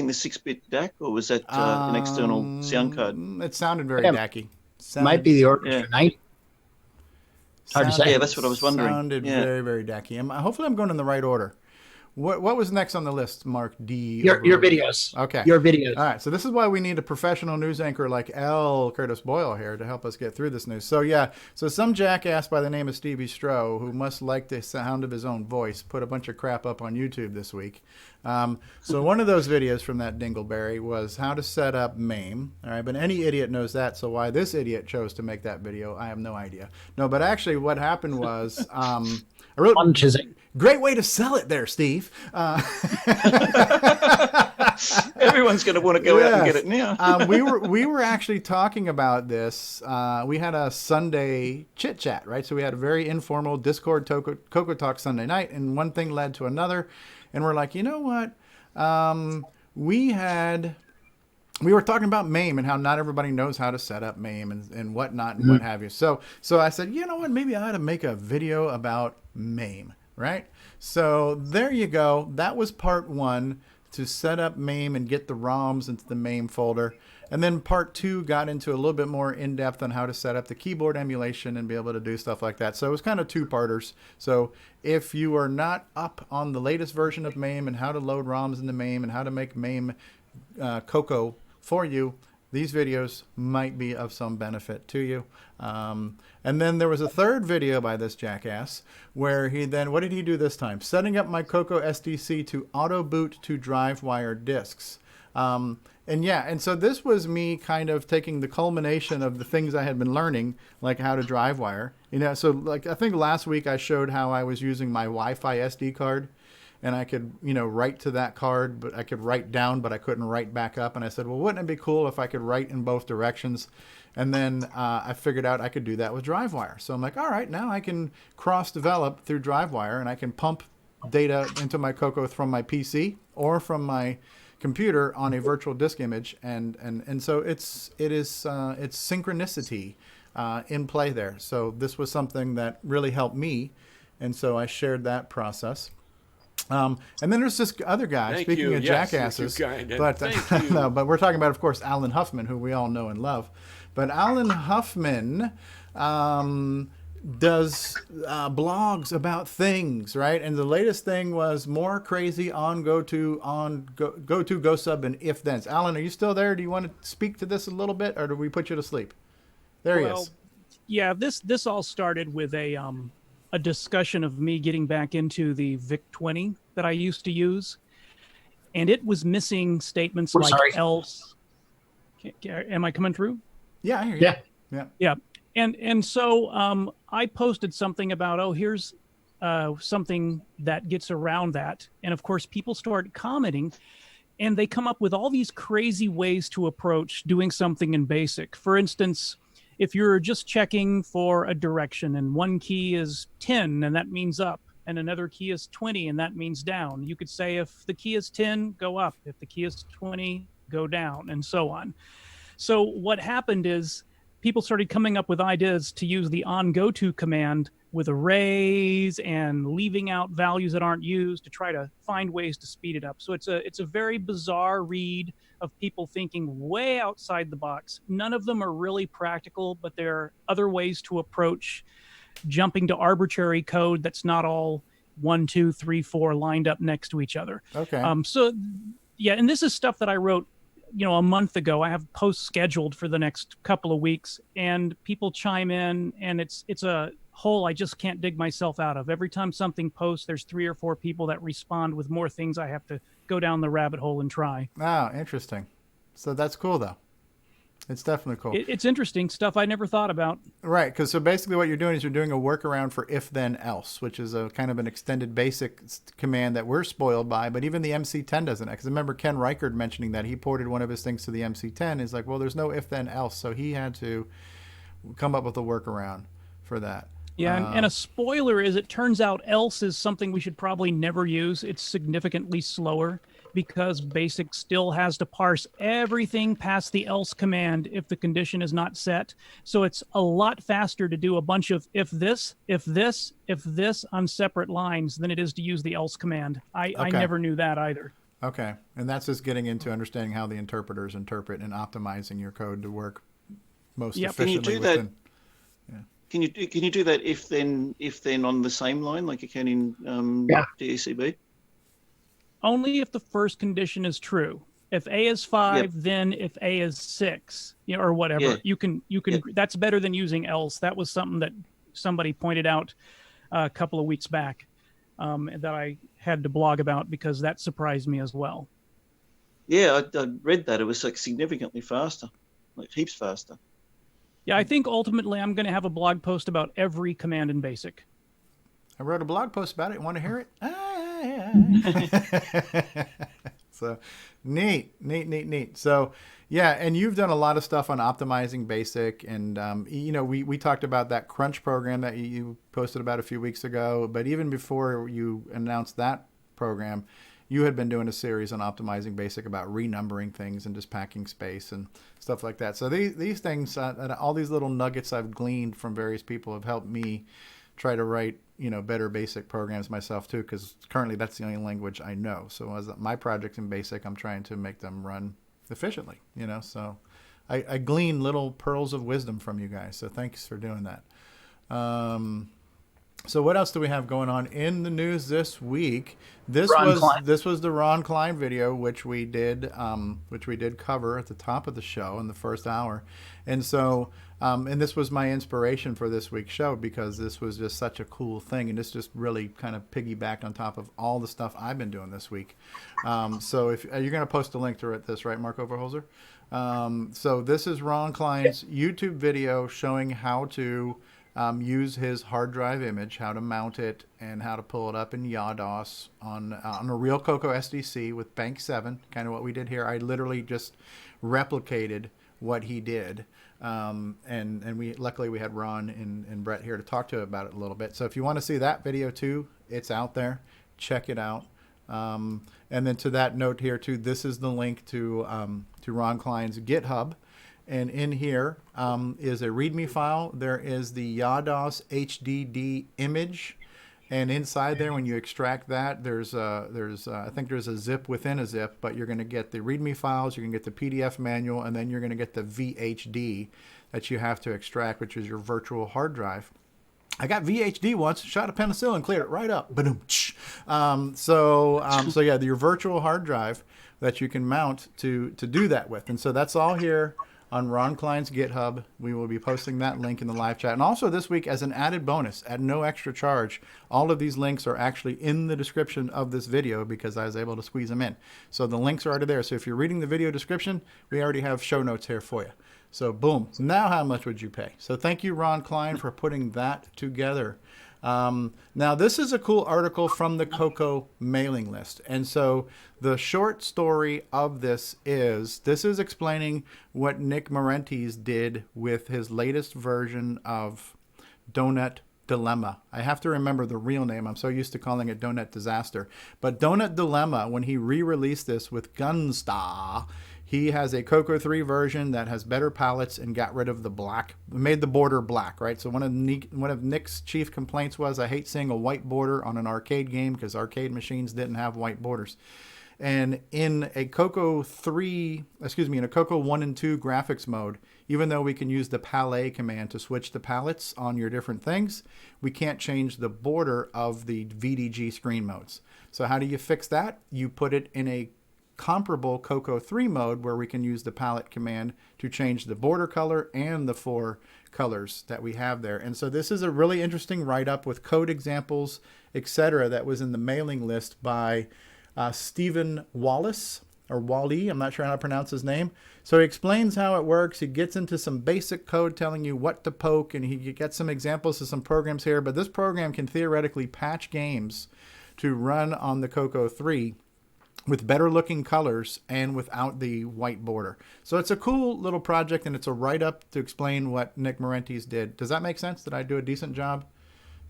the 6-bit DAC, or was that an external sound card? It sounded very DAC-y. Might be the Orchestra 90. Hard to say. Yeah, that's what I was wondering. Sounded very, very DAC-y. Hopefully I'm going in the right order. What was next on the list, Mark D? Your videos. Okay. Your videos. All right. So this is why we need a professional news anchor like L. Curtis Boyle here to help us get through this news. So yeah. So some jackass by the name of Stevie Stroh, who must like the sound of his own voice, put a bunch of crap up on YouTube this week. So one of those videos from that dingleberry was how to set up MAME. All right. But any idiot knows that. So why this idiot chose to make that video, I have no idea. No, but actually what happened was, great way to sell it there, Steve. Everyone's going to want to go out and get it now. we were actually talking about this. We had a Sunday chit chat, right? So we had a very informal Discord CoCo Talk Sunday night, and one thing led to another, and we're like, you know what? We were talking about MAME and how not everybody knows how to set up MAME and whatnot and what have you. So I said, you know what? Maybe I ought to make a video about MAME, right? So there you go. That was part 1, to set up MAME and get the ROMs into the MAME folder. And then part 2 got into a little bit more in-depth on how to set up the keyboard emulation and be able to do stuff like that. So it was kind of 2-parters. So if you are not up on the latest version of MAME and how to load ROMs into MAME and how to make MAME CoCo for you, these videos might be of some benefit to you. And then there was a third video by this jackass where he then, what did he do this time? Setting up my CoCo SDC to auto boot to DriveWire disks. And so this was me kind of taking the culmination of the things I had been learning, like how to DriveWire. So like I think last week I showed how I was using my Wi-Fi SD card. And I could, write to that card, but I could write down, but I couldn't write back up. And I said, well, wouldn't it be cool if I could write in both directions? And then I figured out I could do that with DriveWire. So I'm like, all right, now I can cross-develop through DriveWire, and I can pump data into my CoCo from my PC or from my computer on a virtual disk image. And so it's synchronicity in play there. So this was something that really helped me. And so I shared that process. And then there's this other guy, speaking of jackasses, but we're talking about, of course, Alan Huffman, who we all know and love. But Alan Huffman does blogs about things, right? And the latest thing was more crazy on go sub and if thens. Alan, are you still there? Do you want to speak to this a little bit, or do we put you to sleep? There he is. Yeah, this all started with a discussion of me getting back into the VIC-20 that I used to use, and it was missing statements else. Am I coming through? Yeah, I hear you. Yeah. And so I posted something about, here's something that gets around that. And of course, people start commenting, and they come up with all these crazy ways to approach doing something in BASIC. For instance, if you're just checking for a direction and one key is 10 and that means up, and another key is 20 and that means down, you could say if the key is 10, go up. If the key is 20, go down, and so on. So what happened is people started coming up with ideas to use the onGoTo command with arrays and leaving out values that aren't used to try to find ways to speed it up. So it's a very bizarre read of people thinking way outside the box. None of them are really practical, but there are other ways to approach jumping to arbitrary code that's not all 1, 2, 3, 4 lined up next to each other. Okay. So yeah, and this is stuff that I wrote, a month ago. I have posts scheduled for the next couple of weeks, and people chime in, and it's a hole I just can't dig myself out of. Every time something posts, there's 3 or 4 people that respond with more things I have to go down the rabbit hole and try. Oh, interesting. So that's cool, though. It's definitely cool. It's interesting stuff I never thought about. Right, because so basically what you're doing is you're doing a workaround for if then else, which is a kind of an extended basic command that we're spoiled by, but even the MC10 doesn't. Because I remember Ken Reichard mentioning that he ported one of his things to the MC10. He's like, well, there's no if then else, so he had to come up with a workaround for that. Yeah, and a spoiler is it turns out else is something we should probably never use. It's significantly slower because BASIC still has to parse everything past the else command if the condition is not set. So it's a lot faster to do a bunch of if this on separate lines than it is to use the else command. I never knew that either. Okay, and that's just getting into understanding how the interpreters interpret and optimizing your code to work most efficiently. Can you do that? Can you do that if then on the same line like you can in DECB? Only if the first condition is true. If A is 5, then if A is 6, or whatever, you can. That's better than using else. That was something that somebody pointed out a couple of weeks back that I had to blog about because that surprised me as well. Yeah, I read that. It was like significantly faster, like heaps faster. Yeah, I think ultimately I'm going to have a blog post about every command in BASIC. I wrote a blog post about it. Want to hear it? So neat. So yeah, and you've done a lot of stuff on optimizing BASIC, and we talked about that crunch program that you posted about a few weeks ago. But even before you announced that program, you had been doing a series on optimizing BASIC about renumbering things and just packing space and stuff like that. So these things, all these little nuggets I've gleaned from various people have helped me try to write better BASIC programs myself too, because currently that's the only language I know. So as my projects in BASIC, I'm trying to make them run efficiently. So I glean little pearls of wisdom from you guys. So thanks for doing that. So what else do we have going on in the news this week? This was the Ron Klein video, which we did cover at the top of the show in the first hour, and so and this was my inspiration for this week's show, because this was just such a cool thing, and this just really kind of piggybacked on top of all the stuff I've been doing this week. So if you're going to post a link to this, right, Mark Overholzer? So this is Ron Klein's YouTube video showing how to use his hard drive image, how to mount it, and how to pull it up in YADOS on a real CoCo SDC with Bank 7, kind of what we did here. I literally just replicated what he did. And we luckily we had Ron and Brett here to talk to about it a little bit. So if you want to see that video too, it's out there. Check it out. And then to that note here too, this is the link to Ron Klein's GitHub. And in here is a README file. There is the YADOS HDD image, and inside there, when you extract that, I think there's a zip within a zip. But you're going to get the README files, you're going to get the PDF manual, and then you're going to get the VHD that you have to extract, which is your virtual hard drive. I got VHD once, shot a penicillin, cleared it right up. Ba-doom. So yeah, your virtual hard drive that you can mount to do that with, and so that's all here on Ron Klein's GitHub. We will be posting that link in the live chat. And also this week, as an added bonus, at no extra charge, all of these links are actually in the description of this video, because I was able to squeeze them in. So the links are already there. So if you're reading the video description, we already have show notes here for you. So boom. Now how much would you pay? So thank you, Ron Klein, for putting that together. Now this is a cool article from the CoCo mailing list, and so the short story of this is explaining what Nick Marentes did with his latest version of Donut Dilemma. I have to remember the real name. I'm so used to calling it Donut Disaster, but Donut Dilemma, when he re-released this with Gunstar, he has a CoCo 3 version that has better palettes and got rid of the black, made the border black, right? So one of Nick's chief complaints was, I hate seeing a white border on an arcade game, because arcade machines didn't have white borders. And in a CoCo 1 and 2 graphics mode, even though we can use the palette command to switch the palettes on your different things, we can't change the border of the VDG screen modes. So how do you fix that? You put it in a comparable CoCo 3 mode, where we can use the palette command to change the border color and the 4 colors that we have there. And so this is a really interesting write-up with code examples, etc., that was in the mailing list by Stephen Wallace, or Wally, I'm not sure how to pronounce his name. So he explains how it works. He gets into some basic code telling you what to poke, and he gets some examples of some programs here. But this program can theoretically patch games to run on the CoCo 3 with better looking colors and without the white border. So it's a cool little project, and it's a write-up to explain what Nick Marentes did. Does that make sense? Did I do a decent job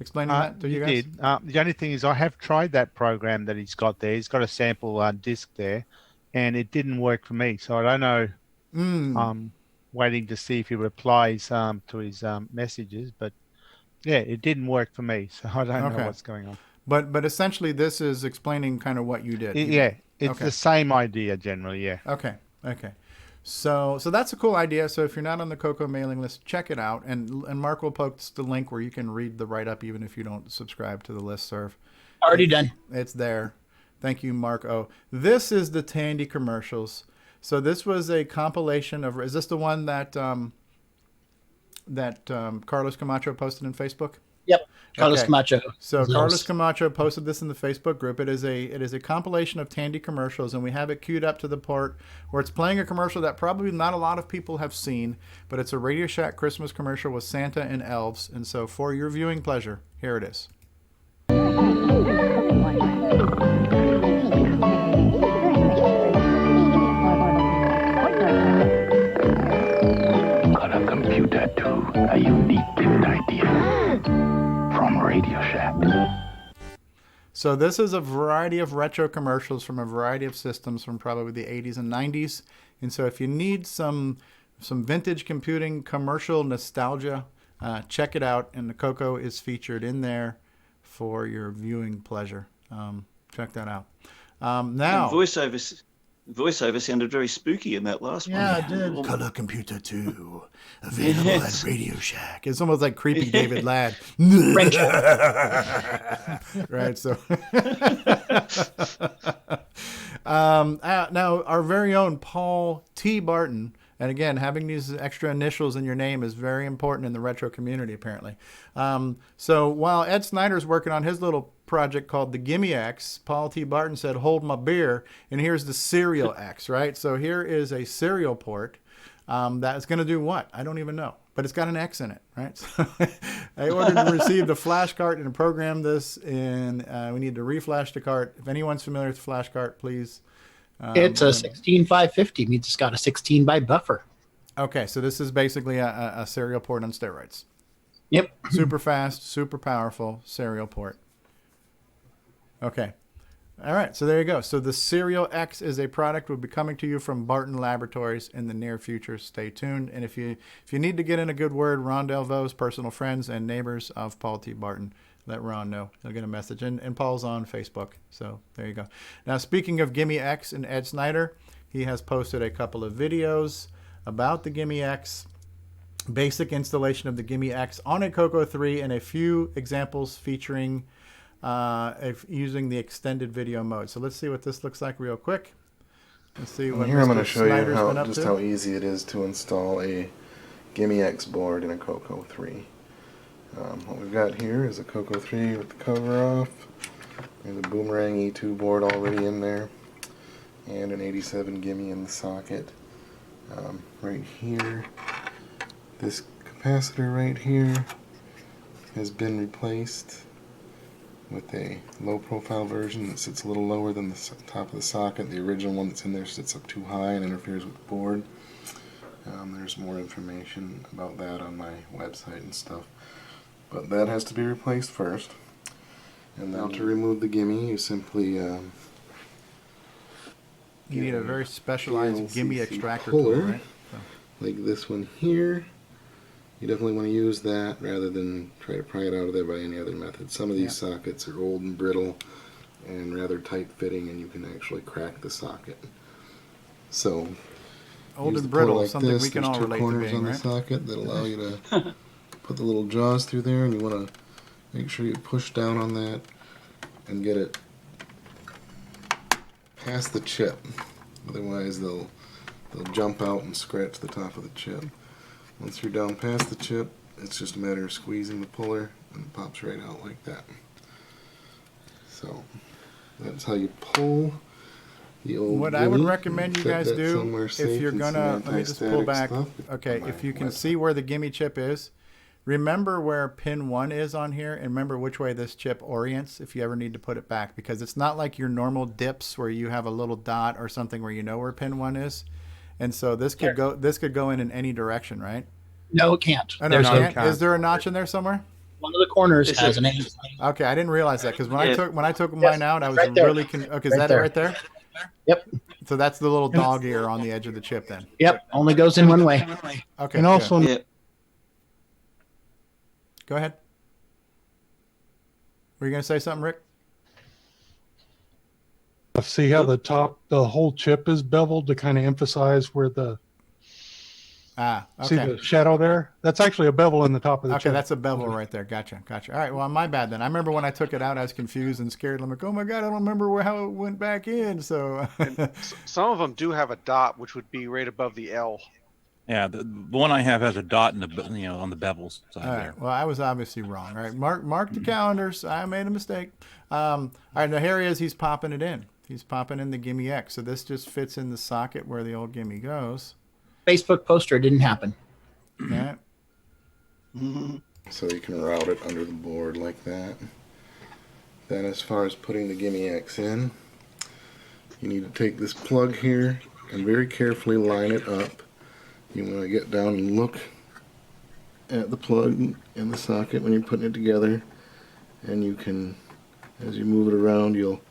explaining that to you guys? Did. The only thing is, I have tried that program that he's got there. He's got a sample disk there, and it didn't work for me. So I don't know. I'm waiting to see if he replies to his messages, but yeah, it didn't work for me. So I don't know what's going on. But essentially, this is explaining kind of what you did. Yeah, it's the same idea generally. Yeah. Okay. So that's a cool idea. So if you're not on the CoCo mailing list, check it out. And Mark will post the link where you can read the write-up even if you don't subscribe to the listserv. Already done. It's there. Thank you, Mark O. This is the Tandy commercials. So this was a compilation of. Is this the one that Carlos Camacho posted in Facebook? Yep, Carlos Camacho. So Carlos Camacho posted this in the Facebook group. It is a compilation of Tandy commercials, and we have it queued up to the part where it's playing a commercial that probably not a lot of people have seen, but it's a Radio Shack Christmas commercial with Santa and elves. And so for your viewing pleasure, here it is. So this is a variety of retro commercials from a variety of systems from probably the 80s and 90s. And so if you need some vintage computing commercial nostalgia, check it out. And the CoCo is featured in there for your viewing pleasure. Check that out. Now, voiceover sounded very spooky in that last one. Yeah, it did. Color Computer 2, available at Radio Shack. It's almost like creepy David Ladd. Right, so. Now, our very own Paul T. Barton, and again, having these extra initials in your name is very important in the retro community, apparently. So while Ed Snyder's working on his little project called the Gimme X, Paul T. Barton said, hold my beer, and here's the Serial X, right? So here is a serial port that is going to do what? I don't even know, but it's got an X in it, right? So I ordered and received a flash cart and programmed this, and we need to reflash the cart. If anyone's familiar with the flash cart, please. It's a 16x50, means it's got a 16 byte buffer. Okay, so this is basically a serial port on steroids. Yep. Super fast, super powerful serial port. Okay. All right, so there you go. So the Serial X is a product will be coming to you from Barton Laboratories in the near future. Stay tuned. And if you need to get in a good word, Ron Delvau's personal friends and neighbors of Paul T. Barton, let Ron know. He'll get a message. And Paul's on Facebook. So there you go. Now, speaking of Gimme X and Ed Snyder, he has posted a couple of videos about the Gimme X, basic installation of the Gimme X on a CoCo 3, and a few examples featuring using the extended video mode. So let's see what this looks like real quick. Let's see what here I'm going to Mr. show Snyder's you been up to. how easy it is to install a Gimme X board in a CoCo 3. What we've got here is a CoCo 3 with the cover off. There's a Boomerang E2 board already in there, and an 87 Gimme in the socket. Right here, this capacitor right here has been replaced with a low profile version that sits a little lower than the top of the socket. The original one that's in there sits up too high and interferes with the board. There's more information about that on my website and stuff. But that has to be replaced first. And now to remove the Gimme, you simply you need a very specialized Gimme extractor puller, tool, right? like this one here. You definitely want to use that rather than try to pry it out of there by any other method. Some of these sockets are old and brittle and rather tight fitting, and you can actually crack the socket. So, old use and the puller brittle, like something this. we can There's all two relate to corners being, on the right? socket that allow you to put the little jaws through there, and you want to make sure you push down on that and get it past the chip. Otherwise, they'll jump out and scratch the top of the chip. Once you're down past the chip, it's just a matter of squeezing the puller, and it pops right out like that. So that's how you pull the old What I would Gimme. recommend you Set guys that do, somewhere if safe you're in some gonna, let me just pull anti-static back. stuff. Okay, On if my you can website. see where the Gimme chip is, remember where pin 1 is on here, and remember which way this chip orients if you ever need to put it back, because it's not like your normal dips where you have a little dot or something where you know where pin 1 is. And so this could go in any direction, right? No, it can't. Oh, no, There's it can't. Is there a notch in there somewhere? one of the corners has an A. Okay, I didn't realize that, because when I took Yes, mine out, I was right there. really okay. Is Right that there. it right there? Yep. So that's the little dog ear on the edge of the chip then. Yep, only goes in one way. Okay. And also, good. Go ahead. Were you going to say something, Rick? See how the whole chip is beveled to kind of emphasize where the okay. See the shadow there? That's actually a bevel in the top of the Okay, chip. that's a bevel right there. Gotcha. All right, well, my bad then. I remember when I took it out, I was confused and scared. I'm like, oh my God, I don't remember how it went back in. So Some of them do have a dot, which would be right above the L. Yeah, the one I have has a dot in the on the bevels side all right, there. well, I was obviously wrong. All right, mark the calendars. I made a mistake. All right, now here he is. He's popping it in. He's popping in the Gimme X. So this just fits in the socket where the old Gimme goes. Facebook poster didn't happen. Yeah. So you can route it under the board like that. Then as far as putting the Gimme X in, you need to take this plug here and very carefully line it up. You want to get down and look at the plug in the socket when you're putting it together, and you can As you move it around, you'll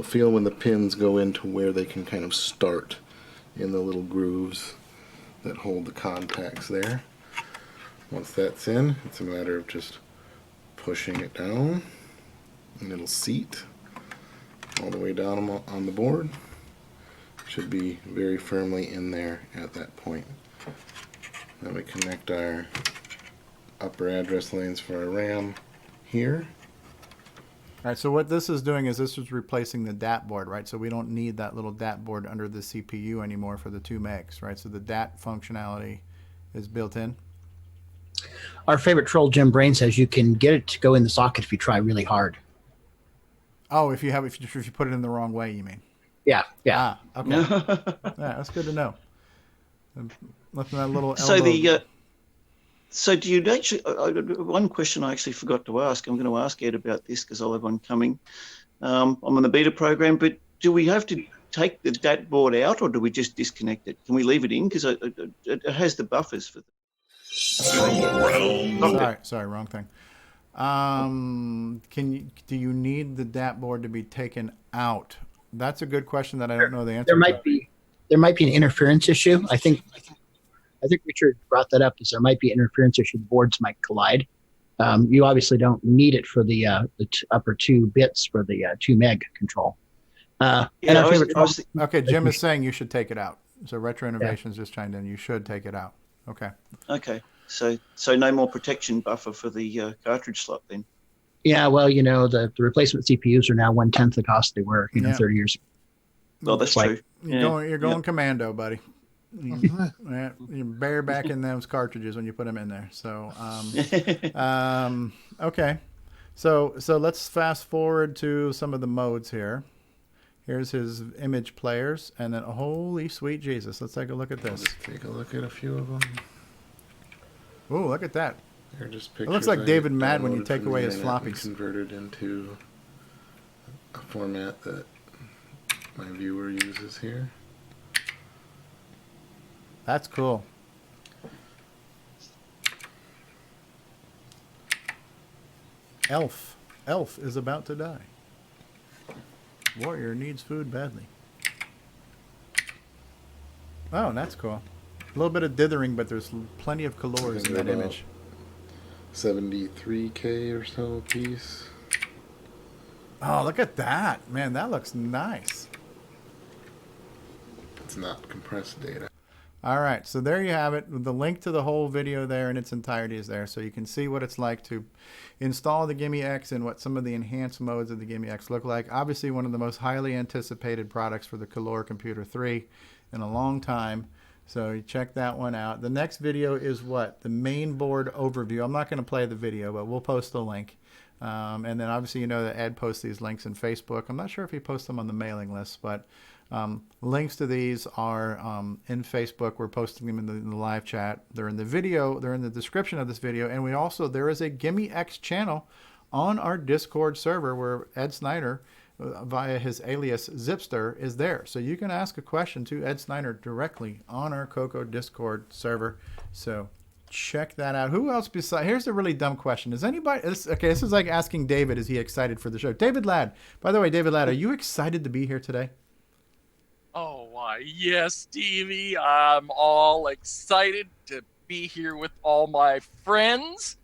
feel when the pins go into where they can kind of start in the little grooves that hold the contacts there. Once that's in, it's a matter of just pushing it down, and it'll seat all the way down on the board. Should be very firmly in there at that point. Then we connect our upper address lanes for our RAM here. All right, so what this is doing is this is replacing the DAT board, right? So we don't need that little DAT board under the CPU anymore for the 2 megs, right? So the DAT functionality is built in. Our favorite troll, Jim Brain, says you can get it to go in the socket if you try really hard. Oh, if you put it in the wrong way, you mean? Yeah. Ah, okay. Yeah, that's good to know. Left that little So elbow. So do you actually? One question I actually forgot to ask. I'm going to ask Ed about this because I'll have one coming. I'm on the beta program, but do we have to take the DAT board out, or do we just disconnect it? Can we leave it in because it has the buffers for? Sorry, wrong thing. Do you need the DAT board to be taken out? That's a good question that I don't know the answer. There might be an interference issue. I think Richard brought that up. Is there might be an interference issue? The boards might collide. You obviously don't need it for the upper 2 bits for the 2 meg control. Okay, Jim is saying you should take it out. So Retro Innovations just chimed in. You should take it out. Okay. Okay. So no more protection buffer for the cartridge slot then. Yeah, well, the replacement CPUs are now 1/10 the cost they were 30 years ago. Well, that's true. You're going commando, buddy. You're barebacking those cartridges when you put them in there. So, okay. So let's fast forward to some of the modes here. Here's his image players, and then holy sweet Jesus, let's take a look at this. Let's take a look at a few of them. Oh, look at that. They're just it looks like David Mad when you take away his floppies. Converted into a format that my viewer uses here. That's cool. Elf is about to die. Warrior needs food badly. Oh, that's cool. A little bit of dithering, but there's plenty of colors in that image. 73K or so a piece. Oh, look at that. Man, that looks nice. It's not compressed data. All right, so there you have it. The link to the whole video there in its entirety is there, so you can see what it's like to install the Gimme X and what some of the enhanced modes of the Gimme X look like. Obviously, one of the most highly anticipated products for the Color Computer 3 in a long time. So you check that one out. The next video is what? The main board overview. I'm not going to play the video, but we'll post the link. And then obviously that Ed posts these links in Facebook. I'm not sure if he posts them on the mailing list, but links to these are in Facebook. We're posting them in the live chat. They're in the video. They're in the description of this video. And there is a Gimme X channel on our Discord server where Ed Snyder, via his alias Zipster, is there. So you can ask a question to Ed Snyder directly on our CoCo Discord server. So check that out. Who else besides? Here's a really dumb question. Is anybody? This is like asking David, is he excited for the show? David Ladd. By the way, David Ladd, are you excited to be here today? Oh, why, yes, Stevie. I'm all excited to be here with all my friends.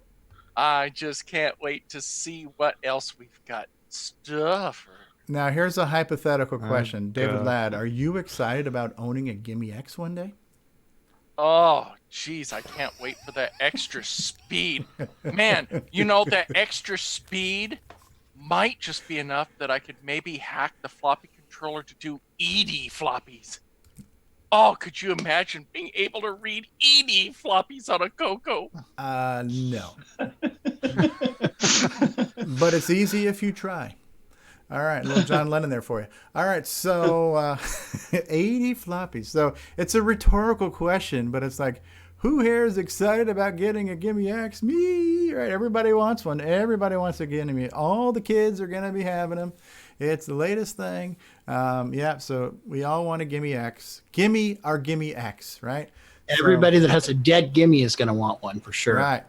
I just can't wait to see what else we've got stuff. Now, here's a hypothetical question. David Ladd, are you excited about owning a Gimme X one day? Oh, geez, I can't wait for that extra speed. Man, that extra speed might just be enough that I could maybe hack the floppy controller to do ED floppies. Oh, could you imagine being able to read ED floppies on a CoCo? No. But it's easy if you try. All right, a little John Lennon there for you. All right, so 80 floppies. So it's a rhetorical question, but it's like, who here is excited about getting a Gimme X? Me, right? Everybody wants one. Everybody wants a Gimme. All the kids are going to be having them. It's the latest thing. So we all want a Gimme X. Gimme our Gimme X, right? Everybody that has a dead Gimme is going to want one for sure. Right.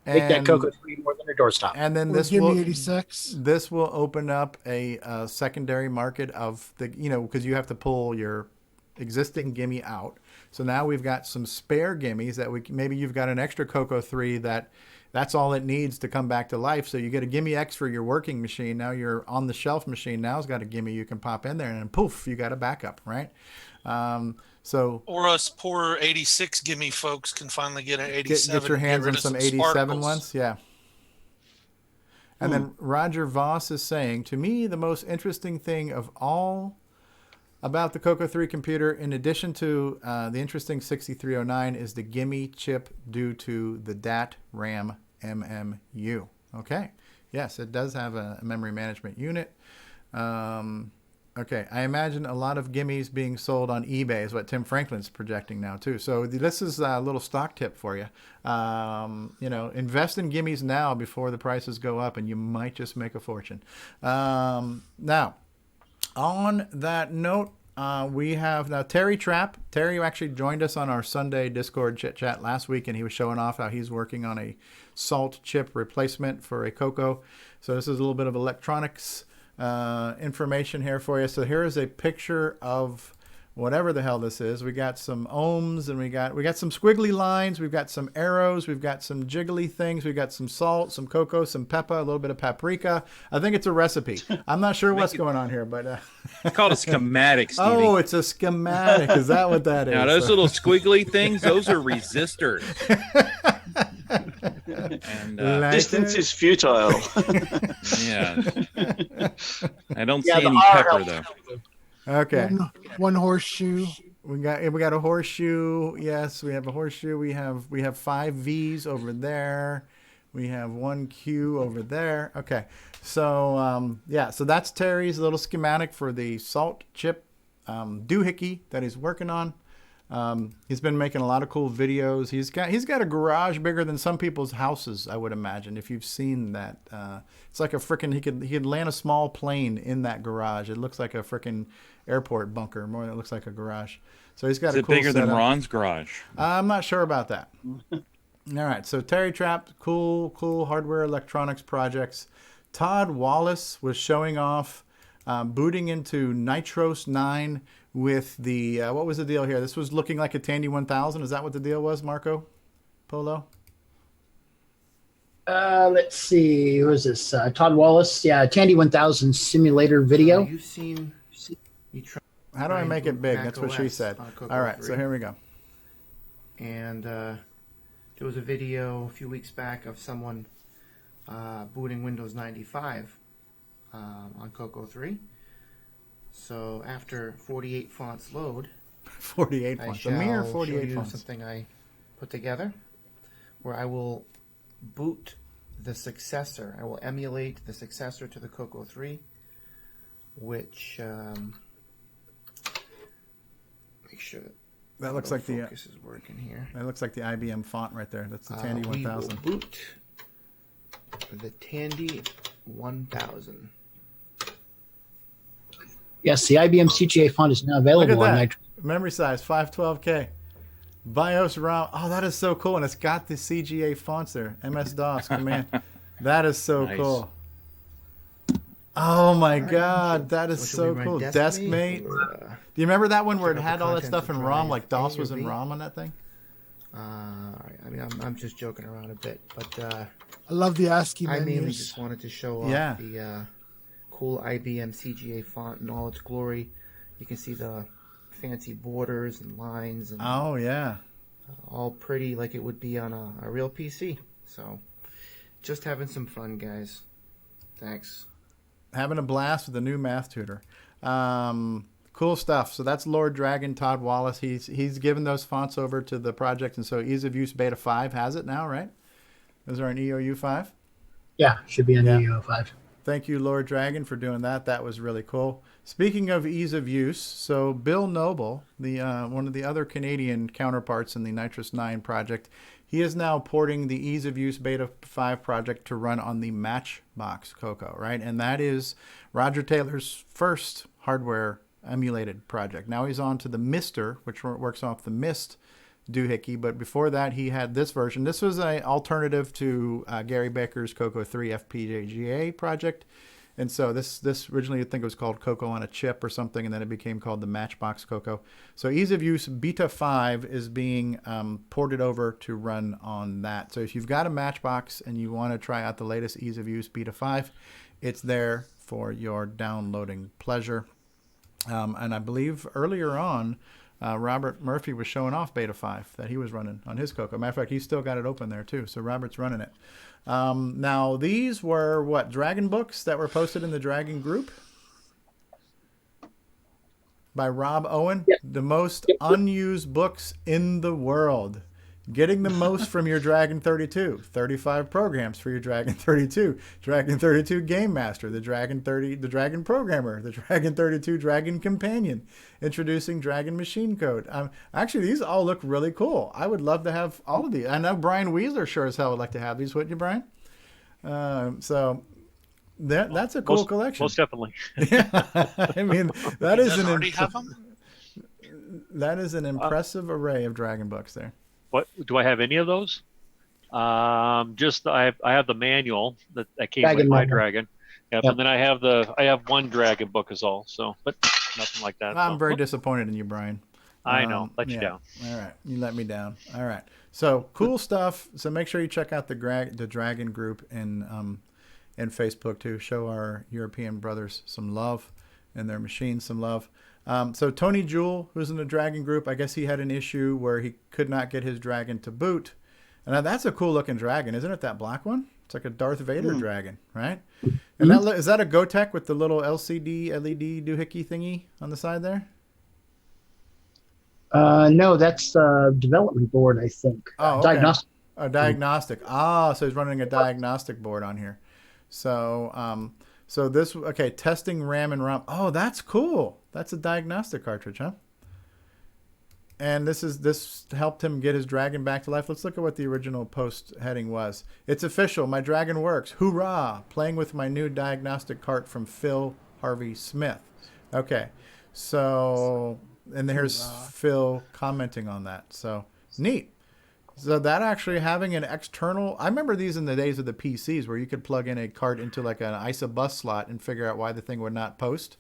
Make that CoCo 3 more than a doorstop. And then Or this Gimme will 86. This will open up a secondary market of the because you have to pull your existing Gimme out. So now we've got some spare Gimmies that maybe you've got an extra CoCo 3 that's all it needs to come back to life. So you get a Gimme X for your working machine. Now your on the shelf machine now's got a Gimme you can pop in there, and then poof, you got a backup, right? Or us poor 86 Gimme folks can finally get an 87. Get your hands on some 87 sparkles. ones, yeah. And then Roger Voss is saying, to me, the most interesting thing of all about the CoCo 3 computer, in addition to the interesting 6309, is the Gimme chip due to the DAT RAM MMU. Okay. Yes, it does have a memory management unit. Okay, I imagine a lot of Gimmies being sold on eBay is what Tim Franklin's projecting now too. So this is a little stock tip for you. Invest in Gimmies now before the prices go up, and you might just make a fortune. Now, on that note, we have now Terry Trapp. Terry actually joined us on our Sunday Discord chit chat last week, and he was showing off how he's working on a salt chip replacement for a CoCo. So this is a little bit of electronics information here for you. So here is a picture of whatever the hell this is. We got some ohms, and we got some squiggly lines, we've got some arrows, we've got some jiggly things, we've got some salt, some cocoa, some pepper, a little bit of paprika. I think it's a recipe. I'm not sure what's going on here, but it's called a schematic, Stevie. Oh, it's a schematic. Is that what that is? Now those little squiggly things, those are resistors. And, distance is futile. Yeah. I don't see any pepper though. Okay. One horseshoe. We got a horseshoe. Yes, we have a horseshoe. We have 5 V's over there. We have 1 Q over there. Okay. So so that's Terry's little schematic for the salt chip doohickey that he's working on. He's been making a lot of cool videos. He's got a garage bigger than some people's houses, I would imagine. If you've seen that, it's like a freaking he could land a small plane in that garage. It looks like a freaking airport bunker more than it looks like a garage. So he's got a cool bigger setup. than Ron's garage? I'm not sure about that. All right, so Terry Trapp, cool hardware electronics projects. Todd Wallace was showing off booting into Nitros 9 with the, what was the deal here? This was looking like a Tandy 1000. Is that what the deal was, Marco Polo? Let's see. Who is this? Todd Wallace. Yeah, Tandy 1000 simulator video. You've seen you try. How do I make it big? That's what she said. All right, so here we go. And there was a video a few weeks back of someone booting Windows 95 on CoCo 3. So after 48 fonts load, 48 fonts, a mere 48 fonts. Something I put together where I will boot the successor. I will emulate the successor to the CoCo 3, which make sure that looks like the focus is working here. That looks like the IBM font right there. That's the Tandy 1000. We will boot the Tandy 1000. Yes, the IBM CGA font is now available Look at on that. Nitro. Memory size 512K. BIOS ROM. Oh, that is so cool, and it's got the CGA fonts there. MS DOS command. That is so cool. Oh my God, that is so cool. DeskMate. Do you remember that one where it had all that stuff in ROM, like DOS was in ROM on that thing? All right. I mean, I'm just joking around a bit, but I love the ASCII I menus. mainly just wanted to show off the cool IBM CGA font in all its glory. You can see the fancy borders and lines and all pretty like it would be on a real PC. So just having some fun, guys. Thanks. Having a blast with the new math tutor. Cool stuff. So that's Lord Dragon, Todd Wallace. He's given those fonts over to the project, and so Ease of Use Beta 5 has it now, right? Those are an EOU 5? Yeah, should be on EOU 5. Thank you, Lord Dragon, for doing that. That was really cool. Speaking of ease of use, so Bill Noble, the one of the other Canadian counterparts in the Nitrous 9 project, he is now porting the Ease of Use Beta 5 project to run on the Matchbox CoCo, right? And that is Roger Taylor's first hardware emulated project. Now he's on to the Mister, which works off the Mist doohickey, but before that he had this version. This was an alternative to Gary Baker's CoCo 3 FPGA project. And so this originally, I think it was called CoCo on a chip or something, and then it became called the Matchbox CoCo. So ease of use beta 5 is being ported over to run on that. So if you've got a Matchbox and you want to try out the latest ease of use beta 5, it's there for your downloading pleasure. And I believe earlier on, Robert Murphy was showing off beta 5 that he was running on his CoCo. Matter of fact, he's still got it open there too. So Robert's running it. Now, these were what, Dragon books that were posted in the Dragon group by Rob Owen. Yep. The most unused books in the world. Getting the most from your Dragon 32. 35 programs for your Dragon 32. Dragon 32 Game Master. The Dragon 30, the Dragon Programmer. The Dragon 32 Dragon Companion. Introducing Dragon Machine Code. Actually, these all look really cool. I would love to have all of these. I know Brian Weasler sure as hell would like to have these, wouldn't you, Brian? So that's a cool collection. Most definitely. Yeah, I mean, that is already have them? That is an impressive array of Dragon books there. What do I have any of those? Just I have the manual that came with my Dragon. Yep. And then I have one Dragon book is all. So, but nothing like that. I'm very disappointed in you, Brian. I know. Let you down. All right, you let me down. All right. So cool stuff. So make sure you check out the Dragon group in Facebook too. Show our European brothers some love and their machines some love. So Tony Jewell, who's in the Dragon group, I guess he had an issue where he could not get his Dragon to boot. And now that's a cool looking Dragon, isn't it? That black one? It's like a Darth Vader Dragon, right? And is that a Gotek with the little LCD LED doohickey thingy on the side there? No, that's a development board, I think. Oh, okay. Diagnostic. A diagnostic. So he's running a diagnostic board on here. So, so this, okay, testing RAM and ROM. Oh, that's cool. That's a diagnostic cartridge, huh? And this helped him get his Dragon back to life. Let's look at what the original post heading was. It's official. My Dragon works. Hoorah! Playing with my new diagnostic cart from Phil Harvey Smith. Okay. So, and here's Phil commenting on that. So, neat. So that actually having an external, I remember these in the days of the PCs where you could plug in a cart into like an ISA bus slot and figure out why the thing would not post.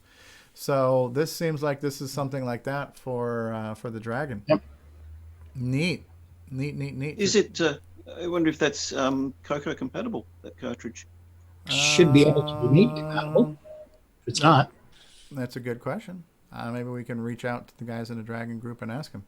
So this seems like this is something like that for the Dragon. Yep. Neat. Is it? I wonder if that's CoCo compatible. That cartridge should be able to be compatible. If it's not, that's a good question. Maybe we can reach out to the guys in the Dragon group and ask them.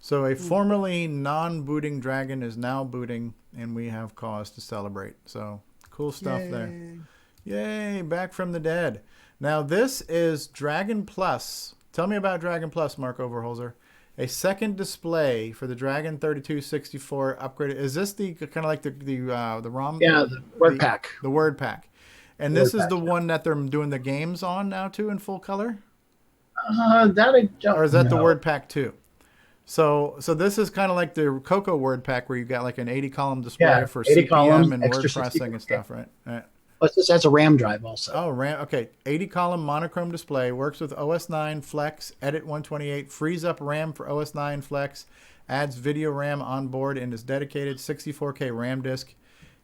So a formerly non-booting Dragon is now booting, and we have cause to celebrate. So cool stuff there. Yay! Back from the dead. Now this is Dragon Plus. Tell me about Dragon Plus, Mark Overholzer. A second display for the Dragon 3264 upgraded. Is this the kind of like the ROM? Yeah, the word pack. The word pack. And this is the one that they're doing the games on now too in full color? That I don't Or is that know. the word pack too? So this is kind of like the CoCo word pack where you've got like an 80 column display for 80 CPM columns, and word extra processing and stuff, right? But this has a RAM drive also. Oh, RAM. Okay. 80 column monochrome display, works with OS 9 Flex, Edit 128, frees up RAM for OS 9 Flex, adds video RAM on board, and is dedicated 64K RAM disk.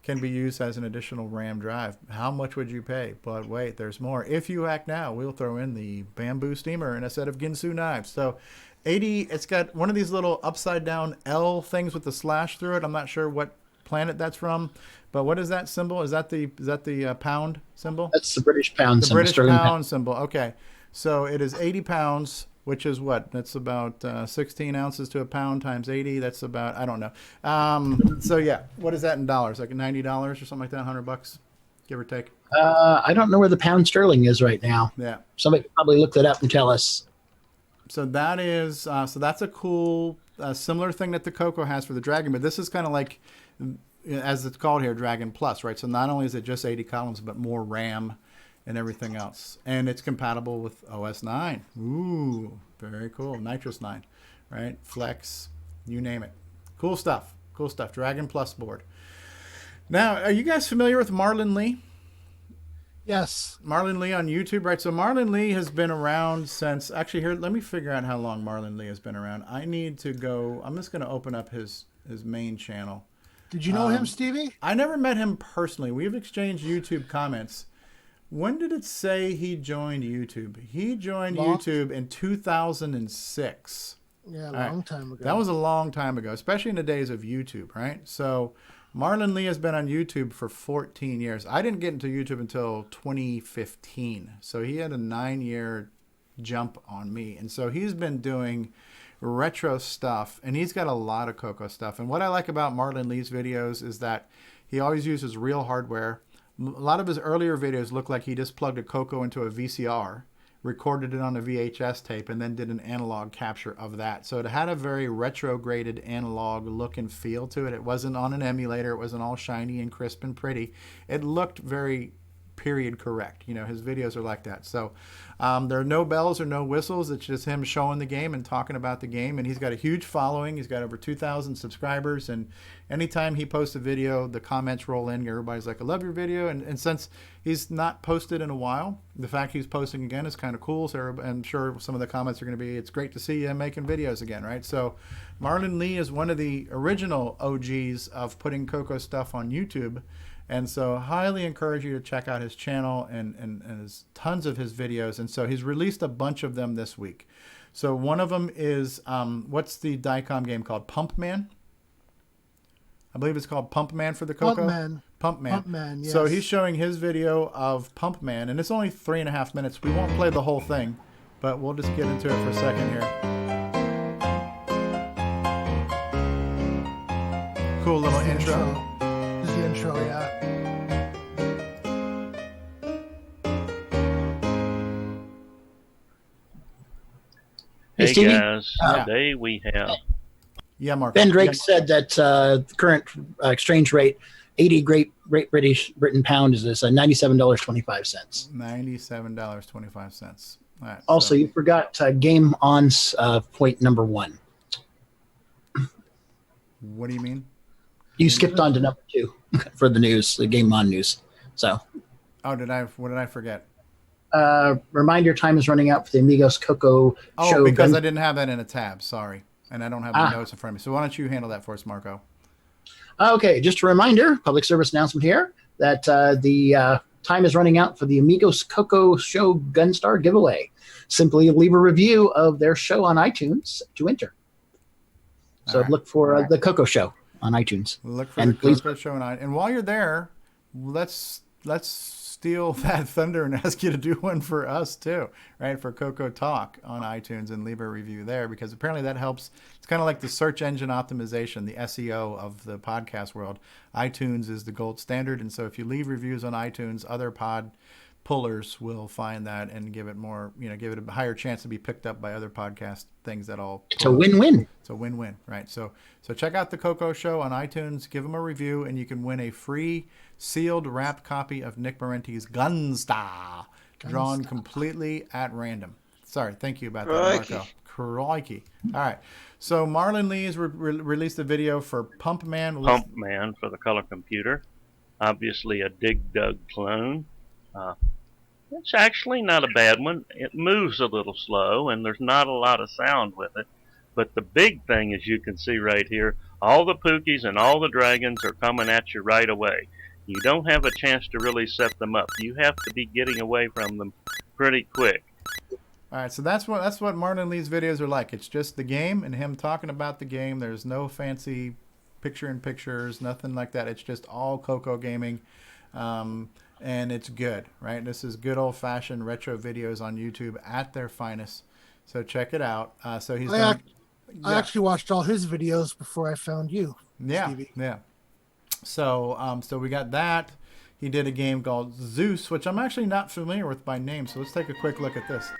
Can be used as an additional RAM drive. How much would you pay? But wait, there's more. If you act now, we'll throw in the bamboo steamer and a set of Ginsu knives. So 80, it's got one of these little upside down L things with the slash through it. I'm not sure what planet that's from, but what is that symbol? Is that the pound symbol? That's the British pound symbol. The British pound symbol. Okay. So it is 80 pounds, which is what? That's about 16 ounces to a pound times 80. That's about, I don't know. So yeah, what is that in dollars? Like $90 or something like that, $100, give or take? I don't know where the pound sterling is right now. Yeah. Somebody could probably look that up and tell us. So that is, so that's a cool, similar thing that the CoCo has for the Dragon, but this is kind of like, as it's called here, Dragon Plus, right? So not only is it just 80 columns, but more RAM and everything else. And it's compatible with OS 9. Ooh, very cool. Nitrous 9, right? Flex, you name it. Cool stuff. Cool stuff. Dragon Plus board. Now, are you guys familiar with Marlon Lee? Yes. Marlon Lee on YouTube, right? So Marlon Lee has been around since, actually here, let me figure out how long Marlon Lee has been around. I need to go, I'm just going to open up his main channel. Did you know him, Stevie? I never met him personally. We've exchanged YouTube comments. When did it say he joined YouTube? He joined YouTube in 2006. Yeah, a long time ago. That was a long time ago, especially in the days of YouTube, right? So Marlon Lee has been on YouTube for 14 years. I didn't get into YouTube until 2015. So he had a 9-year jump on me. And so he's been doing retro stuff, and he's got a lot of CoCo stuff. And what I like about Marlon Lee's videos is that he always uses real hardware. A lot of his earlier videos look like he just plugged a CoCo into a VCR, recorded it on a VHS tape, and then did an analog capture of that. So it had a very retrograded analog look and feel to it. It wasn't on an emulator. It wasn't all shiny and crisp and pretty. It looked very period correct. You know, his videos are like that. So there are no bells or no whistles. It's just him showing the game and talking about the game. And he's got a huge following. He's got over 2,000 subscribers. And anytime he posts a video, the comments roll in. Everybody's like, I love your video. And since he's not posted in a while, the fact he's posting again is kind of cool. So I'm sure some of the comments are going to be, it's great to see you making videos again, right? So Marlon Lee is one of the original OGs of putting CoCo stuff on YouTube. And so highly encourage you to check out his channel and his tons of his videos. And so he's released a bunch of them this week. So one of them is, what's the Dicom game called? Pump Man? I believe it's called Pump Man for the CoCo. Pump Man. Pump Man, yes. So he's showing his video of Pump Man, and it's only 3.5 minutes. We won't play the whole thing, but we'll just get into it for a second here. Cool little intro. This is the intro, yeah. Hey, Hey Stevie? guys, today we have Yeah, Mark. Ben Drake said that the current exchange rate, 80 Great Britain pound is this $97.25. $97.25. All right, Also, you forgot GameON's point number 1. What do you mean? You skipped on to number 2 for the news, the GameON news. So, what did I forget? reminder time is running out for the Amigos CoCo show. Oh, because I didn't have that in a tab. Sorry. And I don't have the notes in front of me. So why don't you handle that for us, Marco? Okay, just a reminder, public service announcement here, that the time is running out for the Amigos CoCo show Gunstar giveaway. Simply leave a review of their show on iTunes to enter. So look for the CoCo show on iTunes. Look for the CoCo show on iTunes. And while you're there, let's steal that thunder and ask you to do one for us too, right? For CoCoTALK on iTunes, and leave a review there, because apparently that helps. It's kind of like the search engine optimization, the SEO of the podcast world. iTunes is the gold standard, and so if you leave reviews on iTunes, other pod pullers will find that and give it more, give it a higher chance to be picked up by other podcast things that all. It's a win-win. It's a win-win, right? So check out the CoCo show on iTunes, give them a review, and you can win a free sealed wrapped copy of Nick Marenti's Gunstar, drawn completely at random. Sorry, thank you about that, Marco. Crikey. All right. So Marlon Lee has released a video for Pump Man. Pump Man for the color computer. Obviously a Dig Dug clone. It's actually not a bad one. It moves a little slow, and there's not a lot of sound with it. But the big thing, as you can see right here, all the Pookies and all the dragons are coming at you right away. You don't have a chance to really set them up. You have to be getting away from them pretty quick. All right, so that's what Marlon Lee's videos are like. It's just the game and him talking about the game. There's no fancy pictures, nothing like that. It's just all CoCo gaming. And it's good, right? This is good old-fashioned retro videos on YouTube at their finest. So check it out. So he's I actually watched all his videos before I found you, Stevie. Yeah. So we got that. He did a game called Zeus, which I'm actually not familiar with by name. So let's take a quick look at this.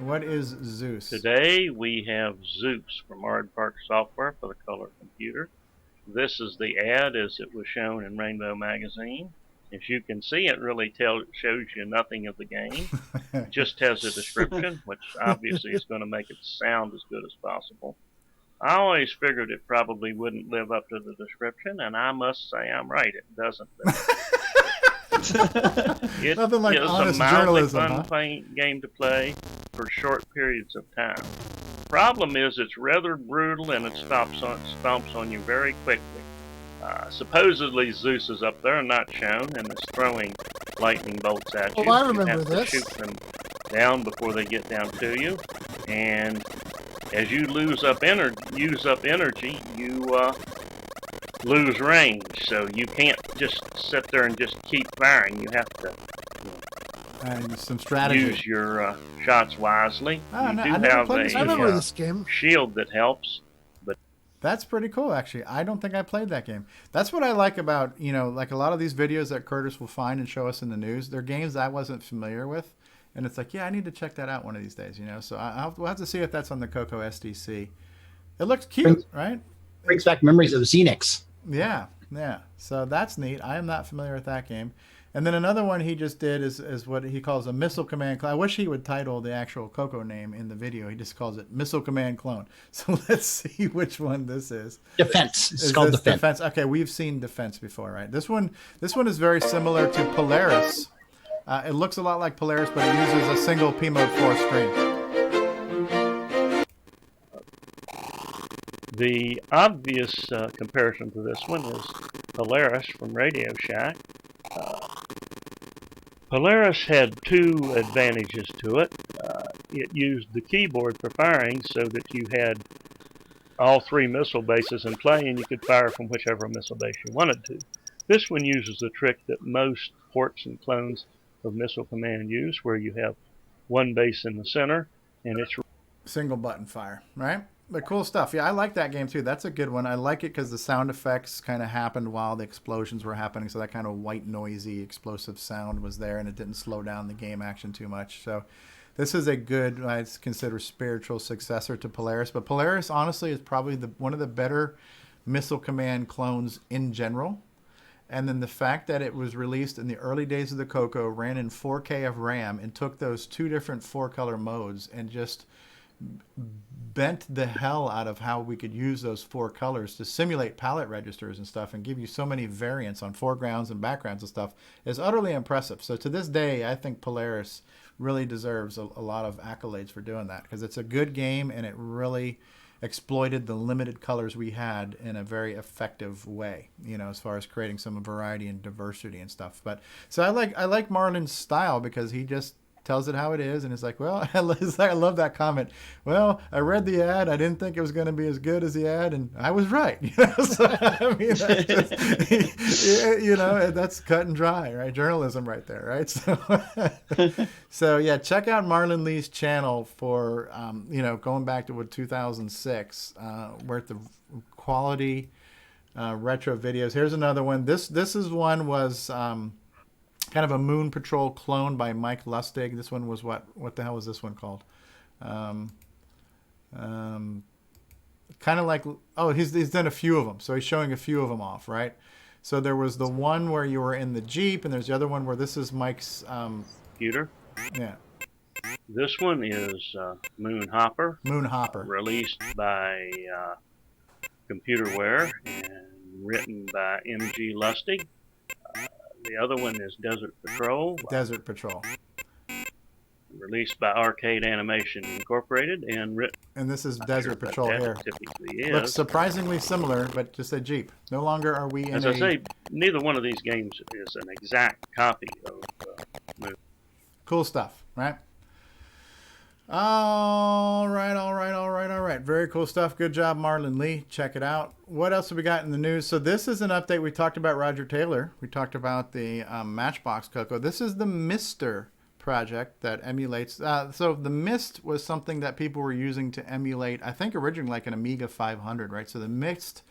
What is Zeus? Today we have Zeus from Aardvark Software for the color computer. This is the ad as it was shown in Rainbow Magazine. As you can see, it really shows you nothing of the game. It just has a description, which obviously is going to make it sound as good as possible. I always figured it probably wouldn't live up to the description, and I must say I'm right. It doesn't. It Nothing like is honest a mildly journalism, fun game to play for short periods of time. Problem is, it's rather brutal and it stomps on you very quickly. Supposedly Zeus is up there and not shown, and is throwing lightning bolts at you. Oh, I You remember have to this. shoot them down before they get down to you, and as you use up energy, you lose range. So you can't just sit there and just keep firing. You have to some strategy. use your shots wisely. Oh, You no, do I never have played this a game. I remember this game. shield that helps, but That's pretty cool, actually. I don't think I played that game. That's what I like about, like a lot of these videos that Curtis will find and show us in the news. They're games I wasn't familiar with. And it's like, yeah, I need to check that out one of these days, So we'll have to see if that's on the CoCo SDC. It looks cute, right? Brings back memories of Xenix. Yeah. So that's neat. I am not familiar with that game. And then another one he just did is what he calls a missile command clone. I wish he would title the actual CoCo name in the video. He just calls it missile command clone. So let's see which one this is. Defense. It's called Defense. Okay, we've seen Defense before, right? This one is very similar to Polaris. It looks a lot like Polaris, but it uses a single P Mode 4 screen. the obvious comparison to this one is Polaris from Radio Shack. Polaris had two advantages to it. It used the keyboard for firing so that you had all three missile bases in play and you could fire from whichever missile base you wanted to. This one uses the trick that most ports and clones of Missile Command use, where you have one base in the center and it's single button fire, right? But cool stuff. Yeah, I like that game too. That's a good one. I like it because the sound effects kind of happened while the explosions were happening, so that kind of white, noisy, explosive sound was there, and it didn't slow down the game action too much. So this is a good, I'd consider, spiritual successor to Polaris. But Polaris, honestly, is probably one of the better Missile Command clones in general. And then the fact that it was released in the early days of the CoCo, ran in 4K of RAM, and took those two different 4-color modes and just bent the hell out of how we could use those 4 colors to simulate palette registers and stuff and give you so many variants on foregrounds and backgrounds and stuff is utterly impressive. So to this day, I think Polaris really deserves a lot of accolades for doing that, because it's a good game and it really exploited the limited colors we had in a very effective way, as far as creating some variety and diversity and stuff. But so I like Marlon's style, because he just tells it how it is, and it's like, well, I love that comment. Well, I read the ad, I didn't think it was going to be as good as the ad, and I was right. So, I mean, that's just, that's cut and dry, right? Journalism right there, right? So yeah, check out Marlon Lee's channel for going back to 2006, worth of quality retro videos. Here's another one. This was kind of a Moon Patrol clone by Mike Lustig. This one was what the hell was this one called? Kind of like, he's done a few of them. So he's showing a few of them off, right? So there was the one where you were in the Jeep, and there's the other one where this is Mike's computer. Yeah. This one is Moon Hopper. Moon Hopper. Released by Computerware and written by M.G. Lustig. The other one is Desert Patrol. Desert Patrol. Released by Arcade Animation Incorporated and written. And this is Desert Patrol here. Typically is. Looks surprisingly similar, but just a Jeep. No longer are we in As I say, neither one of these games is an exact copy of Moon. Cool stuff, right? All right. Very cool stuff. Good job, Marlon Lee. Check it out. What else have we got in the news? So this is an update. We talked about Roger Taylor. We talked about the Matchbox CoCo. This is the Mister project that emulates. So the Mist was something that people were using to emulate, I think originally like an Amiga 500, right? So the Mist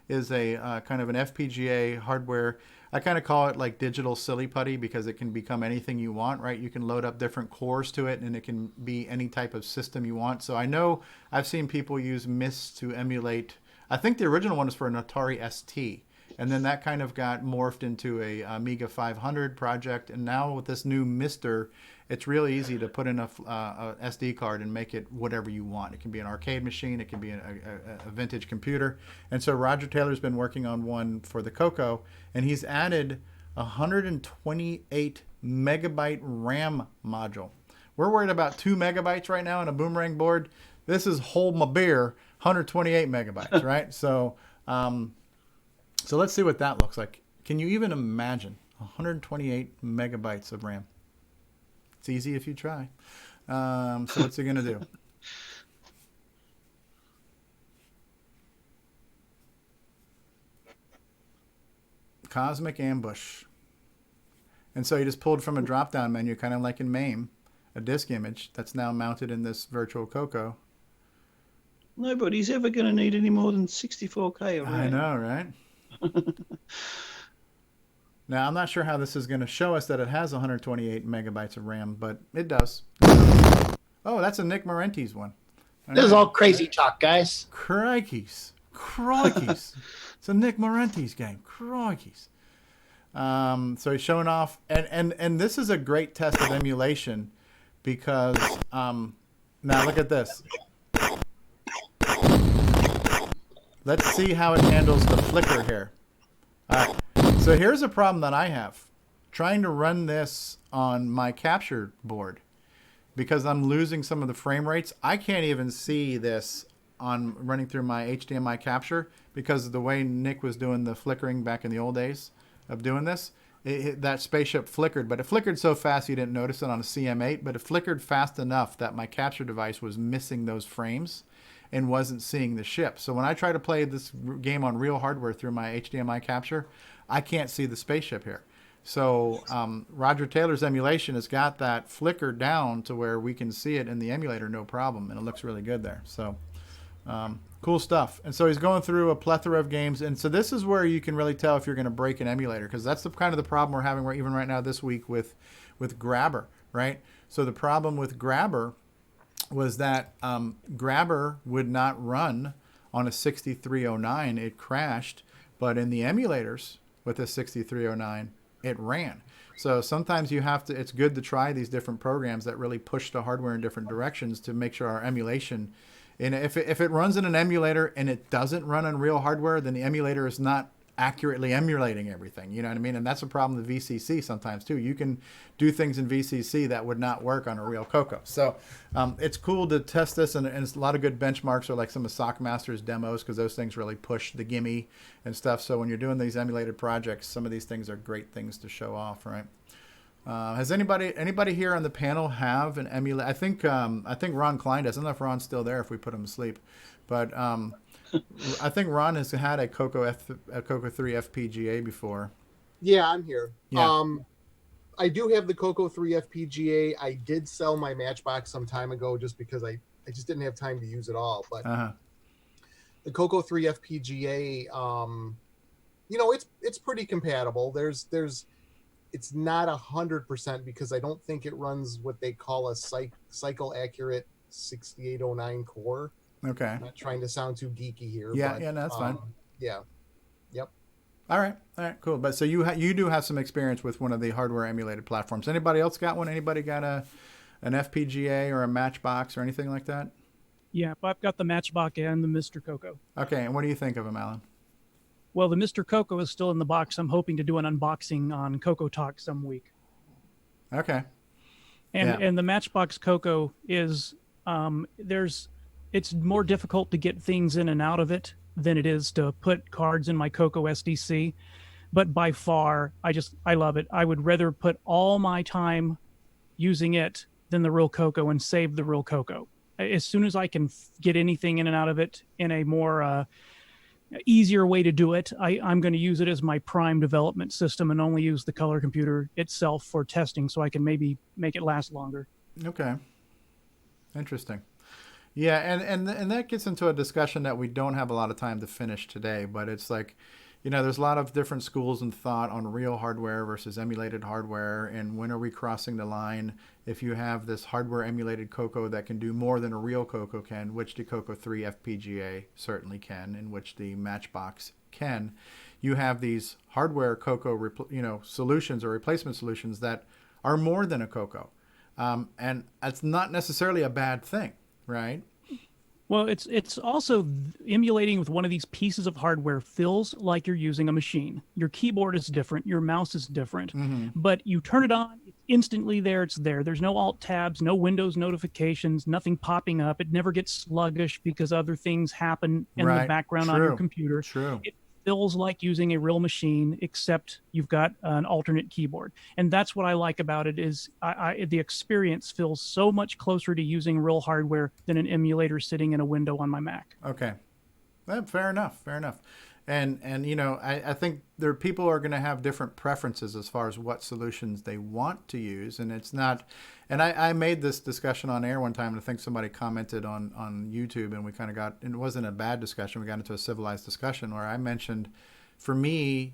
is a kind of an FPGA hardware. I kind of call it like digital silly putty, because it can become anything you want, right? You can load up different cores to it, and it can be any type of system you want. So I know I've seen people use Mist to emulate. I think the original one is for an Atari ST, And then that kind of got morphed into a Amiga 500 project. And now with this new Mister, it's really easy to put in a SD card and make it whatever you want. It can be an arcade machine. It can be a vintage computer. And so Roger Taylor's been working on one for the CoCo, and he's added 128 megabyte RAM module. We're worried about 2 megabytes right now on a Boomerang board. This is hold my beer, 128 megabytes, right? So, so let's see what that looks like. Can you even imagine 128 megabytes of RAM? It's easy if you try. So what's he gonna do? Cosmic Ambush. And so he just pulled from a drop-down menu, kind of like in MAME, a disk image that's now mounted in this virtual CoCo. Nobody's ever going to need any more than 64K of RAM. I know, right? Now, I'm not sure how this is going to show us that it has 128 megabytes of RAM, but it does. Oh, that's a Nick Marentes one. This is all crazy talk, guys. Crikeys. Crikeys. It's a Nick Marentes game. Crikeys. So he's showing off, and this is a great test of emulation because now look at this. Let's see how it handles the flicker here. All right. So here's a problem that I have. Trying to run this on my capture board because I'm losing some of the frame rates. I can't even see this on running through my HDMI capture because of the way Nick was doing the flickering back in the old days of doing this. That spaceship flickered, but it flickered so fast you didn't notice it on a CM8, but it flickered fast enough that my capture device was missing those frames and wasn't seeing the ship. So when I try to play this game on real hardware through my HDMI capture, I can't see the spaceship here. So Roger Taylor's emulation has got that flicker down to where we can see it in the emulator no problem, and it looks really good there. So cool stuff. And so he's going through a plethora of games, and so this is where you can really tell if you're going to break an emulator, because that's the kind of the problem we're having even right now this week with Grabber, right? So the problem with Grabber was that Grabber would not run on a 6309. It crashed, but in the emulators with a 6309, it ran. So sometimes you have to, it's good to try these different programs that really push the hardware in different directions to make sure our emulation, and if it runs in an emulator and it doesn't run on real hardware, then the emulator is not accurately emulating everything. You know what I mean? And that's a problem with VCC sometimes too. You can do things in VCC that would not work on a real CoCo. So it's cool to test this, and it's a lot of good benchmarks are like some of Sockmaster's demos, because those things really push the gimme and stuff. So when you're doing these emulated projects, some of these things are great things to show off, right? Has anybody here on the panel have an emulator? I think Ron Klein does. I don't know if Ron's still there if we put him to sleep, but I think Ron has had a CoCo 3 FPGA before. Yeah, I'm here. Yeah. I do have the CoCo 3 FPGA. I did sell my Matchbox some time ago just because I just didn't have time to use it all. But the CoCo 3 FPGA, it's pretty compatible. It's not 100% because I don't think it runs what they call a cycle accurate 6809 core. Okay. I'm not trying to sound too geeky here. Yeah, but, no, that's fine. Yeah. Yep. All right, cool. But so you do have some experience with one of the hardware emulated platforms. Anybody else got one? Anybody got an FPGA or a Matchbox or anything like that? Yeah, I've got the Matchbox and the Mr. CoCo. Okay, and what do you think of them, Alan? Well, the Mr. CoCo is still in the box. I'm hoping to do an unboxing on CoCoTALK some week. Okay. And the Matchbox CoCo is it's more difficult to get things in and out of it than it is to put cards in my CoCo SDC. But by far, I love it. I would rather put all my time using it than the real CoCo and save the real CoCo. As soon as I can get anything in and out of it in a more easier way to do it, I'm going to use it as my prime development system and only use the color computer itself for testing so I can maybe make it last longer. Okay. Interesting. Yeah, and that gets into a discussion that we don't have a lot of time to finish today, but it's like, there's a lot of different schools and thought on real hardware versus emulated hardware, and when are we crossing the line? If you have this hardware emulated CoCo that can do more than a real CoCo can, which the CoCo 3 FPGA certainly can, and which the Matchbox can, you have these hardware CoCo solutions or replacement solutions that are more than a CoCo. And that's not necessarily a bad thing, right? Well, it's also emulating with one of these pieces of hardware feels like you're using a machine. Your keyboard is different, your mouse is different, but you turn it on, it's instantly there, it's there. There's no alt tabs, no Windows notifications, nothing popping up. It never gets sluggish because other things happen in the background on your computer. It feels like using a real machine, except you've got an alternate keyboard. And that's what I like about it is the experience feels so much closer to using real hardware than an emulator sitting in a window on my Mac. Okay. Well, fair enough. And I think people are going to have different preferences as far as what solutions they want to use. And it's not, and I made this discussion on air one time, and I think somebody commented on YouTube, and we kind of got, and it wasn't a bad discussion. We got into a civilized discussion where I mentioned, for me,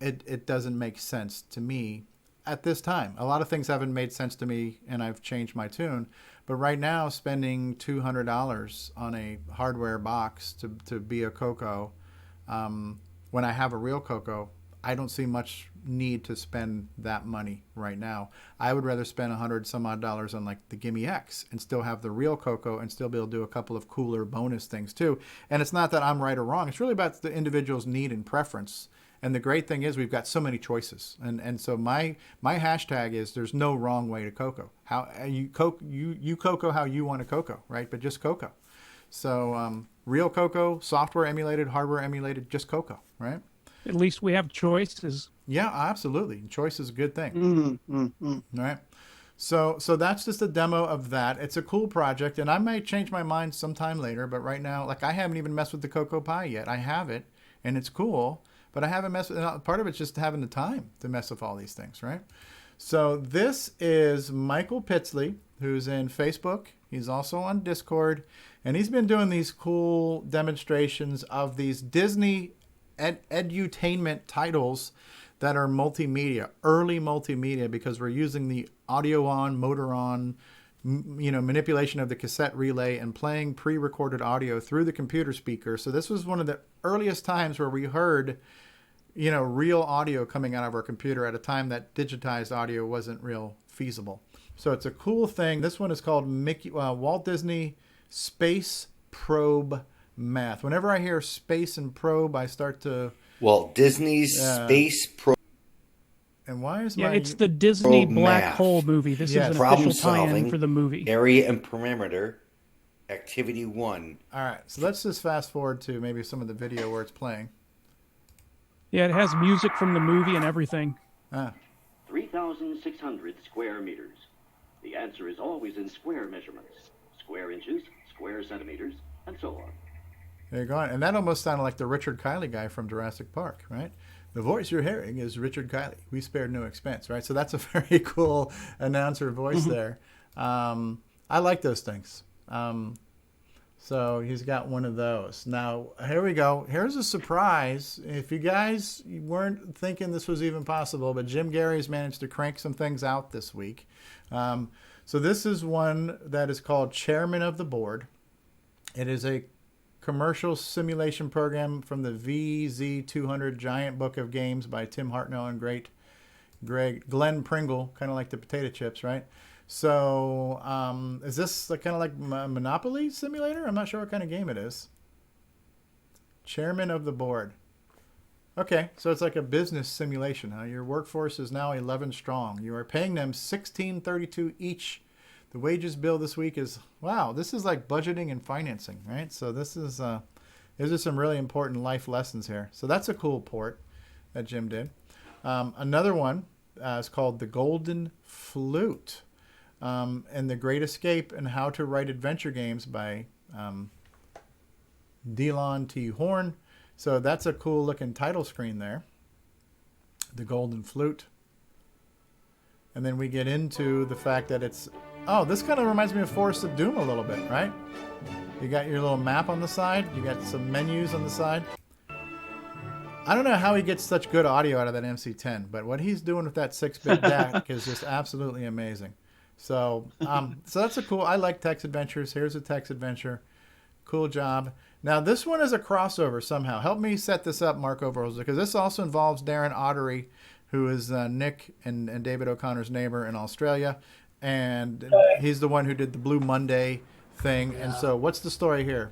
it doesn't make sense to me at this time. A lot of things haven't made sense to me, and I've changed my tune. But right now, spending $200 on a hardware box to be a CoCo, when I have a real CoCo, I don't see much need to spend that money right now. I would rather spend $100 some odd on like the Gimme X and still have the real CoCo and still be able to do a couple of cooler bonus things too. And it's not that I'm right or wrong. It's really about the individual's need and preference. And the great thing is we've got so many choices. And so my hashtag is there's no wrong way to CoCo. How you CoCo how you want to CoCo, right? But just CoCo. So real CoCo, software emulated, hardware emulated, just CoCo, right? At least we have choices. Yeah, absolutely. Choice is a good thing. Right? So that's just a demo of that. It's a cool project, and I might change my mind sometime later, but right now, like I haven't even messed with the CoCoPi yet. I have it, and it's cool, but I haven't messed with it. Part of it's just having the time to mess with all these things, right? So this is Michael Pitsley, who's in Facebook. He's also on Discord, and he's been doing these cool demonstrations of these Disney edutainment titles that are multimedia, early multimedia, because we're using the audio on, motor on, manipulation of the cassette relay and playing pre-recorded audio through the computer speaker. So this was one of the earliest times where we heard, real audio coming out of our computer at a time that digitized audio wasn't real feasible. So it's a cool thing. This one is called Walt Disney Space Probe Math. Whenever I hear space and probe, I start to... Walt Disney's Space Probe. And why is it's the Disney Black Math. Hole movie. This is an Problem official tie-in solving, for the movie. Area and perimeter, activity 1. All right, so let's just fast forward to maybe some of the video where it's playing. Yeah, it has music from the movie and everything. 3,600 square meters. The answer is always in square measurements. Square inches, square centimeters, and so on. There you go. And that almost sounded like the Richard Kiley guy from Jurassic Park, right? The voice you're hearing is Richard Kiley. We spared no expense, right? So that's a very cool announcer voice there. I like those things. So he's got one of those. Now, here we go. Here's a surprise. If you guys weren't thinking this was even possible, but Jim Gary's managed to crank some things out this week. So this is one that is called Chairman of the Board. It is a commercial simulation program from the VZ200 Giant Book of Games by Tim Hartnell and Glenn Pringle, kind of like the potato chips, right? So is this kind of like Monopoly simulator? I'm not sure what kind of game it is. Chairman of the Board. Okay, so it's like a business simulation. Your workforce is now 11 strong. You are paying them $16.32 each. The wages bill this week is, wow, this is like budgeting and financing, right? So this is, these are some really important life lessons here. So that's a cool port that Jim did. Another one is called The Golden Flute, and The Great Escape and How to Write Adventure Games by Delon T. Horn. So that's a cool looking title screen there. The Golden Flute. And then we get into the fact that it's, oh, this kind of reminds me of Forest of Doom a little bit, right? You got your little map on the side. You got some menus on the side. I don't know how he gets such good audio out of that MC10, but what he's doing with that 6-bit DAC is just absolutely amazing. So, so that's a cool, I like text adventures. Here's a text adventure. Cool job. Now, this one is a crossover somehow. Help me set this up, Mark Overholzer, because this also involves Darren Ottery, who is Nick and David O'Connor's neighbor in Australia. And he's the one who did the Blue Monday thing. And so what's the story here?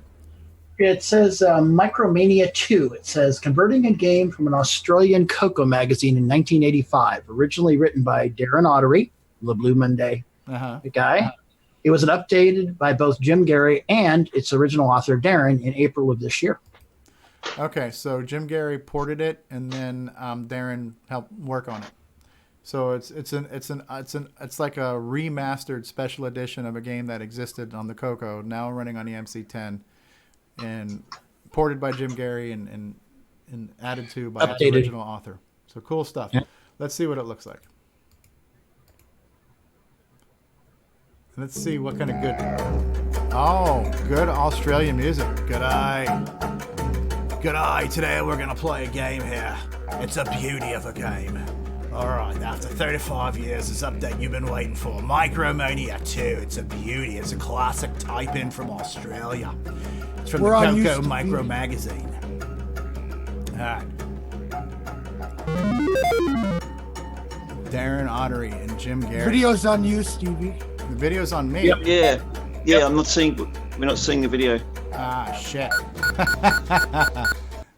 It says Micromania 2. It says converting a game from an Australian CoCo magazine in 1985, originally written by Darren Ottery, the Blue Monday guy. It was updated by both Jim Gary and its original author Darren in April of this year. Okay, so Jim Gary ported it, and then Darren helped work on it. So it's like a remastered special edition of a game that existed on the CoCo, now running on the MC10. And ported by Jim Gary and added to by its original author. So cool stuff. Yeah. Let's see what it looks like. Let's see what kind of good Australian music. G'day. Today we're going to play a game here. It's a beauty of a game. All right, after 35 years, this update you've been waiting for. Micromania 2. It's a beauty. It's a classic type-in from Australia. It's from the CoCo Micro Magazine. All right. Darren Ottery and Jim Gary. Video's on you, Stevie. The video's on me. Yep. Yeah. We're not seeing the video. Ah, shit.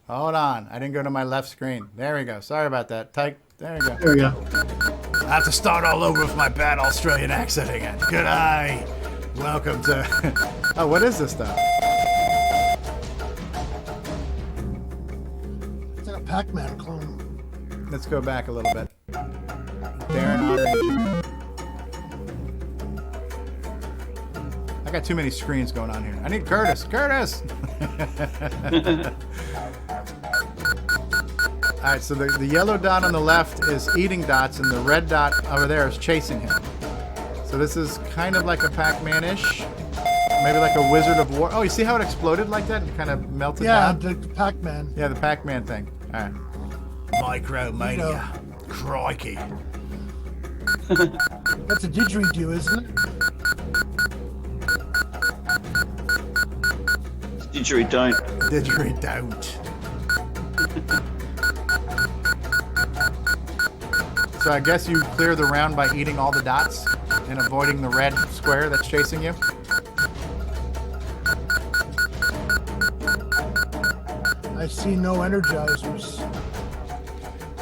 Hold on. I didn't go to my left screen. There we go. Sorry about that. There we go. There we go. I have to start all over with my bad Australian accent again. G'day. Welcome to... Oh, what is this stuff? It's like a Pac-Man clone. Let's go back a little bit. Darren Ottery. I got too many screens going on here. I need Curtis. Curtis! All right, so the yellow dot on the left is eating dots, and the red dot over there is chasing him. So this is kind of like a Pac-Man-ish. Maybe like a Wizard of War. Oh, you see how it exploded like that and kind of melted down? Yeah, the Pac-Man. Yeah, the Pac-Man thing. All right. Micromania. Crikey. That's a didgeridoo, isn't it? Didgeridoo. So I guess you clear the round by eating all the dots and avoiding the red square that's chasing you. I see no energizers.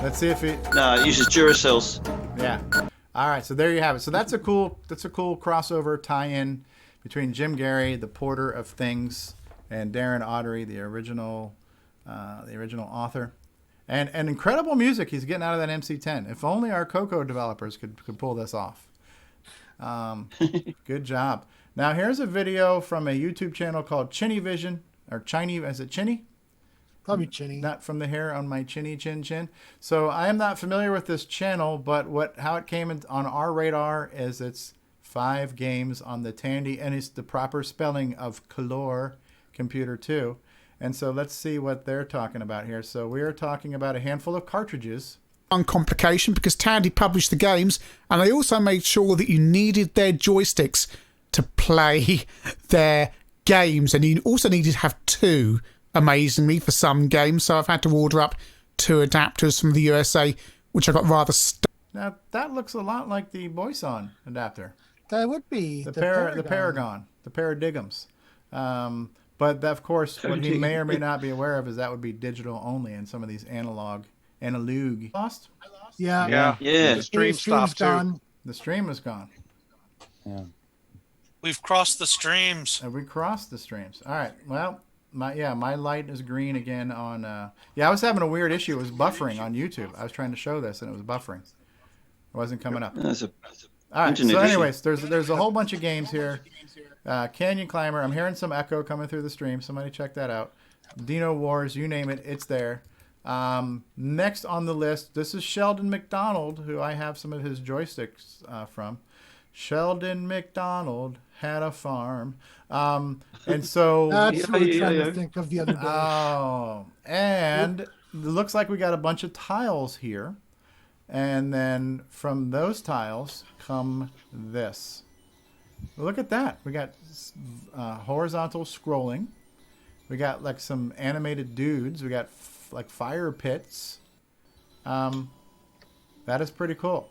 Let's see if it. No, it uses Duracells. Yeah. All right. So there you have it. So that's a cool crossover tie-in between Jim Gary, the porter of things, and Darren Ottery, the original author. And incredible music he's getting out of that MC10. If only our CoCo developers could pull this off. Good job. Now here's a video from a YouTube channel called Chinny Vision, or Chinny, is it Chinny? Probably Chinny. Not from the hair on my chinny chin. So I am not familiar with this channel, but how it came on our radar is it's 5 games on the Tandy, and it's the proper spelling of Color Computer 2. And so let's see what they're talking about here. So we are talking about a handful of cartridges. On complication because Tandy published the games, and they also made sure that you needed their joysticks to play their games, and you also needed to have 2, amazingly, for some games. So I've had to order up 2 adapters from the USA, which I got rather stuck. Now that looks a lot like the Boyson adapter. That would be the Paragon, the Paradigms. But of course, what he may or may not be aware of is that would be digital only, and some of these analog. Lost? Yeah. The stream stopped too. The stream is gone. Yeah. We've crossed the streams. We crossed the streams. All right. Well, my light is green again on. I was having a weird issue. It was buffering on YouTube. I was trying to show this, and it was buffering. It wasn't coming up. All right. So, anyways, there's a whole bunch of games here. Canyon Climber. I'm hearing some echo coming through the stream. Somebody check that out. Dino Wars. You name it, it's there. Next on the list, this is Sheldon McDonald, who I have some of his joysticks from. Sheldon McDonald had a farm. And so... That's what I'm trying to think of the other day. Oh, and it looks like we got a bunch of tiles here. And then from those tiles come this. Look at that. We got horizontal scrolling. We got like some animated dudes. We got like fire pits. That is pretty cool.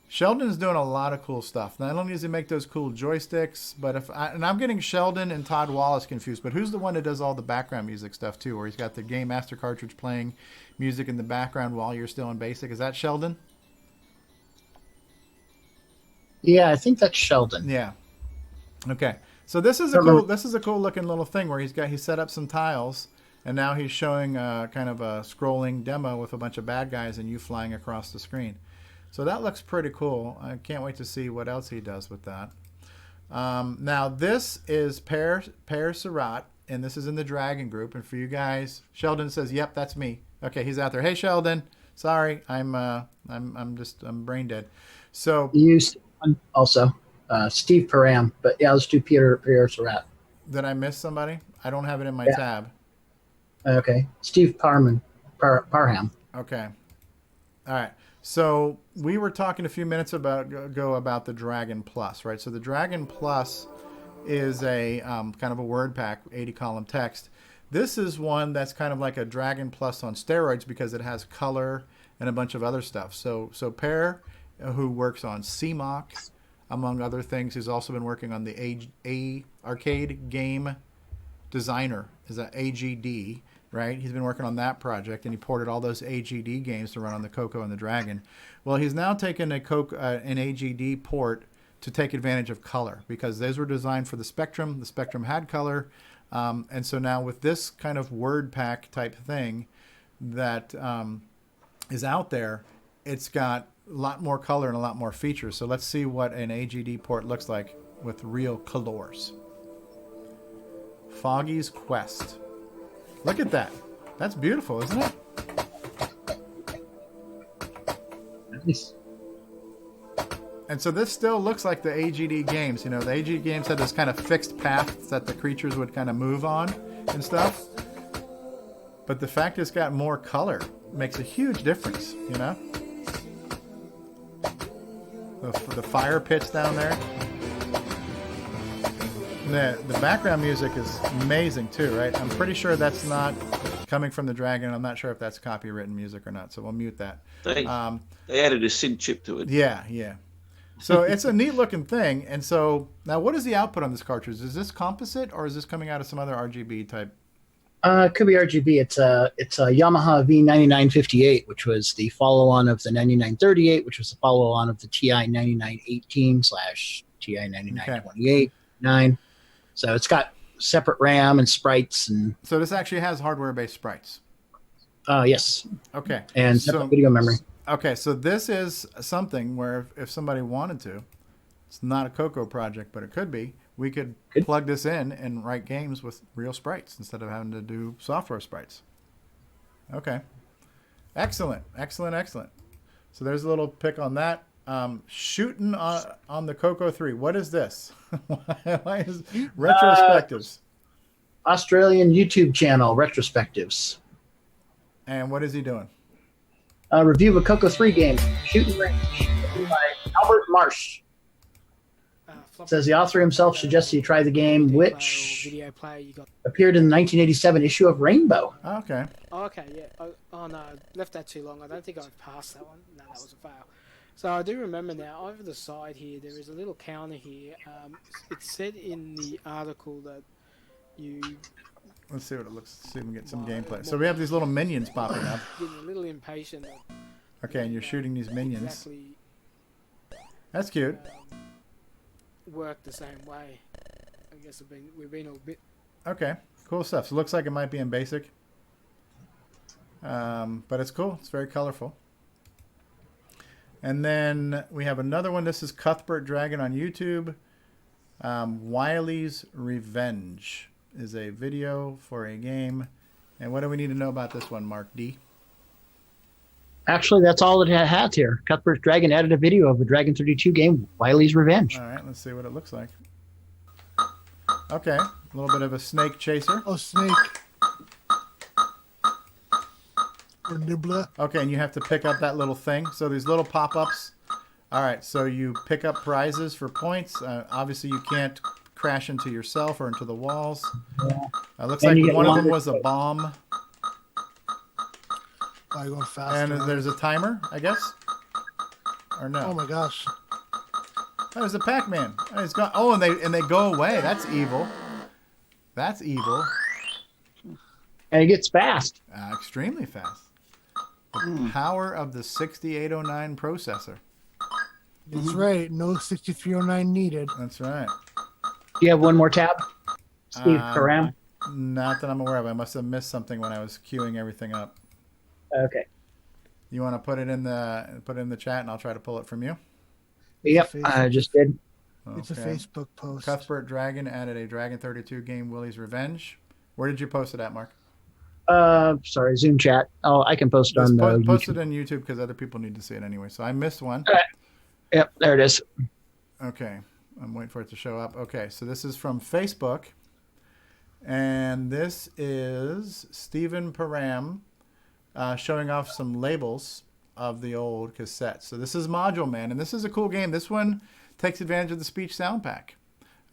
Sheldon's doing a lot of cool stuff. Not only does he make those cool joysticks, but and I'm getting Sheldon and Todd Wallace confused, but who's the one that does all the background music stuff too, where he's got the Game Master cartridge playing music in the background while you're still in BASIC? Is that Sheldon? Yeah, I think that's Sheldon. Yeah. Okay. So this is a cool looking little thing where he set up some tiles, and now he's showing kind of a scrolling demo with a bunch of bad guys and you flying across the screen. So that looks pretty cool. I can't wait to see what else he does with that. Now this is Per Surratt, and this is in the Dragon group. And for you guys, Sheldon says, "Yep, that's me." Okay, he's out there. Hey, Sheldon. Sorry, I'm brain dead. So you also Steve Param, but yeah, let's do Per Surratt. Did I miss somebody? I don't have it in my tab. Okay, Steve Parham. Okay. All right. So we were talking a few minutes ago about the Dragon Plus, right? So the Dragon Plus is a kind of a word pack, 80-column text. This is one that's kind of like a Dragon Plus on steroids because it has color and a bunch of other stuff. So Per, who works on CMOC, among other things, he's also been working on the Arcade Game Designer, is that AGD, right? He's been working on that project, and he ported all those AGD games to run on the CoCo and the Dragon. Well, he's now taken an AGD port to take advantage of color because those were designed for the Spectrum. The Spectrum had color. And so now with this kind of word pack type thing that is out there, it's got a lot more color and a lot more features. So let's see what an AGD port looks like with real colors. Foggy's Quest. Look at that. That's beautiful, isn't it? Nice. And so this still looks like the AGD games. You know, the AGD games had this kind of fixed path that the creatures would kind of move on and stuff. But the fact it's got more color makes a huge difference, you know? The fire pits down there. The background music is amazing too, right? I'm pretty sure that's not coming from the Dragon. I'm not sure if that's copywritten music or not, so we'll mute that. They added a synth chip to it. Yeah. So it's a neat looking thing. And so now what is the output on this cartridge? Is this composite or is this coming out of some other RGB type? It could be RGB. It's a Yamaha V9958, which was the follow-on of the 9938, which was the follow-on of the TI 9918 / TI 9928 9. So it's got separate RAM and sprites, and so this actually has hardware-based sprites. Yes. Okay. And separate video memory. Okay, so this is something where if somebody wanted to, it's not a CoCo project, but it could be. We could plug this in and write games with real sprites instead of having to do software sprites. Okay. Excellent. So there's a little pick on that. Shooting on the CoCo 3. What is this? Why is retrospectives? Australian YouTube channel, Retrospectives. And what is he doing? Review of a CoCo 3 game, Shooting Range, by Albert Marsh. Says the author himself suggests you try the game, which appeared in the 1987 issue of Rainbow. Okay. Oh, okay, yeah. Oh, no, I left that too long. I don't think I've passed that one. No, that was a fail. So I do remember now, over the side here, there is a little counter here. It said in the article that you... Let's see what it looks like. See if we can get some gameplay. So we have these little minions popping up. Getting a little impatient. Okay, and you're shooting these minions. Exactly, that's cute. Work the same way. I guess we've been a bit... Okay, cool stuff. So it looks like it might be in BASIC. But it's cool. It's very colorful. And then we have another one. This is Cuthbert Dragon on YouTube. Wily's Revenge is a video for a game. And what do we need to know about this one, Mark D? Actually, that's all it has here. Cuthbert Dragon added a video of a Dragon 32 game, Wily's Revenge. All right, let's see what it looks like. Okay, a little bit of a snake chaser. Oh, snake. Or nibbler. Okay, and you have to pick up that little thing. So these little pop-ups. All right, so you pick up prizes for points. Obviously, you can't crash into yourself or into the walls. Looks And like one of them was a bomb. Oh, you're going faster. And there's a timer, I guess? Or no? Oh my gosh. Oh, there's a Pac-Man. Oh, he's gone. Oh, and they go away. That's evil. That's evil. And it gets fast. Extremely fast. The power of the 6809 processor. That's right. No 6309 needed. That's right. Do you have one more tab, Steve Karam? Not that I'm aware of. I must have missed something when I was queuing everything up. Okay. You want to put it in the chat, and I'll try to pull it from you. Yep, I just did. It's a Facebook post. Cuthbert Dragon added a Dragon 32 game, Willie's Revenge. Where did you post it at, Mark? Sorry, Zoom chat. Oh, I can post it on the post YouTube. it on YouTube because other people need to see it anyway. So I missed one. Yep, there it is. Okay, I'm waiting for it to show up. Okay, so this is from Facebook, and this is Stephen Param showing off some labels of the old cassettes. So this is Module Man, and this is a cool game. This one takes advantage of the speech sound pack.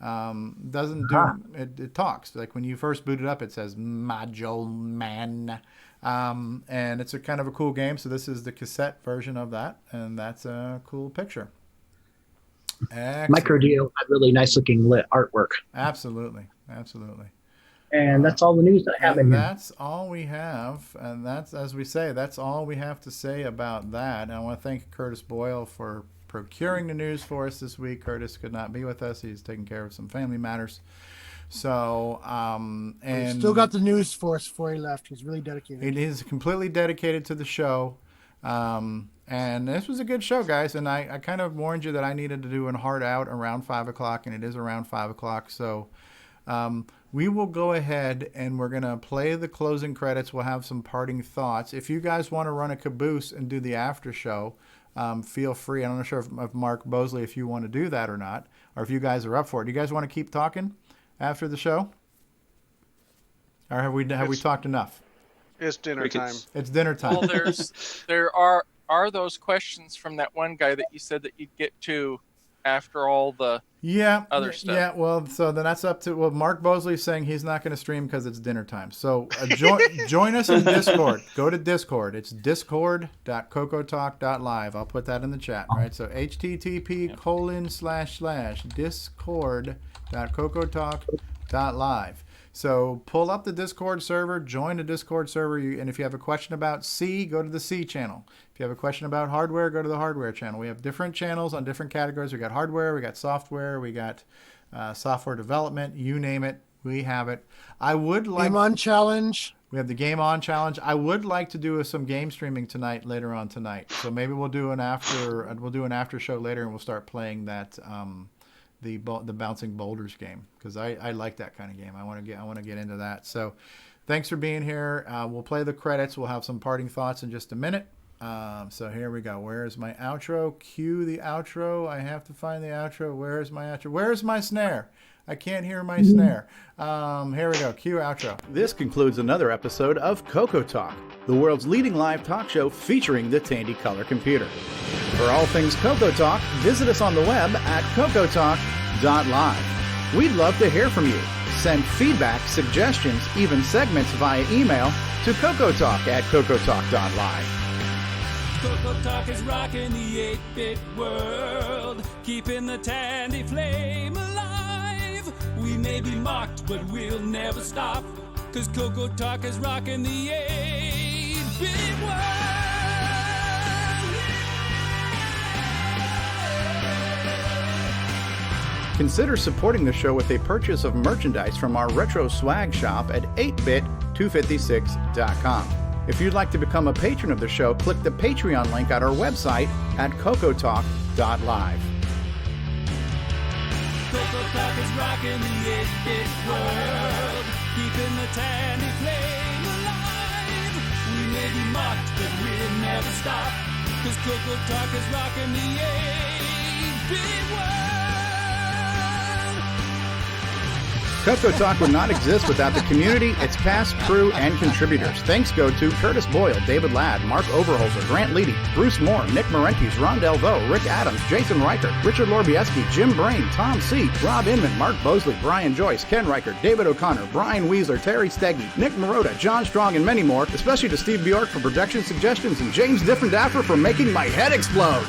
Doesn't do it talks like when you first boot it up, it says Module Man, and it's a kind of a cool game. So this is the cassette version of that, and that's a cool picture. Microdeo had really nice looking lit artwork. Absolutely. And that's all the news that I have in here. That's all we have, and that's, as we say, that's all we have to say about that. And I want to thank Curtis Boyle for procuring the news for us this week. Curtis could not be with us; he's taking care of some family matters. So, and He still got the news for us before he left. He's really dedicated. He is completely dedicated to the show. And this was a good show, guys. And I kind of warned you that I needed to do a hard out around 5 o'clock, and it is around 5 o'clock. So we will go ahead and we're going to play the closing credits. We'll have some parting thoughts. If you guys want to run a caboose and do the after show, feel free. I'm not sure if Mark Bosley, if you want to do that or not, or if you guys are up for it. Do you guys want to keep talking after the show? Or have we talked enough? It's dinner time. It's dinner time. Well, there are those questions from that one guy that you said that you'd get to after all the other stuff. Yeah, well, so then that's up to Mark Bosley's saying he's not going to stream because it's dinner time. So join us in Discord. Go to Discord. It's discord.cocotalk.live. I'll put that in the chat, right? So http://discord.cocotalk.live. So pull up the Discord server, join the Discord server, and if you have a question about C, go to the C channel. If you have a question about hardware, go to the hardware channel. We have different channels on different categories. We got hardware, we got software, we got software development, you name it, we have it. I would like GameON challenge. We have the GameON challenge. I would like to do some game streaming tonight, later on tonight. So maybe we'll do an after show later, and we'll start playing that the bouncing boulders game, because I like that kind of game. I want to get into that. So thanks for being here. We'll play the credits. We'll have some parting thoughts in just a minute. So here we go. Where's my outro? Cue the outro. I have to find the outro. Where's my outro? Where's my snare? I can't hear my snare. Here we go. Cue outro. This concludes another episode of CoCo Talk, the world's leading live talk show featuring the Tandy Color Computer. For all things CoCo Talk, visit us on the web at CoCoTalk.live. We'd love to hear from you. Send feedback, suggestions, even segments via email to CoCoTalk@CoCoTalk.live. CoCo Talk is rocking the 8-bit world, keeping the Tandy flame alive. We may be mocked, but we'll never stop, 'cause CoCo Talk is rocking the 8-bit world. Consider supporting the show with a purchase of merchandise from our retro swag shop at 8bit256.com. If you'd like to become a patron of the show, click the Patreon link at our website at CoCoTalk.live. CoCo Talk is rocking the 8-bit world, keeping the Tandy flame alive. We may be mocked, but we'll never stop, 'cause CoCo Talk is rocking the 8-bit world. CoCoTALK would not exist without the community, its cast, crew, and contributors. Thanks go to Curtis Boyle, David Ladd, Mark Overholzer, Grant Leedy, Bruce Moore, Nick Marentes, Ron Delvaux, Rick Adams, Jason Riker, Richard Lorbieski, Jim Brain, Tom C., Rob Inman, Mark Bosley, Brian Joyce, Ken Riker, David O'Connor, Brian Weasler, Terry Steggy, Nick Marotta, John Strong, and many more, especially to Steve Bjork for production suggestions and James Differendaffer for making my head explode.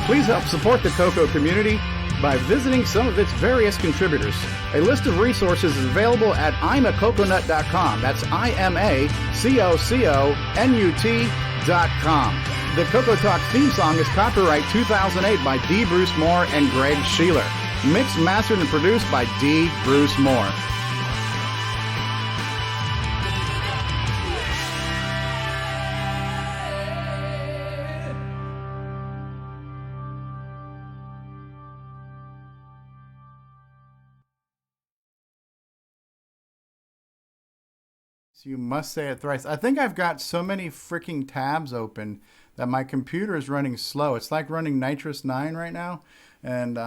Please help support the CoCo community by visiting some of its various contributors. A list of resources is available at imacoconut.com. That's IMACOCONUT.com. The CoCoTALK theme song is copyright 2008 by D. Bruce Moore and Greg Sheeler. Mixed, mastered, and produced by D. Bruce Moore. So you must say it thrice. I think I've got so many freaking tabs open that my computer is running slow. It's like running Nitrous 9 right now. And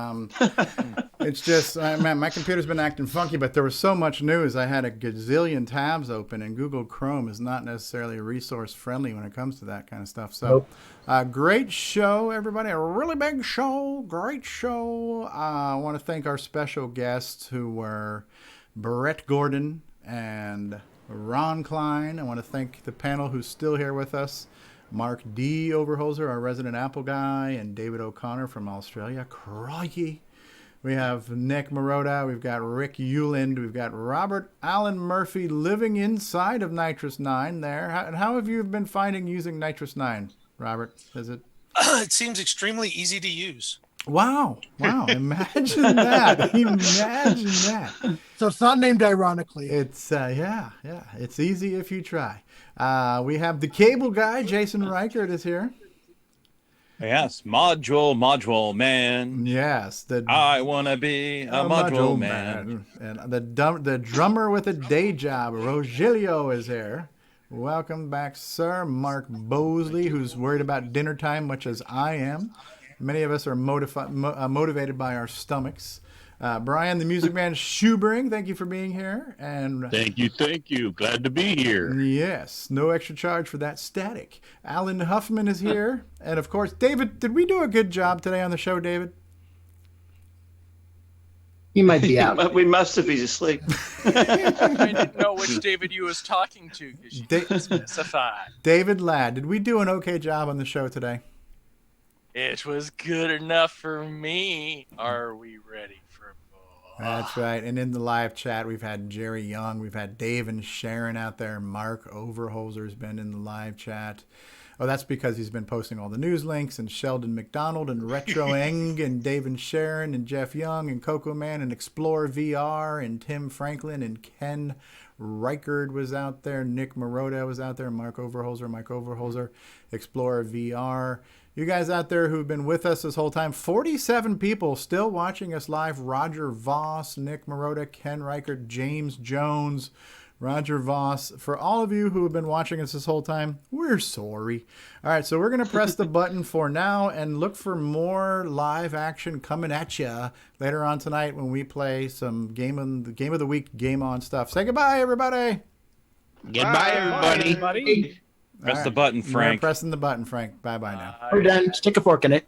it's just, man, my computer's been acting funky, but there was so much news. I had a gazillion tabs open, and Google Chrome is not necessarily resource friendly when it comes to that kind of stuff. So great show, everybody. A really big show. Great show. I want to thank our special guests who were Brett Gordon and Ron Klein. I want to thank the panel who's still here with us. Mark D. Overholzer, our resident Apple guy, and David O'Connor from Australia. Crikey. We have Nick Marotta. We've got Rick Euland. We've got Robert Allen Murphy living inside of Nitrous 9 there. How have you been finding using Nitrous 9, Robert? Is it? It seems extremely easy to use. Wow. Imagine that. Imagine that. So it's not named ironically. It's, yeah. It's easy if you try. We have the cable guy, Jason Reichert, is here. Yes, module man. Yes. I want to be a module man. And the drummer with a day job, Rogelio, is here. Welcome back, sir. Mark Bosley, who's worried about dinner time, much as I am. Many of us are motivated by our stomachs. Brian, the music man, Schubering, thank you for being here. And thank you. Glad to be here. Yes, no extra charge for that static. Alan Huffman is here. And, of course, David, did we do a good job today on the show, David? He might be out. We must have. He's asleep. I didn't know which David you was talking to because you didn't specify. David Ladd, did we do an okay job on the show today? It was good enough for me. Are we ready for more? That's right. And in the live chat, we've had Jerry Young. We've had Dave and Sharon out there. Mark Overholzer's been in the live chat. Oh, that's because he's been posting all the news links. And Sheldon McDonald and Retro Eng and Dave and Sharon and Jeff Young and Coco Man and Explore VR and Tim Franklin and Ken Reichard was out there. Nick Marotta was out there. Mike Overholzer, Explorer VR. You guys out there who've been with us this whole time, 47 people still watching us live. Roger Voss, Nick Marotta, Ken Reichert, James Jones, Roger Voss. For all of you who have been watching us this whole time, we're sorry. All right, so we're going to press the button for now and look for more live action coming at you later on tonight when we play some Game of the Week, GameON stuff. Say goodbye, everybody. Goodbye, everybody. Press the button, Frank. We're pressing the button, Frank. Bye-bye now. We're done. Stick a fork in it.